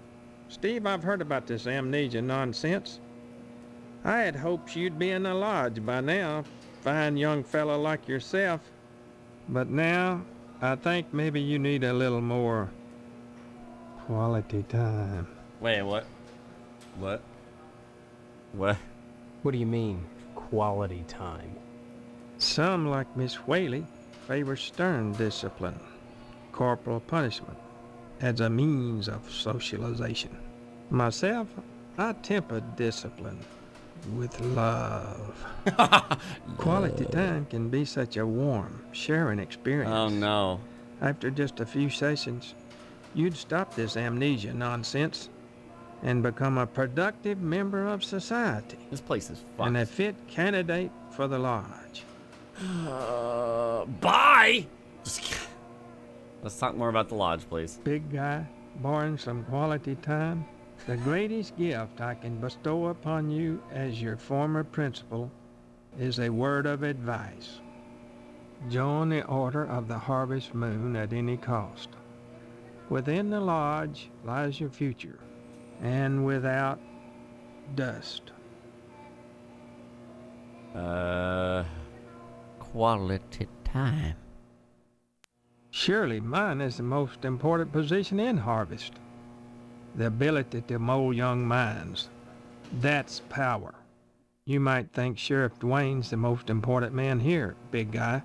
Steve, I've heard about this amnesia nonsense. I had hoped you'd be in the lodge by now, fine young fellow like yourself. But now, I think maybe you need a little more quality time. Wait, what? What? What? What do you mean, quality time? Some, like Miss Whaley, favor stern discipline, corporal punishment, as a means of socialization. Myself, I temper discipline with love. Quality time can be such a warm, sharing experience. Oh no. After just a few sessions, you'd stop this amnesia nonsense and become a productive member of society. This place is fucked. And a fit candidate for the lodge. Bye! Let's talk more about the lodge, please. Big guy, barring some quality time, the greatest gift I can bestow upon you as your former principal is a word of advice. Join the Order of the Harvest Moon at any cost. Within the lodge lies your future, and without, dust. Quality time. Surely mine is the most important position in Harvest. The ability to mold young minds. That's power. You might think Sheriff Dwayne's the most important man here, big guy.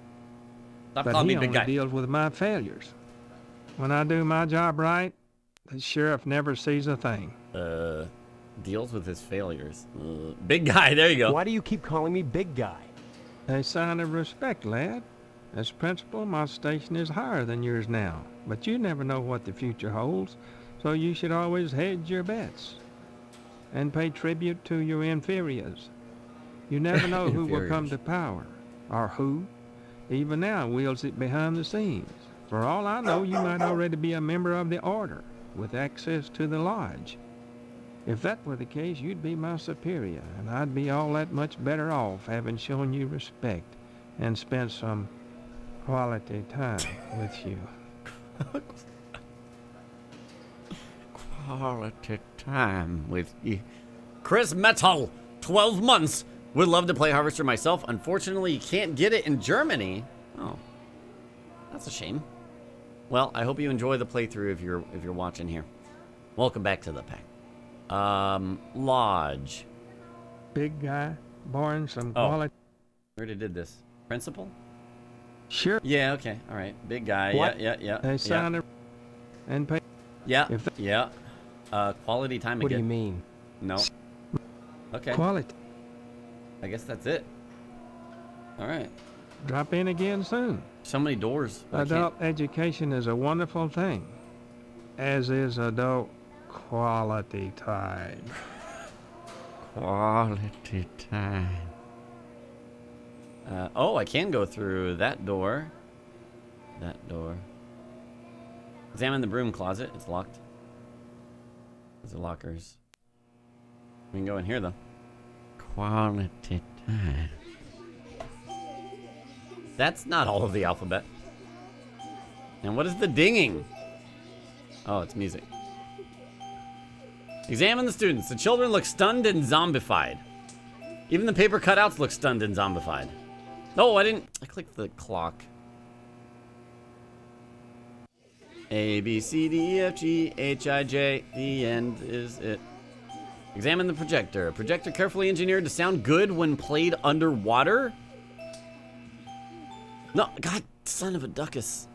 Stop But calling he me big only guy. deals with my failures. When I do my job right, the sheriff never sees a thing. Deals with his failures. Big guy, there you go. Why do you keep calling me big guy? A sign of respect, lad. As principal, my station is higher than yours now, but you never know what the future holds, so you should always hedge your bets and pay tribute to your inferiors. You never know who will come to power, or who, even now, wields it behind the scenes. For all I know, you might already be a member of the Order, with access to the lodge. If that were the case, you'd be my superior, and I'd be all that much better off having shown you respect and spent some quality time with you. Quality time with you. Chris Metal, 12 months. Would love to play Harvester myself. Unfortunately, you can't get it in Germany. Oh, that's a shame. Well, I hope you enjoy the playthrough if you're watching here. Welcome back to the pack. Lodge. Big guy, born some Oh, quality. we already did this. Principal? Sure. Yeah, okay. All right. Big guy. What? Yeah. They sign it and pay. Yeah. If Yeah. Quality time What do again. you mean? No. Okay. Quality. I guess that's it. All right. Drop in again soon. So many doors. I can't- Adult education is a wonderful thing, as is adult quality time. Quality time. Oh, I can go through that door. That door. Examine the broom closet. It's locked. Those are lockers. We can go in here, though. Quality time. That's not all of the alphabet. And what is the dinging? Oh, it's music. Examine the students. The children look stunned and zombified. Even the paper cutouts look stunned and zombified. No, I didn't. I clicked the clock. A, B, C, D, E, F, G, H, I, J. The end is it. Examine the projector. Projector carefully engineered to sound good when played underwater? No, God, son of a duckus.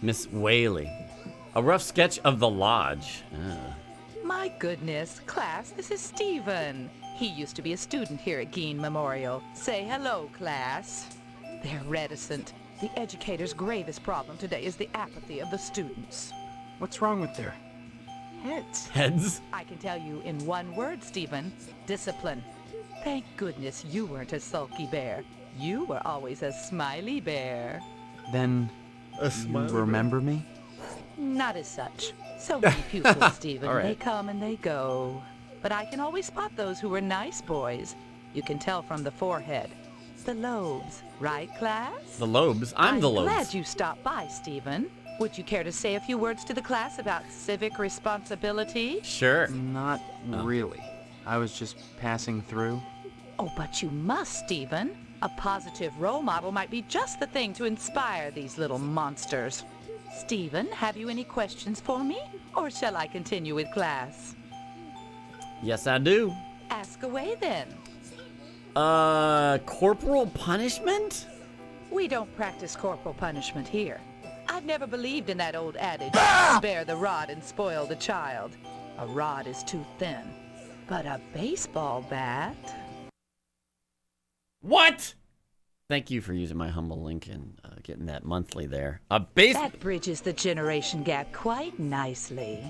Miss Whaley. A rough sketch of the lodge. My goodness, class, this is Stephen. He used to be a student here at Gein Memorial. Say hello, class. They're reticent. The educator's gravest problem today is the apathy of the students. What's wrong with their heads? Heads? I can tell you in one word, Stephen. Discipline. Thank goodness you weren't a sulky bear. You were always a smiley bear. Then you remember me? Not as such. So many pupils, Stephen. All right. They come and they go. But I can always spot those who were nice boys. You can tell from the forehead. The lobes, right, class? The lobes? I'm the lobes. Glad you stopped by, Stephen. Would you care to say a few words to the class about civic responsibility? Sure. Not really. I was just passing through. Oh, but you must, Stephen. A positive role model might be just the thing to inspire these little monsters. Stephen, have you any questions for me? Or shall I continue with class? Yes, I do. Ask away then. Corporal punishment? We don't practice corporal punishment here. I've never believed in that old adage, spare the rod and spoil the child. A rod is too thin, but a baseball bat... What? Thank you for using my humble link and getting that monthly there. That bridges the generation gap quite nicely.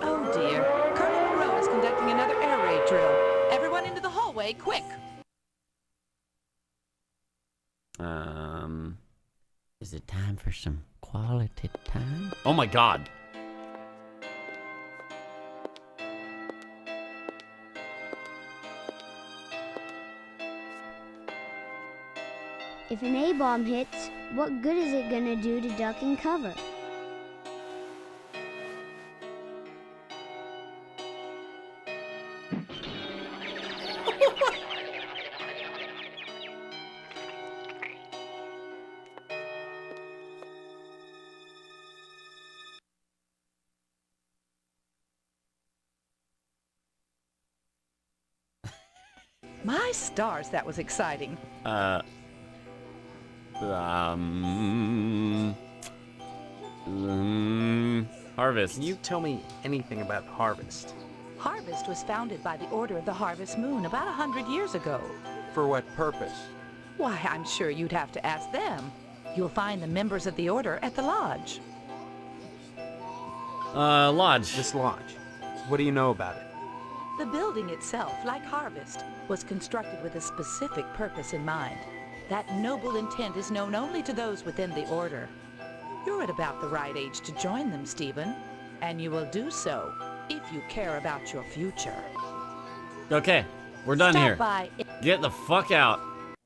Oh dear. Colonel Monroe is conducting another air raid drill. Everyone into the hallway, quick! Is it time for some quality time? Oh my God. If an A-bomb hits, what good is it gonna do to duck and cover? My stars, that was exciting. Harvest. Can you tell me anything about Harvest? Harvest was founded by the Order of the Harvest Moon about 100 years ago. For what purpose? Why, I'm sure you'd have to ask them. You'll find the members of the Order at the lodge. Lodge. This lodge. What do you know about it? The building itself, like Harvest, was constructed with a specific purpose in mind. That noble intent is known only to those within the Order. You're at about the right age to join them, Stephen, and you will do so if you care about your future. Okay, we're done Stop here. by. Get the fuck out.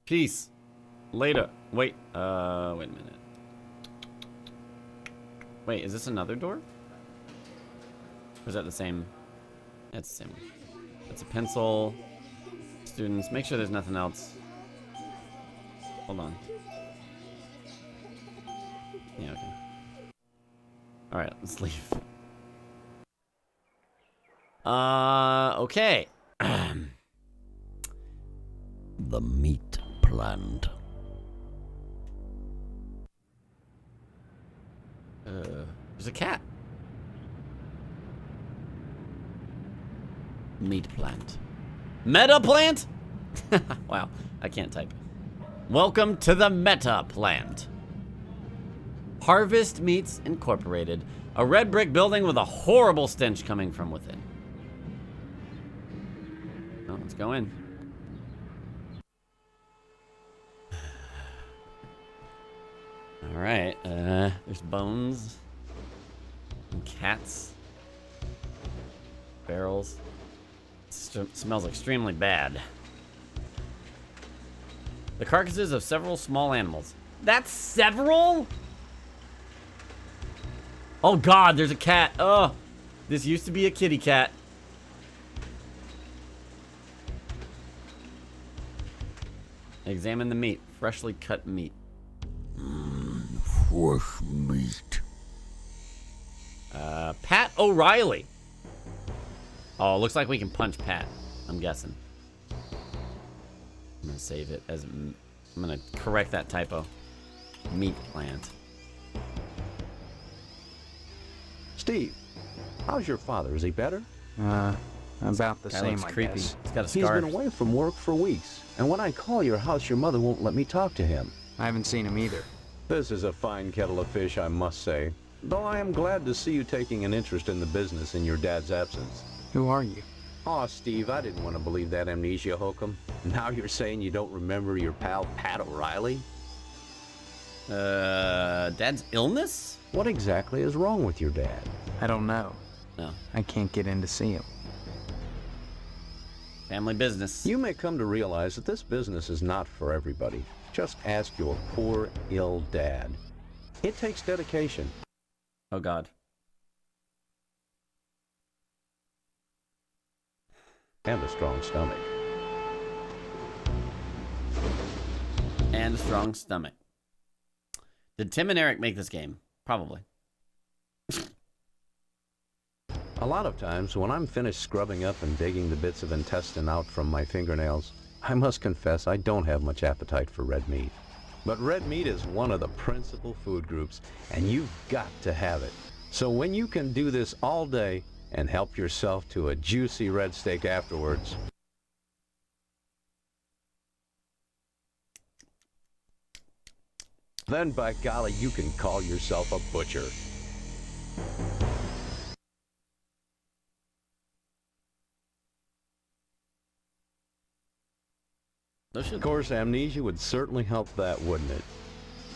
Peace. Later. Wait a minute. Wait, is this another door? Or is that the same? That's the same one. That's a pencil. Students, make sure there's nothing else. Hold on. Yeah, okay. Alright, let's leave. Okay. The meat plant. There's a cat. Meat plant. Meta plant? Wow, I can't type. Welcome to the Meta Plant. Harvest Meats Incorporated. A red brick building with a horrible stench coming from within. Oh, let's go in. All right, there's bones and cats, barrels. Smells extremely bad. The carcasses of several small animals. That's several? Oh God, there's a cat. Oh, this used to be a kitty cat. Examine the meat. Freshly cut meat. Fresh meat. Pat O'Reilly. Oh, looks like we can punch Pat. I'm guessing. I'm gonna save it as. I'm gonna correct that typo. Meat plant. Steve, how's your father? Is he better? About the Guy same, looks I creepy. guess. He's got a He's scar. been away from work for weeks, and when I call your house, your mother won't let me talk to him. I haven't seen him either. This is a fine kettle of fish, I must say. Though I am glad to see you taking an interest in the business in your dad's absence. Who are you? Aw, Steve, I didn't want to believe that amnesia hokum. Now you're saying you don't remember your pal Pat O'Reilly? Dad's illness? What exactly is wrong with your dad? I don't know. No. I can't get in to see him. Family business. You may come to realize that this business is not for everybody. Just ask your poor, ill dad. It takes dedication. Oh God. And a strong stomach. And a strong stomach. Did Tim and Eric make this game? Probably. A lot of times, when I'm finished scrubbing up and digging the bits of intestine out from my fingernails, I must confess I don't have much appetite for red meat. But red meat is one of the principal food groups, and you've got to have it. So when you can do this all day and help yourself to a juicy red steak afterwards, then by golly, you can call yourself a butcher. Of course, amnesia would certainly help that, wouldn't it?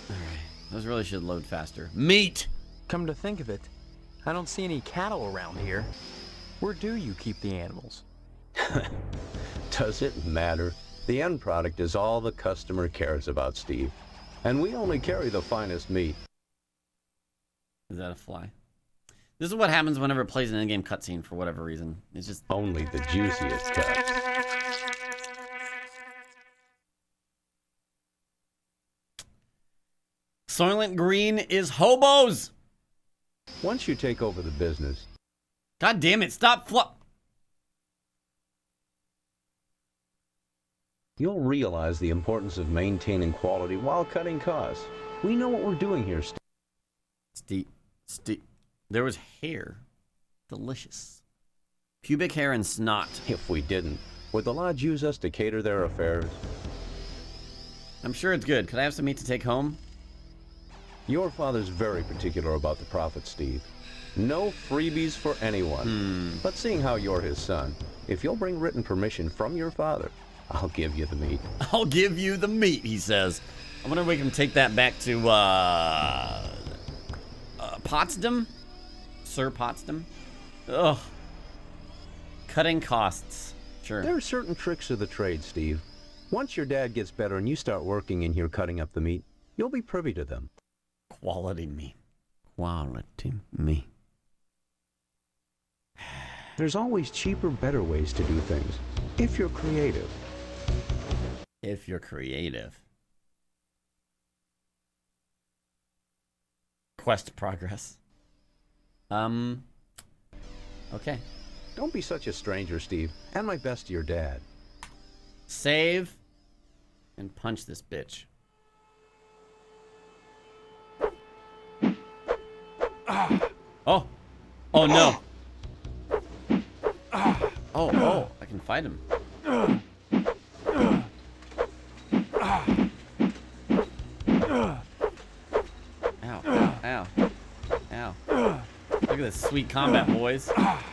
Alright. Those really should load faster. Meat! Come to think of it, I don't see any cattle around here. Where do you keep the animals? Does it matter? The end product is all the customer cares about, Steve. And we only carry the finest meat. Is that a fly? This is what happens whenever it plays an in-game cutscene for whatever reason. It's just only the juiciest cuts. Soylent Green is hobos. Once you take over the business. God damn it! Stop You'll realize the importance of maintaining quality while cutting costs. We know what we're doing here, Steve. There was hair. Delicious. Pubic hair and snot. If we didn't, would the lodge use us to cater their affairs? I'm sure it's good. Could I have some meat to take home? Your father's very particular about the profits, Steve. No freebies for anyone. But seeing how you're his son, if you'll bring written permission from your father, I'll give you the meat. I'll give you the meat, he says. I wonder if we can take that back to, Potsdam? Sir Potsdam? Ugh. Cutting costs. Sure. There are certain tricks of the trade, Steve. Once your dad gets better and you start working in here cutting up the meat, you'll be privy to them. Quality meat. Quality meat. There's always cheaper, better ways to do things, if you're creative. If you're creative. Quest progress. Okay. Don't be such a stranger, Steve. And my best to your dad. Save and punch this bitch. Oh. Oh no. Oh, I can fight him. Ow, ow, ow. Look at this sweet combat, boys. Oh,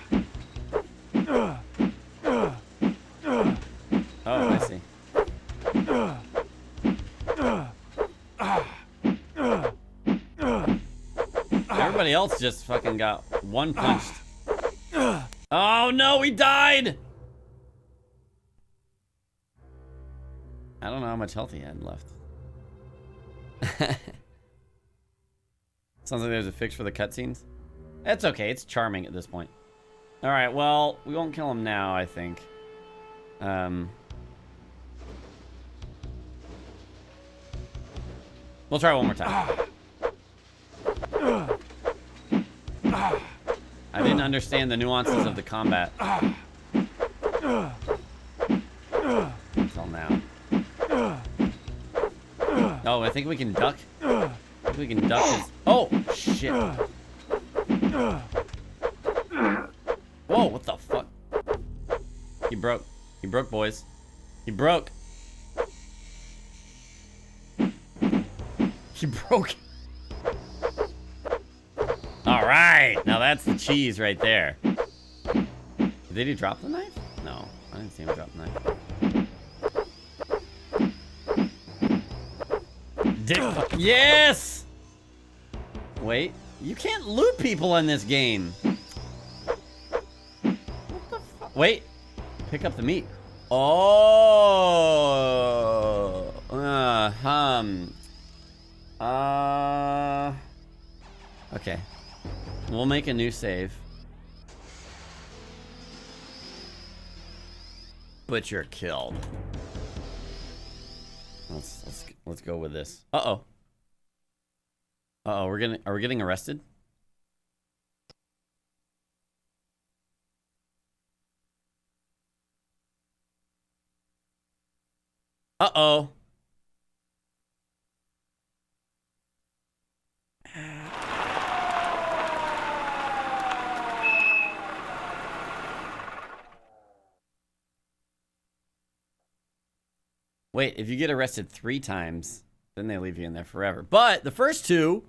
I see. Everybody else just fucking got one punched. Oh no, he died! I don't know how much health he had left. Sounds like there's a fix for the cutscenes. That's okay, it's charming at this point. Alright, well, we won't kill him now, I think. We'll try one more time. I didn't understand the nuances of the combat. Until now. Oh, I think we can duck. I think we can duck his... Oh, shit. Whoa, what the fuck? He broke. He broke, boys. He broke. He broke. All right, now that's the cheese right there. Did he drop the knife? No, I didn't see him drop the knife. Dick. Yes! Wait, you can't loot people in this game. What the fuck? Wait, pick up the meat. Oh. Okay. We'll make a new save. Butcher killed. Let's go with this. Uh-oh. Uh-oh, are we getting arrested? Uh-oh. Wait, if you get arrested 3 times, then they leave you in there forever. But the first 2...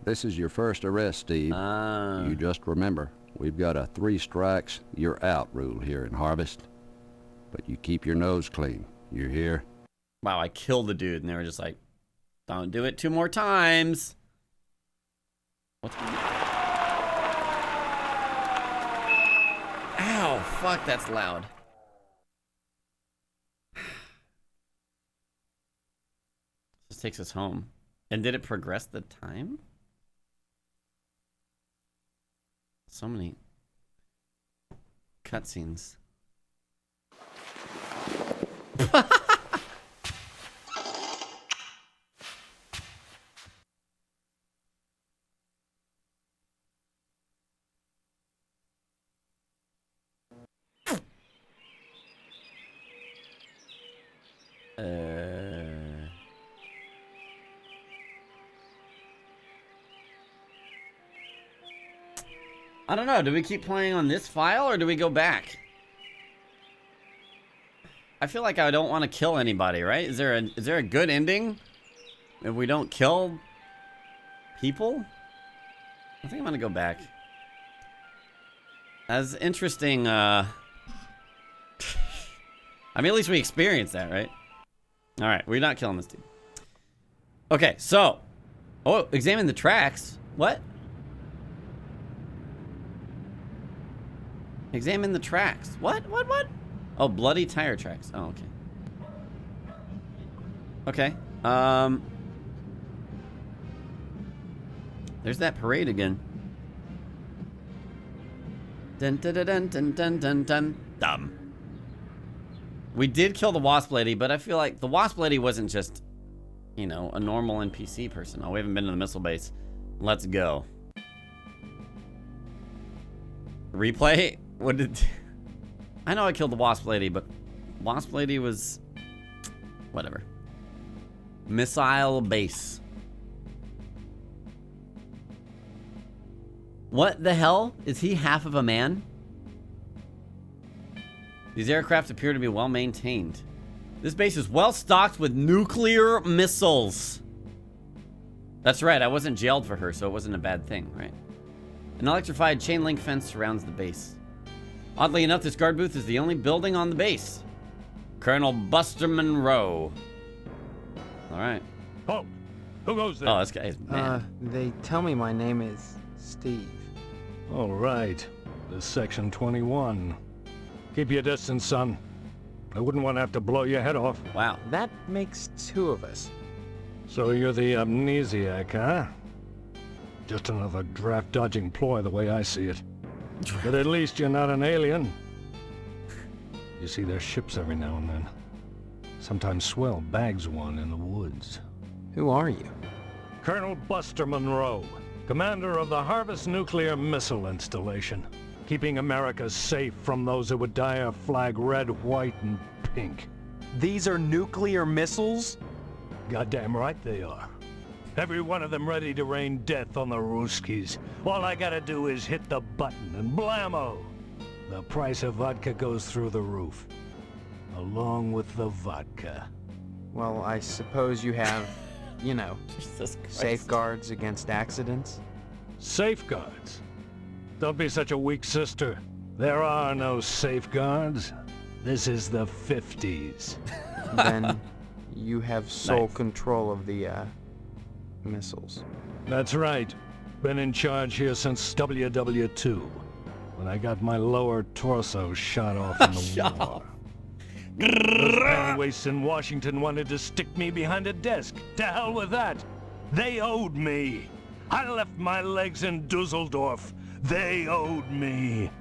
This is your first arrest, Steve. You just remember, we've got a 3 strikes, you're out rule here in Harvest. But you keep your nose clean. You hear? Wow, I killed the dude, and they were just like, don't do it 2 more times. What's going on? Ow, fuck, that's loud. This takes us home. And did it progress the time? So many cutscenes. I don't know. Do we keep playing on this file or do we go back? I feel like I don't want to kill anybody, right? Is there a good ending if we don't kill people? I think I'm gonna go back. That's interesting. I mean, at least we experienced that, right? All right, we're not killing this dude. Okay, so, oh, examine the tracks. What? Examine the tracks. What? Oh, bloody tire tracks. Oh, okay. Okay. There's that parade again. Dun dun dun dun dun dun dun. Dumb. We did kill the wasp lady, but I feel like the wasp lady wasn't just, you know, a normal NPC person. Oh, we haven't been to the missile base. Let's go. Replay? What did... I know I killed the wasp lady, but wasp lady was... whatever. Missile base. What the hell? Is he half of a man? These aircraft appear to be well maintained. This base is well stocked with nuclear missiles. That's right, I wasn't jailed for her, so it wasn't a bad thing, right? An electrified chain link fence surrounds the base. Oddly enough, this guard booth is the only building on the base. Colonel Buster Monroe. All right. Oh, who goes there? Oh, this guy's man. They tell me my name is Steve. All right. This is Section 21. Keep your distance, son. I wouldn't want to have to blow your head off. Wow. That makes two of us. So you're the amnesiac, huh? Just another draft-dodging ploy the way I see it. But at least you're not an alien. You see their ships every now and then. Sometimes Swell bags one in the woods. Who are you? Colonel Buster Monroe, commander of the Harvest Nuclear Missile Installation, keeping America safe from those who would dye our flag red, white, and pink. These are nuclear missiles? Goddamn right they are. Every one of them ready to rain death on the Ruskies. All I gotta do is hit the button and blammo! The price of vodka goes through the roof. Along with the vodka. Well, I suppose you have, you know, safeguards against accidents? Safeguards? Don't be such a weak sister. There are no safeguards. This is the 50s. Then you have sole control of the, missiles. That's right. Been in charge here since WW2, when I got my lower torso shot off in the war. Those pennywaists in Washington wanted to stick me behind a desk. To hell with that. They owed me. I left my legs in Dusseldorf. They owed me.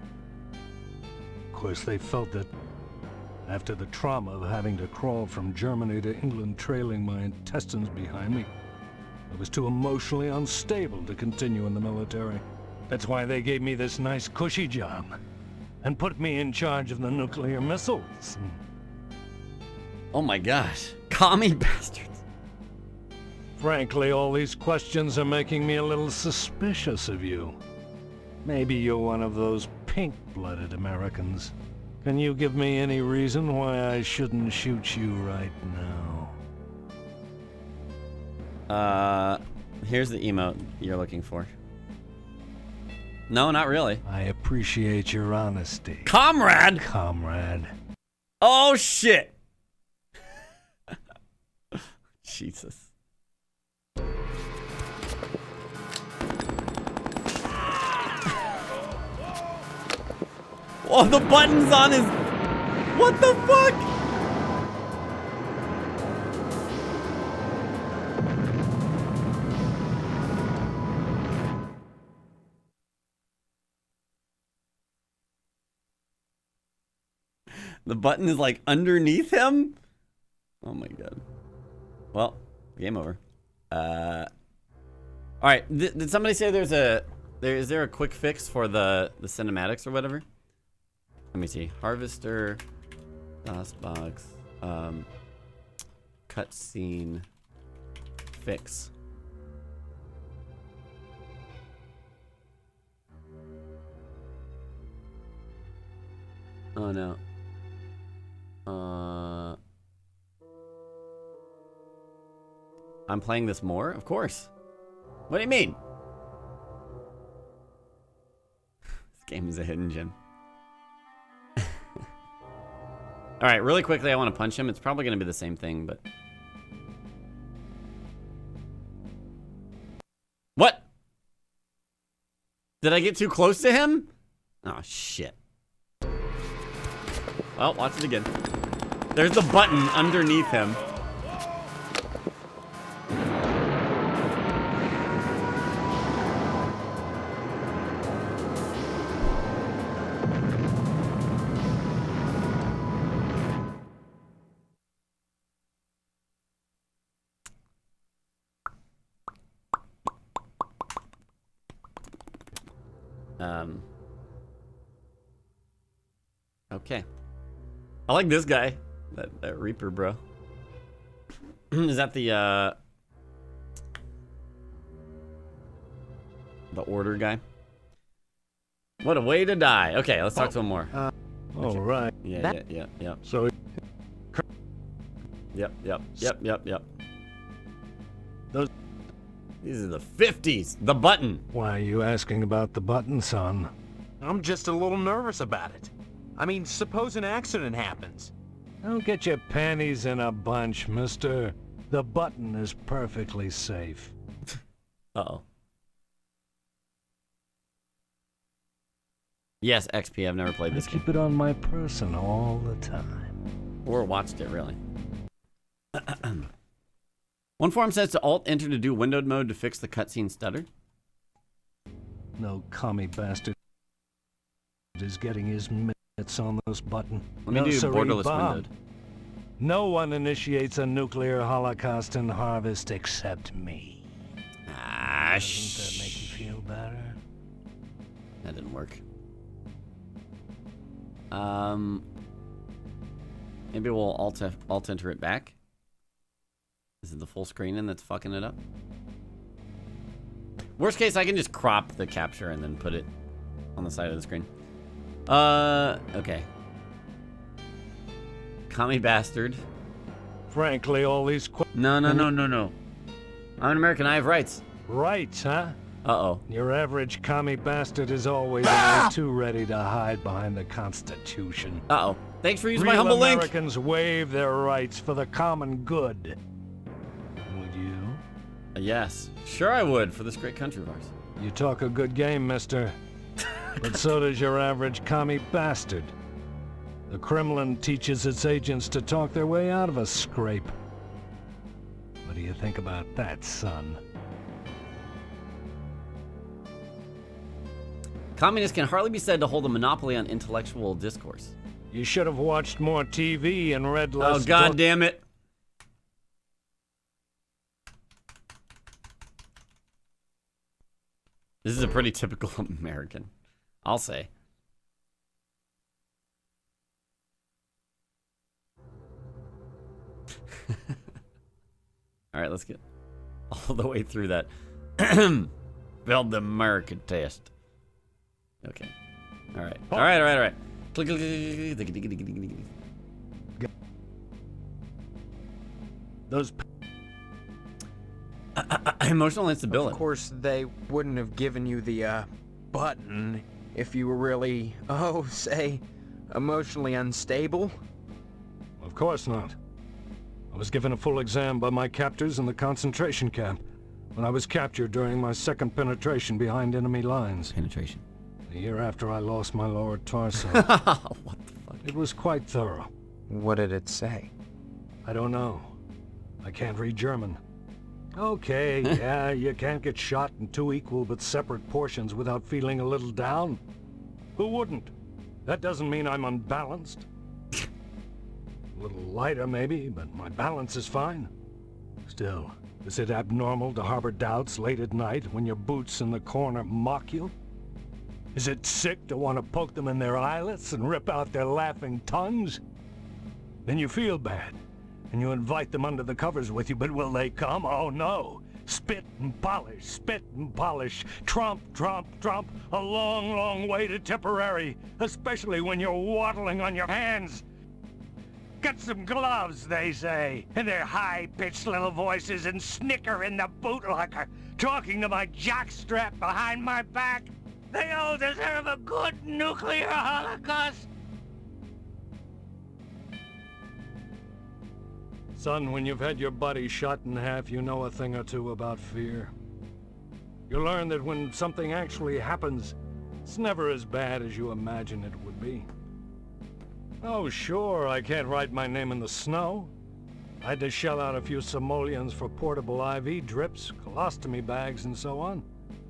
Of course, they felt that after the trauma of having to crawl from Germany to England trailing my intestines behind me, I was too emotionally unstable to continue in the military. That's why they gave me this nice cushy job and put me in charge of the nuclear missiles. Oh my gosh. Commie bastards. Frankly, all these questions are making me a little suspicious of you. Maybe you're one of those pink-blooded Americans. Can you give me any reason why I shouldn't shoot you right now? Here's the emote you're looking for. No, not really. I appreciate your honesty. Comrade! Comrade. Oh, shit! Jesus. Oh, the button's on his... What the fuck? The button is like underneath him? Oh my god. Well, game over. All right. Did somebody say is there a quick fix for the cinematics or whatever? Let me see. Harvester, DOSBox, cutscene, fix. Oh no. I'm playing this more? Of course. What do you mean? This game is a hidden gem. Alright, really quickly, I want to punch him. It's probably going to be the same thing, but... What? Did I get too close to him? Oh, shit. Well, watch it again. There's the button underneath him. Okay. I like this guy. That Reaper, bro. Is that the order guy? What a way to die. Okay, let's talk to him more. All right. Yeah. So. Yep. These are the 50s. The button. Why are you asking about the button, son? I'm just a little nervous about it. I mean, suppose an accident happens. Don't get your panties in a bunch, mister. The button is perfectly safe. Uh-oh. Yes, XP, I've never played this game. Keep it on my person all the time. Or watched it, really. One forum says to Alt-Enter to do windowed mode to fix the cutscene stutter. No commie bastard is getting his mitts on this button. Let me do borderless windowed. No one initiates a nuclear holocaust in Harvest except me. Ah, Doesn't that make you feel better? That didn't work. Maybe we'll alt-enter it back. Is it the full screen and that's fucking it up? Worst case, I can just crop the capture and then put it on the side of the screen. Okay. Commie bastard. Frankly, all these... No. I'm an American. I have rights. Rights, huh? Uh-oh. Your average commie bastard is always only too ready to hide behind the Constitution. Uh-oh. Thanks for using my humble link. Americans waive their rights for the common good. Would you? Yes. Sure I would, for this great country of ours. You talk a good game, mister. But so does your average commie bastard. The Kremlin teaches its agents to talk their way out of a scrape. What do you think about that, son? Communists can hardly be said to hold a monopoly on intellectual discourse. You should have watched more TV and read less... Oh, God damn it. This is a pretty typical American, I'll say. All right, let's get all the way through that. Failed the American test. Okay. All right. All right. Click, click, click. Those... Emotional instability. Of course, they wouldn't have given you the, button if you were really, say, emotionally unstable. Of course not. I was given a full exam by my captors in the concentration camp when I was captured during my second penetration behind enemy lines. Penetration. A year after I lost my lower torso. What the fuck? It was quite thorough. What did it say? I don't know. I can't read German. Okay, yeah, you can't get shot in 2 equal but separate portions without feeling a little down. Who wouldn't? That doesn't mean I'm unbalanced. A little lighter, maybe, but my balance is fine. Still, is it abnormal to harbor doubts late at night when your boots in the corner mock you? Is it sick to want to poke them in their eyelets and rip out their laughing tongues? Then you feel bad, and you invite them under the covers with you, but will they come? Oh no! Spit and polish, trump, a long, long way to Tipperary, especially when you're waddling on your hands. Get some gloves, they say, in their high-pitched little voices and snicker in the bootlocker, talking to my jockstrap behind my back. They all deserve a good nuclear holocaust. Son, when you've had your body shot in half, you know a thing or two about fear. You learn that when something actually happens, it's never as bad as you imagine it would be. Oh, sure, I can't write my name in the snow. I had to shell out a few simoleons for portable IV drips, colostomy bags, and so on.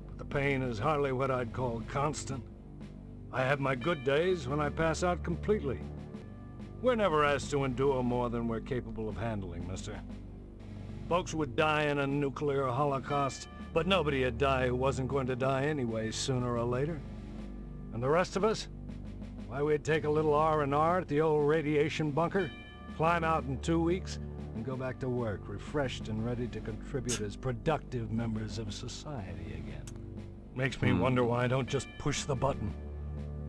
But the pain is hardly what I'd call constant. I have my good days when I pass out completely. We're never asked to endure more than we're capable of handling, mister. Folks would die in a nuclear holocaust, but nobody'd die who wasn't going to die anyway, sooner or later. And the rest of us? Why, we'd take a little R&R at the old radiation bunker, climb out in 2 weeks, and go back to work, refreshed and ready to contribute as productive members of society again. Makes me wonder why I don't just push the button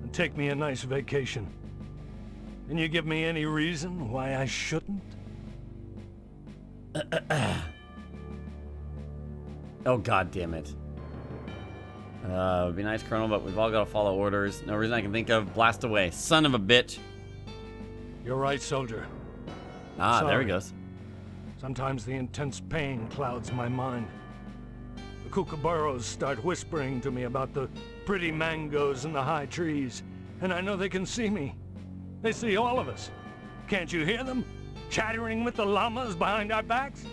and take me a nice vacation. Can you give me any reason why I shouldn't? Oh, god damn it. It'd be nice, Colonel, but we've all got to follow orders. No reason I can think of. Blast away. Son of a bitch. You're right, soldier. Ah, Sorry. there he goes. Sometimes the intense pain clouds my mind. The kookaburras start whispering to me about the pretty mangoes and the high trees, and I know they can see me. They see all of us. Can't you hear them? Chattering with the llamas behind our backs?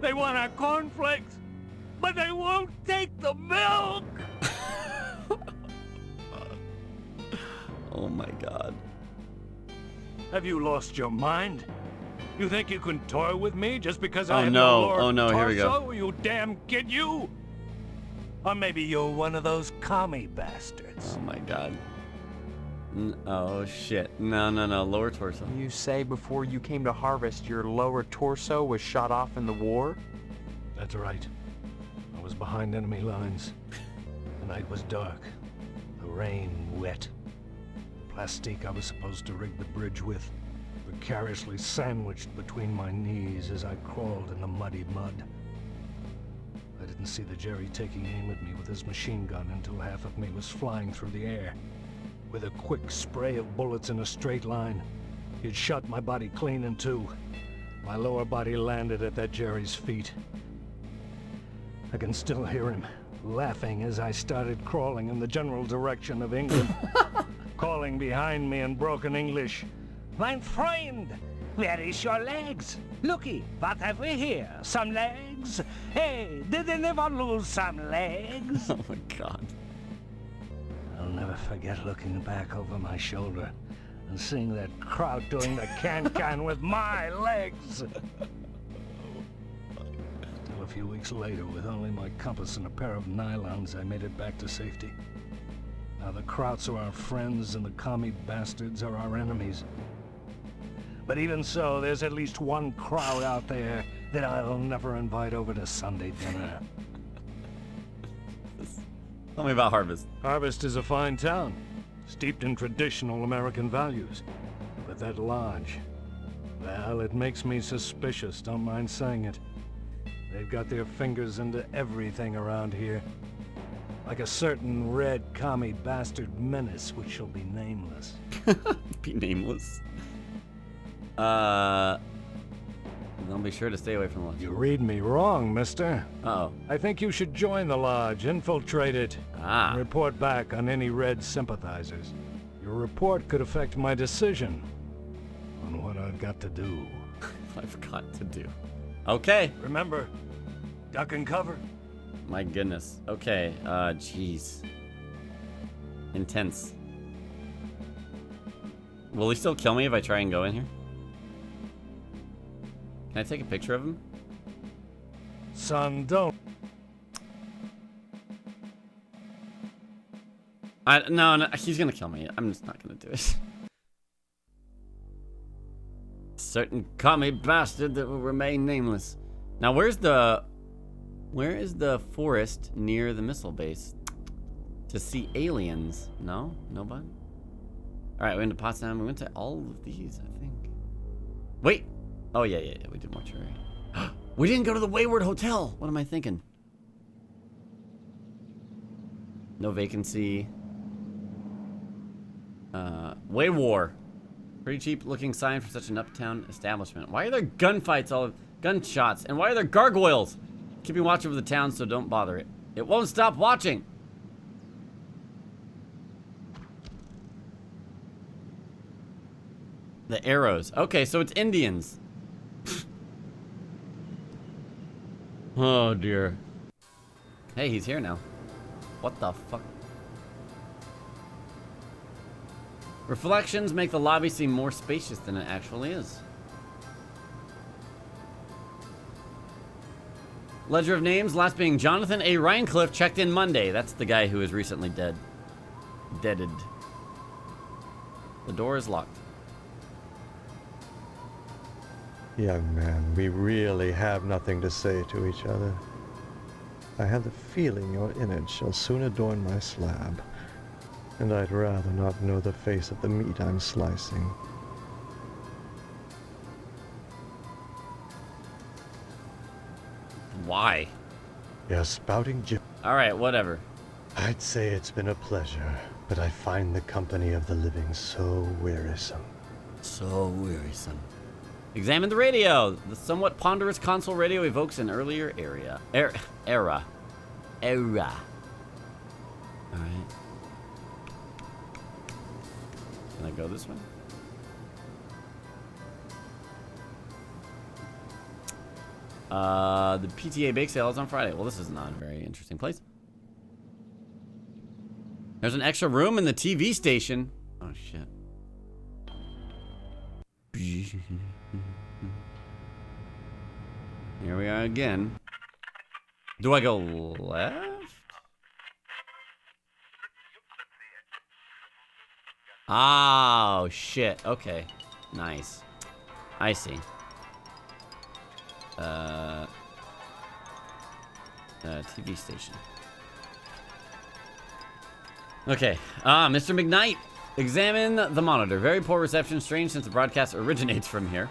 They want our cornflakes, but they won't take the milk! Oh my god. Have you lost your mind? You think you can toy with me just because I Oh have no, no lower oh no, here we go. torso, you damn kid, you? Or maybe you're one of those commie bastards. Oh my god. Oh shit. No, lower torso. You say before you came to Harvest your lower torso was shot off in the war? That's right. I was behind enemy lines. The night was dark. The rain wet. The plastique I was supposed to rig the bridge with precariously sandwiched between my knees as I crawled in the muddy mud. I didn't see the Jerry taking aim at me with his machine gun until half of me was flying through the air. With a quick spray of bullets in a straight line, he'd shot my body clean in two. My lower body landed at that Jerry's feet. I can still hear him laughing as I started crawling in the general direction of England, calling behind me in broken English, "Mein Freund, where is your legs? Looky, what have we here? Some legs? Hey, did anyone lose some legs?" Oh my god. I'll never forget looking back over my shoulder and seeing that crowd doing the can-can with my legs. Still a few weeks later, with only my compass and a pair of nylons, I made it back to safety. Now the Krauts are our friends and the commie bastards are our enemies. But even so, there's at least one crowd out there that I'll never invite over to Sunday dinner. Tell me about Harvest. Harvest is a fine town, steeped in traditional American values. But that lodge, well, it makes me suspicious, don't mind saying it. They've got their fingers into everything around here. Like a certain red commie bastard menace which shall be nameless. Be nameless. I'll be sure to stay away from the Lodge. You read me wrong, mister. Uh-oh. I think you should join the Lodge, infiltrate it, and report back on any Red sympathizers. Your report could affect my decision on what I've got to do. I've got to do. Okay. Remember, duck and cover. My goodness. Okay. Jeez. Intense. Will he still kill me if I try and go in here? Can I take a picture of him? Son, don't. No, he's gonna kill me. I'm just not gonna do it. Certain commie bastard that will remain nameless. Now, where is the forest near the missile base to see aliens? No, nobody. All right, we went to Potsdam. We went to all of these, I think. Wait. Oh yeah. We did mortuary. We didn't go to the Wayward Hotel. What am I thinking? No vacancy. Waywar. Pretty cheap looking sign for such an uptown establishment. Why are there gunfights, gunshots, and why are there gargoyles? Keeping watch over the town, so don't bother it. It won't stop watching. The arrows. Okay, so it's Indians. Oh dear. Hey, he's here now. What the fuck? Reflections make the lobby seem more spacious than it actually is. Ledger of names, last being Jonathan A. Rhinecliffe, checked in Monday. That's the guy who is recently dead. Deaded. The door is locked. Young man, we really have nothing to say to each other. I have the feeling your image shall soon adorn my slab, and I'd rather not know the face of the meat I'm slicing. Why? You're spouting Alright, whatever. I'd say it's been a pleasure, but I find the company of the living so wearisome. So wearisome. Examine the radio. The somewhat ponderous console radio evokes an earlier era. Alright. Can I go this way? The PTA bake sale is on Friday. Well, this is not a very interesting place. There's an extra room in the TV station. Oh, shit. Here we are again. Do I go left? Oh, shit. Okay. Nice. I see. TV station. Okay. Mr. McKnight. Examine the monitor. Very poor reception. Strange since the broadcast originates from here.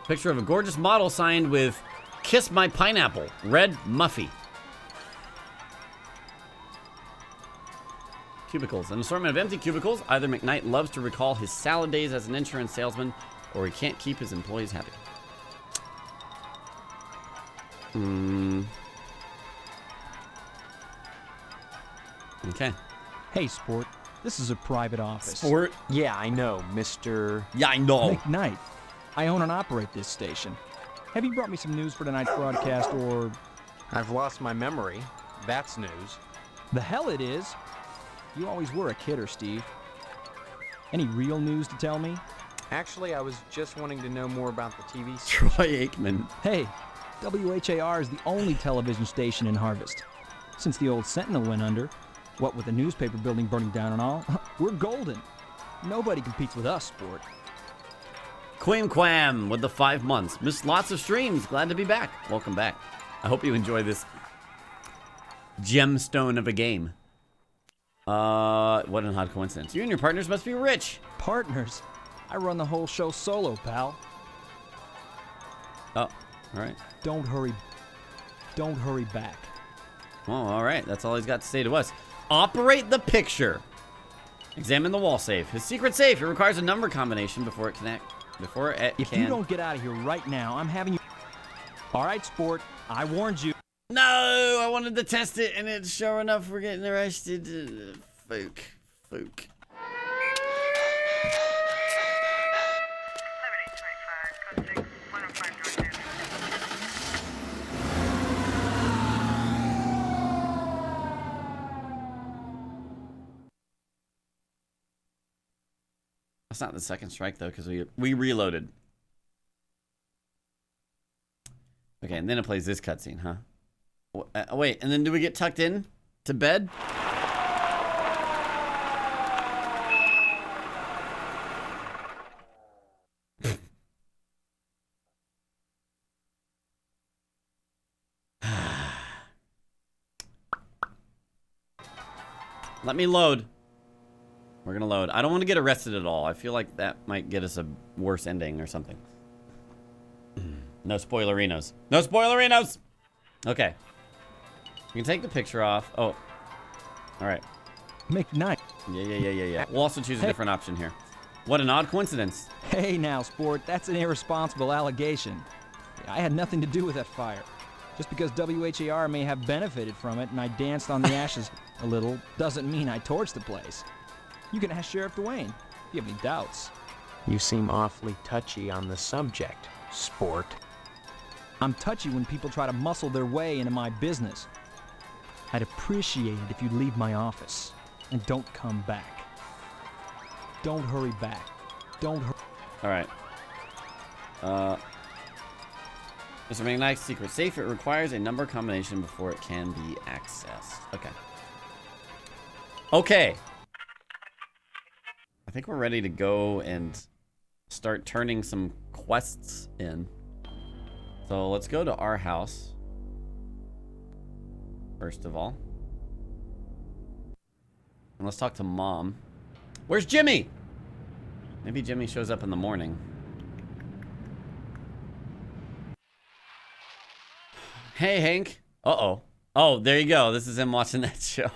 Picture of a gorgeous model signed with Kiss My Pineapple. Red Muffy. Cubicles. An assortment of empty cubicles. Either McKnight loves to recall his salad days as an insurance salesman, or he can't keep his employees happy. Okay. Hey, Sport. This is a private office. Sport? Yeah, I know, Mr. Yeah, I know. McKnight. I own and operate this station. Have you brought me some news for tonight's broadcast, or... I've lost my memory. That's news. The hell it is. You always were a kidder, Steve. Any real news to tell me? Actually, I was just wanting to know more about the TV station. Troy Aikman. Hey, WHAR is the only television station in Harvest. Since the old Sentinel went under, what with the newspaper building burning down and all, we're golden. Nobody competes with us, Sport. Quam with the 5 months. Missed lots of streams. Glad to be back. Welcome back. I hope you enjoy this gemstone of a game. What an odd coincidence. You and your partners must be rich. Partners? I run the whole show solo, pal. Oh, all right. Don't hurry back. Oh, all right. That's all he's got to say to us. Operate the picture. Examine the wall safe. His secret safe. It requires a number combination before it Before it If you don't get out of here right now, I'm having you... All right, sport, I warned you. No, I wanted to test it, and it's sure enough we're getting arrested. Fook. That's not the second strike, though, because we reloaded. Okay, and then it plays this cutscene, huh? Wait, and then do we get tucked in to bed? Let me load. We're gonna load. I don't want to get arrested at all. I feel like that might get us a worse ending or something. No spoilerinos. No spoilerinos! Okay. We can take the picture off. Oh. Alright. McKnight. Yeah. We'll also choose a different option here. What an odd coincidence. Hey now, sport, that's an irresponsible allegation. I had nothing to do with that fire. Just because WHAR may have benefited from it and I danced on the ashes a little doesn't mean I torched the place. You can ask Sheriff Dwayne if you have any doubts. You seem awfully touchy on the subject, sport. I'm touchy when people try to muscle their way into my business. I'd appreciate it if you'd leave my office and don't come back. Don't hurry back. Don't hurry. Alright. Mr. McKnight's secret safe. It requires a number combination before it can be accessed. Okay. I think we're ready to go and start turning some quests in. So let's go to our house. First of all. And let's talk to Mom. Where's Jimmy? Maybe Jimmy shows up in the morning. Hey, Hank. Uh-oh. Oh, there you go. This is him watching that show.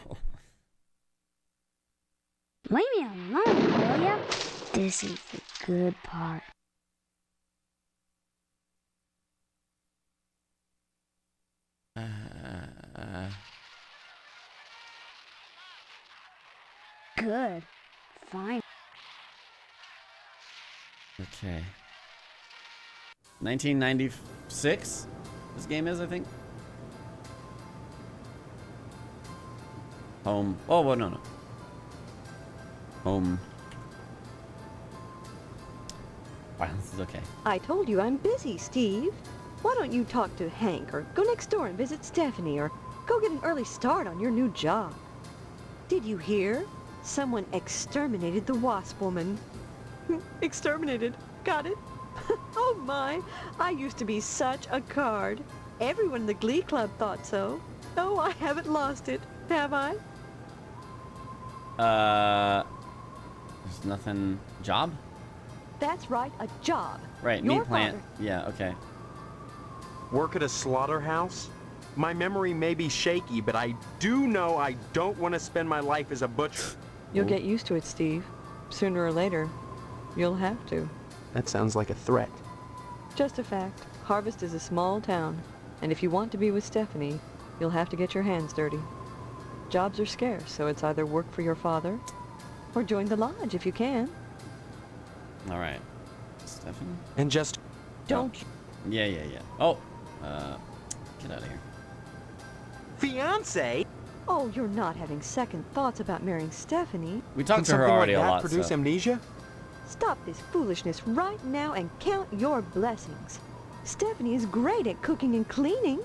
Leave me alone, will ya? This is the good part. Good. Fine. Okay. 1996? This game is, I think. Home. Oh, well, no. Home. Wow, this is okay. I told you I'm busy, Steve. Why don't you talk to Hank or go next door and visit Stephanie or go get an early start on your new job? Did you hear? Someone exterminated the wasp woman. Exterminated. Got it? Oh my, I used to be such a card. Everyone in the Glee Club thought so. Oh, I haven't lost it, have I? There's nothing. Job? That's right, a job. Right, Your meat plant. father. Yeah, okay. Work at a slaughterhouse? My memory may be shaky, but I do know I don't want to spend my life as a butcher. You'll get used to it, Steve. Sooner or later, you'll have to. That sounds like a threat. Just a fact. Harvest is a small town, and if you want to be with Stephanie, you'll have to get your hands dirty. Jobs are scarce, so it's either work for your father or join the lodge if you can. All right. Stephanie? And just... Don't... Yeah. Oh, get out of here. Fiancé? Oh, you're not having second thoughts about marrying Stephanie. We talked to her already like a that lot. Produce amnesia? Stop this foolishness right now and count your blessings. Stephanie is great at cooking and cleaning.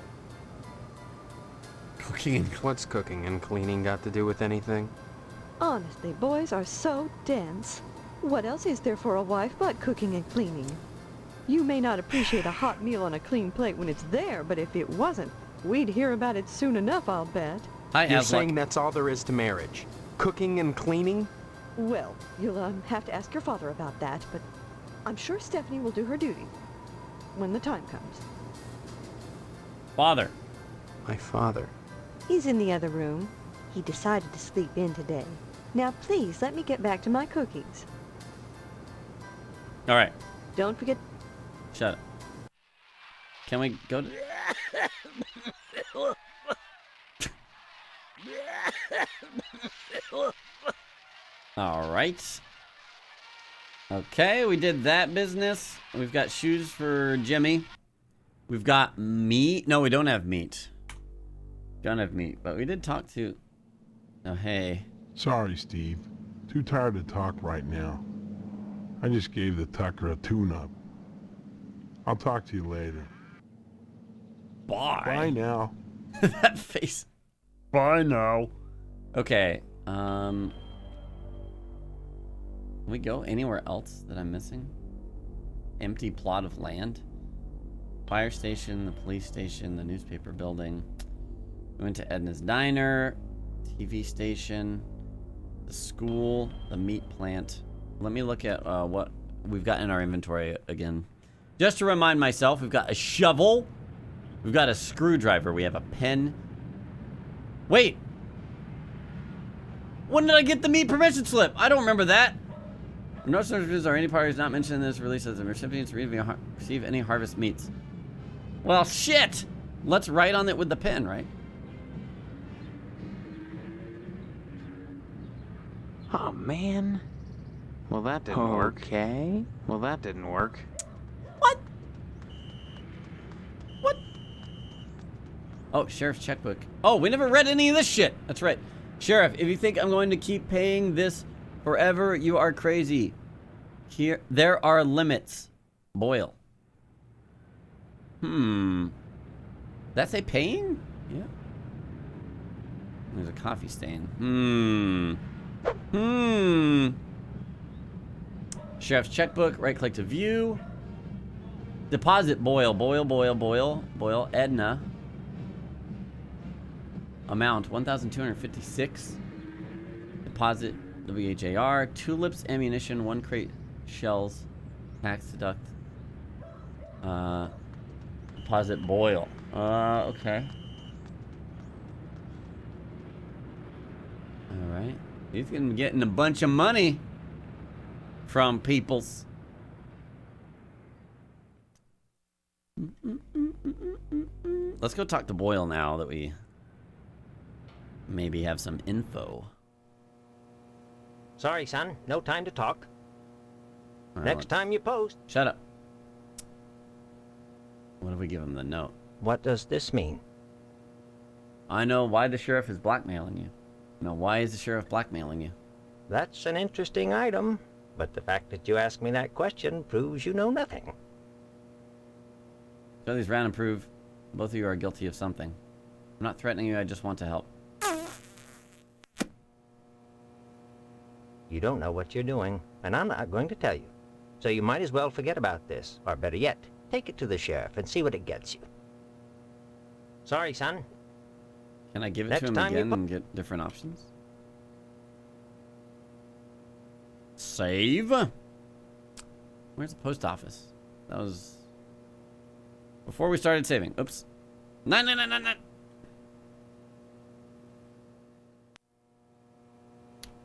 Cooking and What's cooking and cleaning got to do with anything? Honestly, boys are so dense. What else is there for a wife but cooking and cleaning? You may not appreciate a hot meal on a clean plate when it's there, but if it wasn't, we'd hear about it soon enough, I'll bet. You're saying that's all there is to marriage? Cooking and cleaning? Well, you'll have to ask your father about that, but I'm sure Stephanie will do her duty when the time comes. Father. My father. He's in the other room. He decided to sleep in today. Now, please, let me get back to my cookies. All right. Don't forget. Shut up. Can we go to... All right. Okay, we did that business. We've got shoes for Jimmy. We've got meat. No, we don't have meat. Don't have meat, but we did talk to... Oh, hey. Sorry, Steve. Too tired to talk right now. I just gave the Tucker a tune-up. I'll talk to you later. Bye. Bye now. That face. Bye now. Okay, can we go anywhere else that I'm missing? Empty plot of land. Fire station, the police station, the newspaper building. We went to Edna's Diner, TV station, the school, the meat plant. Let me look at what we've got in our inventory again. Just to remind myself, we've got a shovel. We've got a screwdriver. We have a pen. Wait. When did I get the meat permission slip? I don't remember that. No services or any parties not mentioned in this release as the recipients receive any harvest meats. Well, shit. Let's write on it with the pen, right? Oh, man. Well, that didn't work. Okay. Well, that didn't work. Oh, Sheriff's checkbook. Oh, we never read any of this shit. That's right. Sheriff, if you think I'm going to keep paying this forever, you are crazy. Here, there are limits. Boyle. That say paying? Yeah. There's a coffee stain. Sheriff's checkbook. Right click to view. Deposit Boyle. Boyle. Edna. Amount 1,256. Deposit WHAR. Tulips, ammunition, 1 crate shells. Tax deduct. Deposit Boyle. Okay. Alright. He's gonna be getting a bunch of money from peoples. Let's go talk to Boyle now that we maybe have some info. Sorry, son. No time to talk. Right, Next time you post. Shut up. What if we give him the note? What does this mean? I know why the sheriff is blackmailing you. No, why is the sheriff blackmailing you? That's an interesting item, but the fact that you ask me that question proves you know nothing. Show these round and prove both of you are guilty of something. I'm not threatening you, I just want to help. You don't know what you're doing, and I'm not going to tell you. So you might as well forget about this, or better yet, take it to the sheriff and see what it gets you. Sorry, son. Can I give it Next to him time you again and get different options? Save. Where's the post office? That was before we started saving. Oops. No.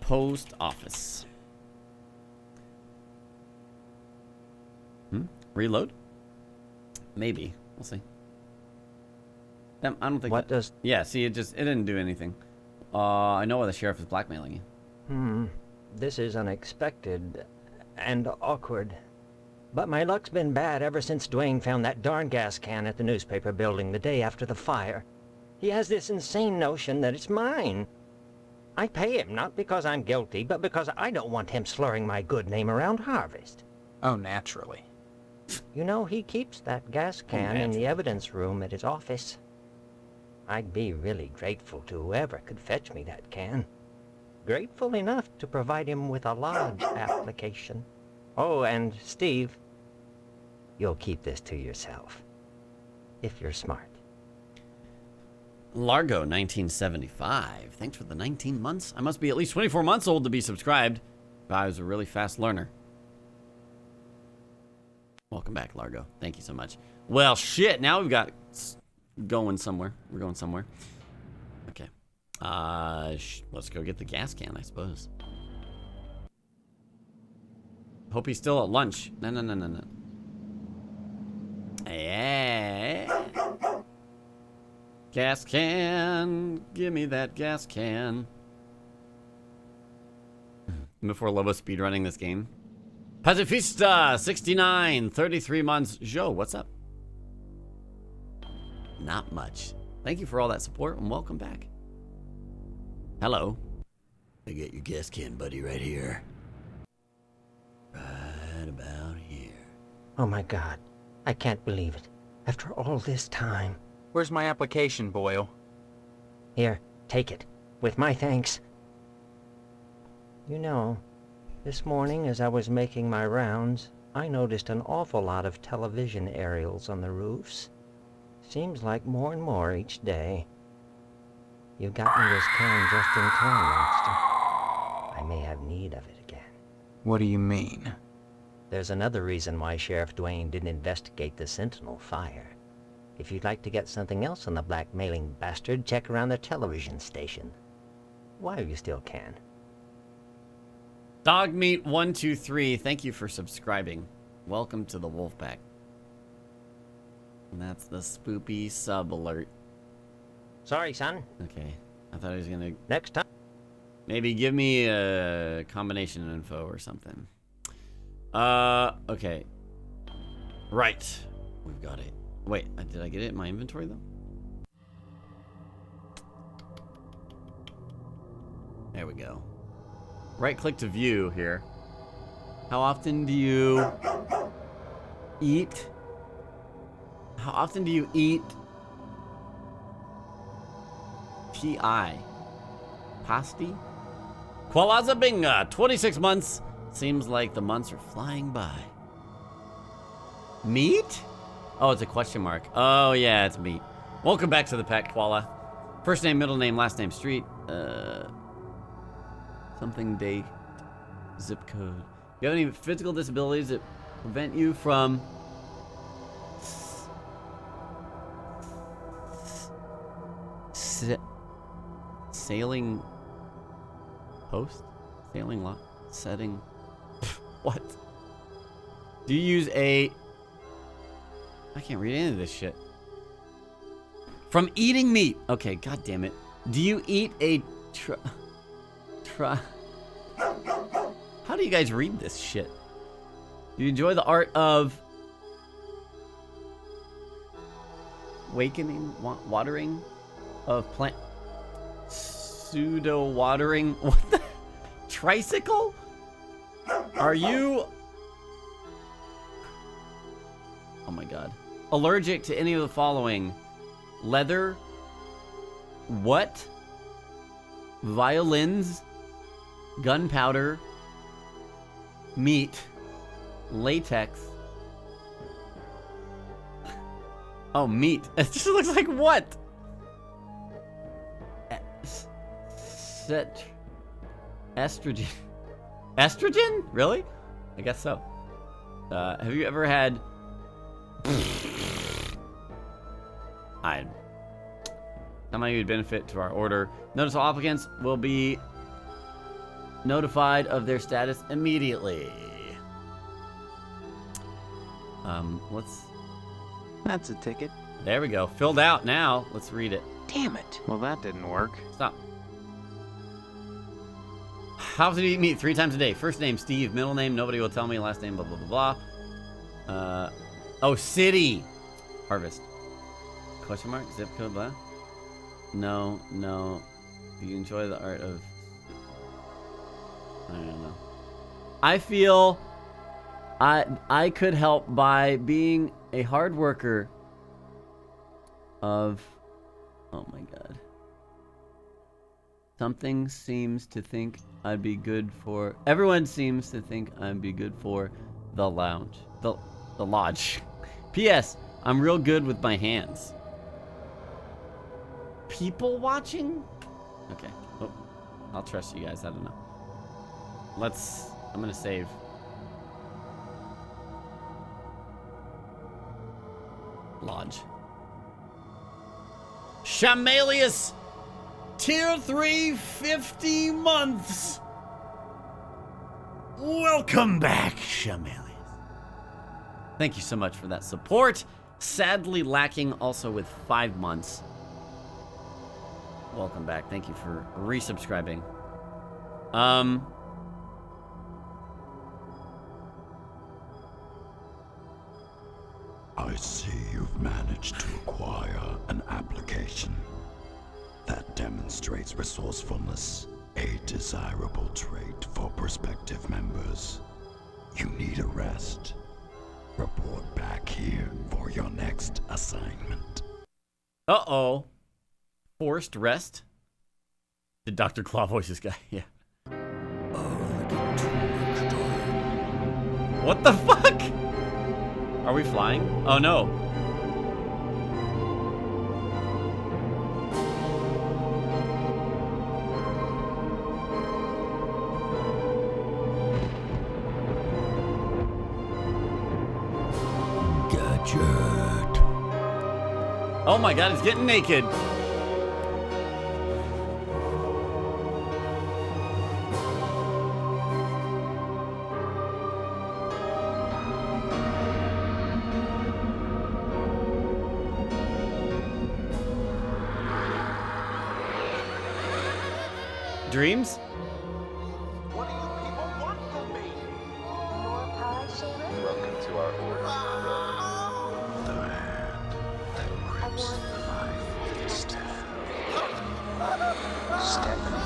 Post office. Reload? Maybe. We'll see. I don't think What does... Yeah, see, it didn't do anything. I know why the sheriff is blackmailing you. This is unexpected and awkward. But my luck's been bad ever since Dwayne found that darn gas can at the newspaper building the day after the fire. He has this insane notion that it's mine. I pay him not because I'm guilty, but because I don't want him slurring my good name around Harvest. Oh, naturally. You know, he keeps that gas can in the evidence room at his office. I'd be really grateful to whoever could fetch me that can. Grateful enough to provide him with a lodge application. Oh, and Steve, you'll keep this to yourself. If you're smart. Largo 1975. Thanks for the 19 months. I must be at least 24 months old to be subscribed. I was a really fast learner. Welcome back, Largo. Thank you so much. Well, shit. Now we've got going somewhere. We're going somewhere. Okay. Let's go get the gas can, I suppose. Hope he's still at lunch. No. Yeah. Gas can. Give me that gas can. Before Lobos speedrunning this game. Pacifista 69, 33 months. Joe, what's up? Not much. Thank you for all that support and welcome back. Hello. I get your gas can, buddy, right here. Right about here. Oh my God. I can't believe it. After all this time. Where's my application, Boyle? Here, take it. With my thanks. You know, this morning as I was making my rounds, I noticed an awful lot of television aerials on the roofs. Seems like more and more each day. You got me this can just in time, Monster. I may have need of it again. What do you mean? There's another reason why Sheriff Dwayne didn't investigate the Sentinel fire. If you'd like to get something else on the blackmailing bastard, check around the television station. While you still can. Dogmeat123, thank you for subscribing. Welcome to the Wolfpack. And that's the spoopy sub alert. Sorry, son. Okay. I thought he was gonna... Next time. Maybe give me a combination info or something. Okay. Right. We've got it. Wait, did I get it in my inventory, though? There we go. Right-click to view here. How often do you eat? How often do you eat P.I. Pasti? Kualazabinga, 26 months. Seems like the months are flying by. Meat? Oh, it's a question mark. Oh, yeah, it's meat. Welcome back to the pack, Koala. First name, middle name, last name, street. Something date, zip code. Do you have any physical disabilities that prevent you from sailing post? Sailing lot? Setting? What? Do you use a... I can't read any of this shit. From eating meat. Okay, god damn it. Do you eat a How do you guys read this shit? Do you enjoy the art of watering of plant pseudo watering? What the tricycle? Are you oh my god, allergic to any of the following? Leather? What? Violins? Gunpowder? Meat? Latex? Oh, meat. It just looks like what? Estrogen. Estrogen? Really? I guess so. Have you ever had... Somehow you'd benefit to our order. Notice all applicants will be notified of their status immediately. That's a ticket. There we go. Filled out now. Let's read it. Damn it. Well, that didn't work. Stop. How often do you eat meat? 3 times a day. First name, Steve. Middle name, nobody will tell me. Last name, blah, blah, blah, blah. Oh, city. Harvest. Question mark? Zip code, blah. No. Do you enjoy the art of... I don't know. I feel I could help by being a hard worker of... Oh my god. Something seems to think I'd be good for... Everyone seems to think I'd be good for the lounge. The lodge. P.S. I'm real good with my hands. People watching? Okay. Oh, I'll trust you guys. I don't know. I'm gonna save. Lodge. Shamalius, tier 3, 50 months. Welcome back, Shamelies. Thank you so much for that support. Sadly lacking also with 5 months. Welcome back. Thank you for resubscribing. I see you've managed to acquire an application. That demonstrates resourcefulness, a desirable trait for prospective members. You need a rest. Report back here for your next assignment. Uh-oh. Forced rest? Did Dr. Claw voice this guy? Yeah. What the fuck? Are we flying? Oh no. Gadget. Oh my god, he's getting naked. Dreams? What do you people want from me? More pie, Sharon? Welcome to our order. The hand that grips life instead. Stephanie.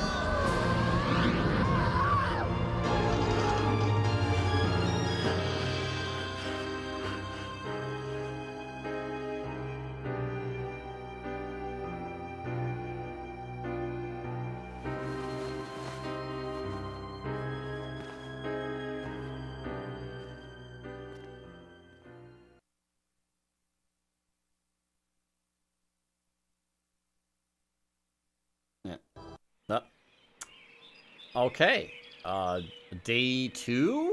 Oh. Okay. Day 2?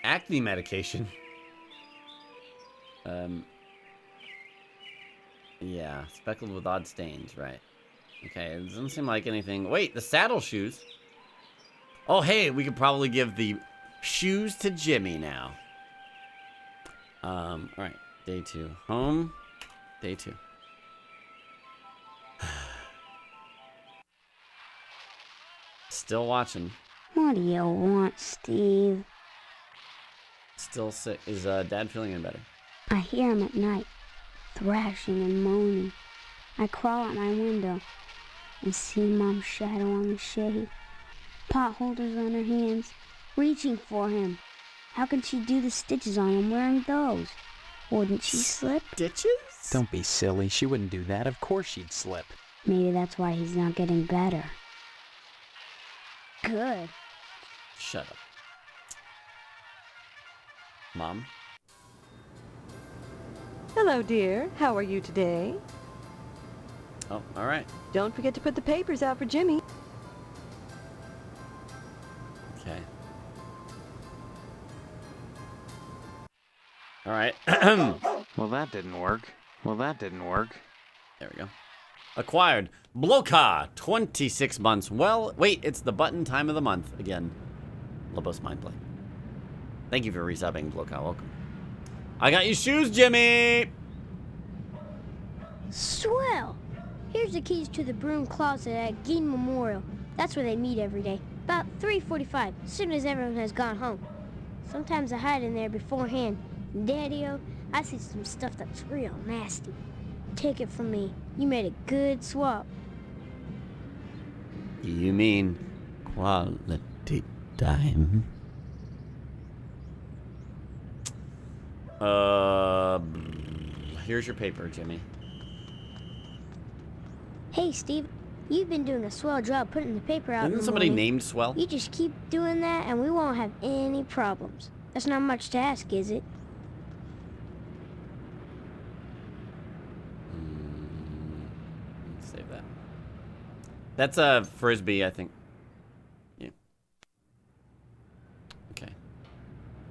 Acne medication. Yeah, speckled with odd stains, right. Okay, it doesn't seem like anything. Wait, the saddle shoes? Oh, hey, we could probably give the shoes to Jimmy now. Alright, day 2. Home, day 2. Still watching. What do you want, Steve? Still sick. Is Dad feeling any better? I hear him at night, thrashing and moaning. I crawl out my window and see Mom's shadow on the shade. Pot holders on her hands, reaching for him. How can she do the stitches on him wearing those? Wouldn't she slip? Stitches? Don't be silly. She wouldn't do that. Of course she'd slip. Maybe that's why he's not getting better. Good. Shut up. Mom? Hello, dear. How are you today? Oh, alright. Don't forget to put the papers out for Jimmy. Okay. Alright. Well, that didn't work. There we go. Acquired. Bloka, 26 months. Well, wait, it's the button time of the month again. Lobos Mindplay. Thank you for resubbing, Bloka. Welcome. I got you shoes, Jimmy! Swell! Here's the keys to the broom closet at Gein Memorial. That's where they meet every day. About 3:45, as soon as everyone has gone home. Sometimes I hide in there beforehand. Daddy-o, I see some stuff that's real nasty. Take it from me. You made a good swap. You mean quality time? Here's your paper, Jimmy. Hey, Steve. You've been doing a swell job putting the paper out in Isn't the somebody morning. named Swell? You just keep doing that and we won't have any problems. That's not much to ask, is it? Save that. That's a frisbee, I think. Yeah. Okay.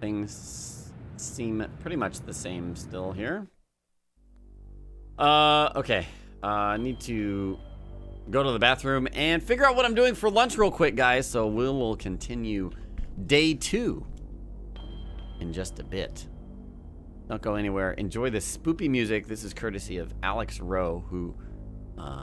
Things seem pretty much the same still here. Okay. I need to go to the bathroom and figure out what I'm doing for lunch real quick, guys. So we will continue day 2 in just a bit. Don't go anywhere. Enjoy this spoopy music. This is courtesy of Alex Rowe, who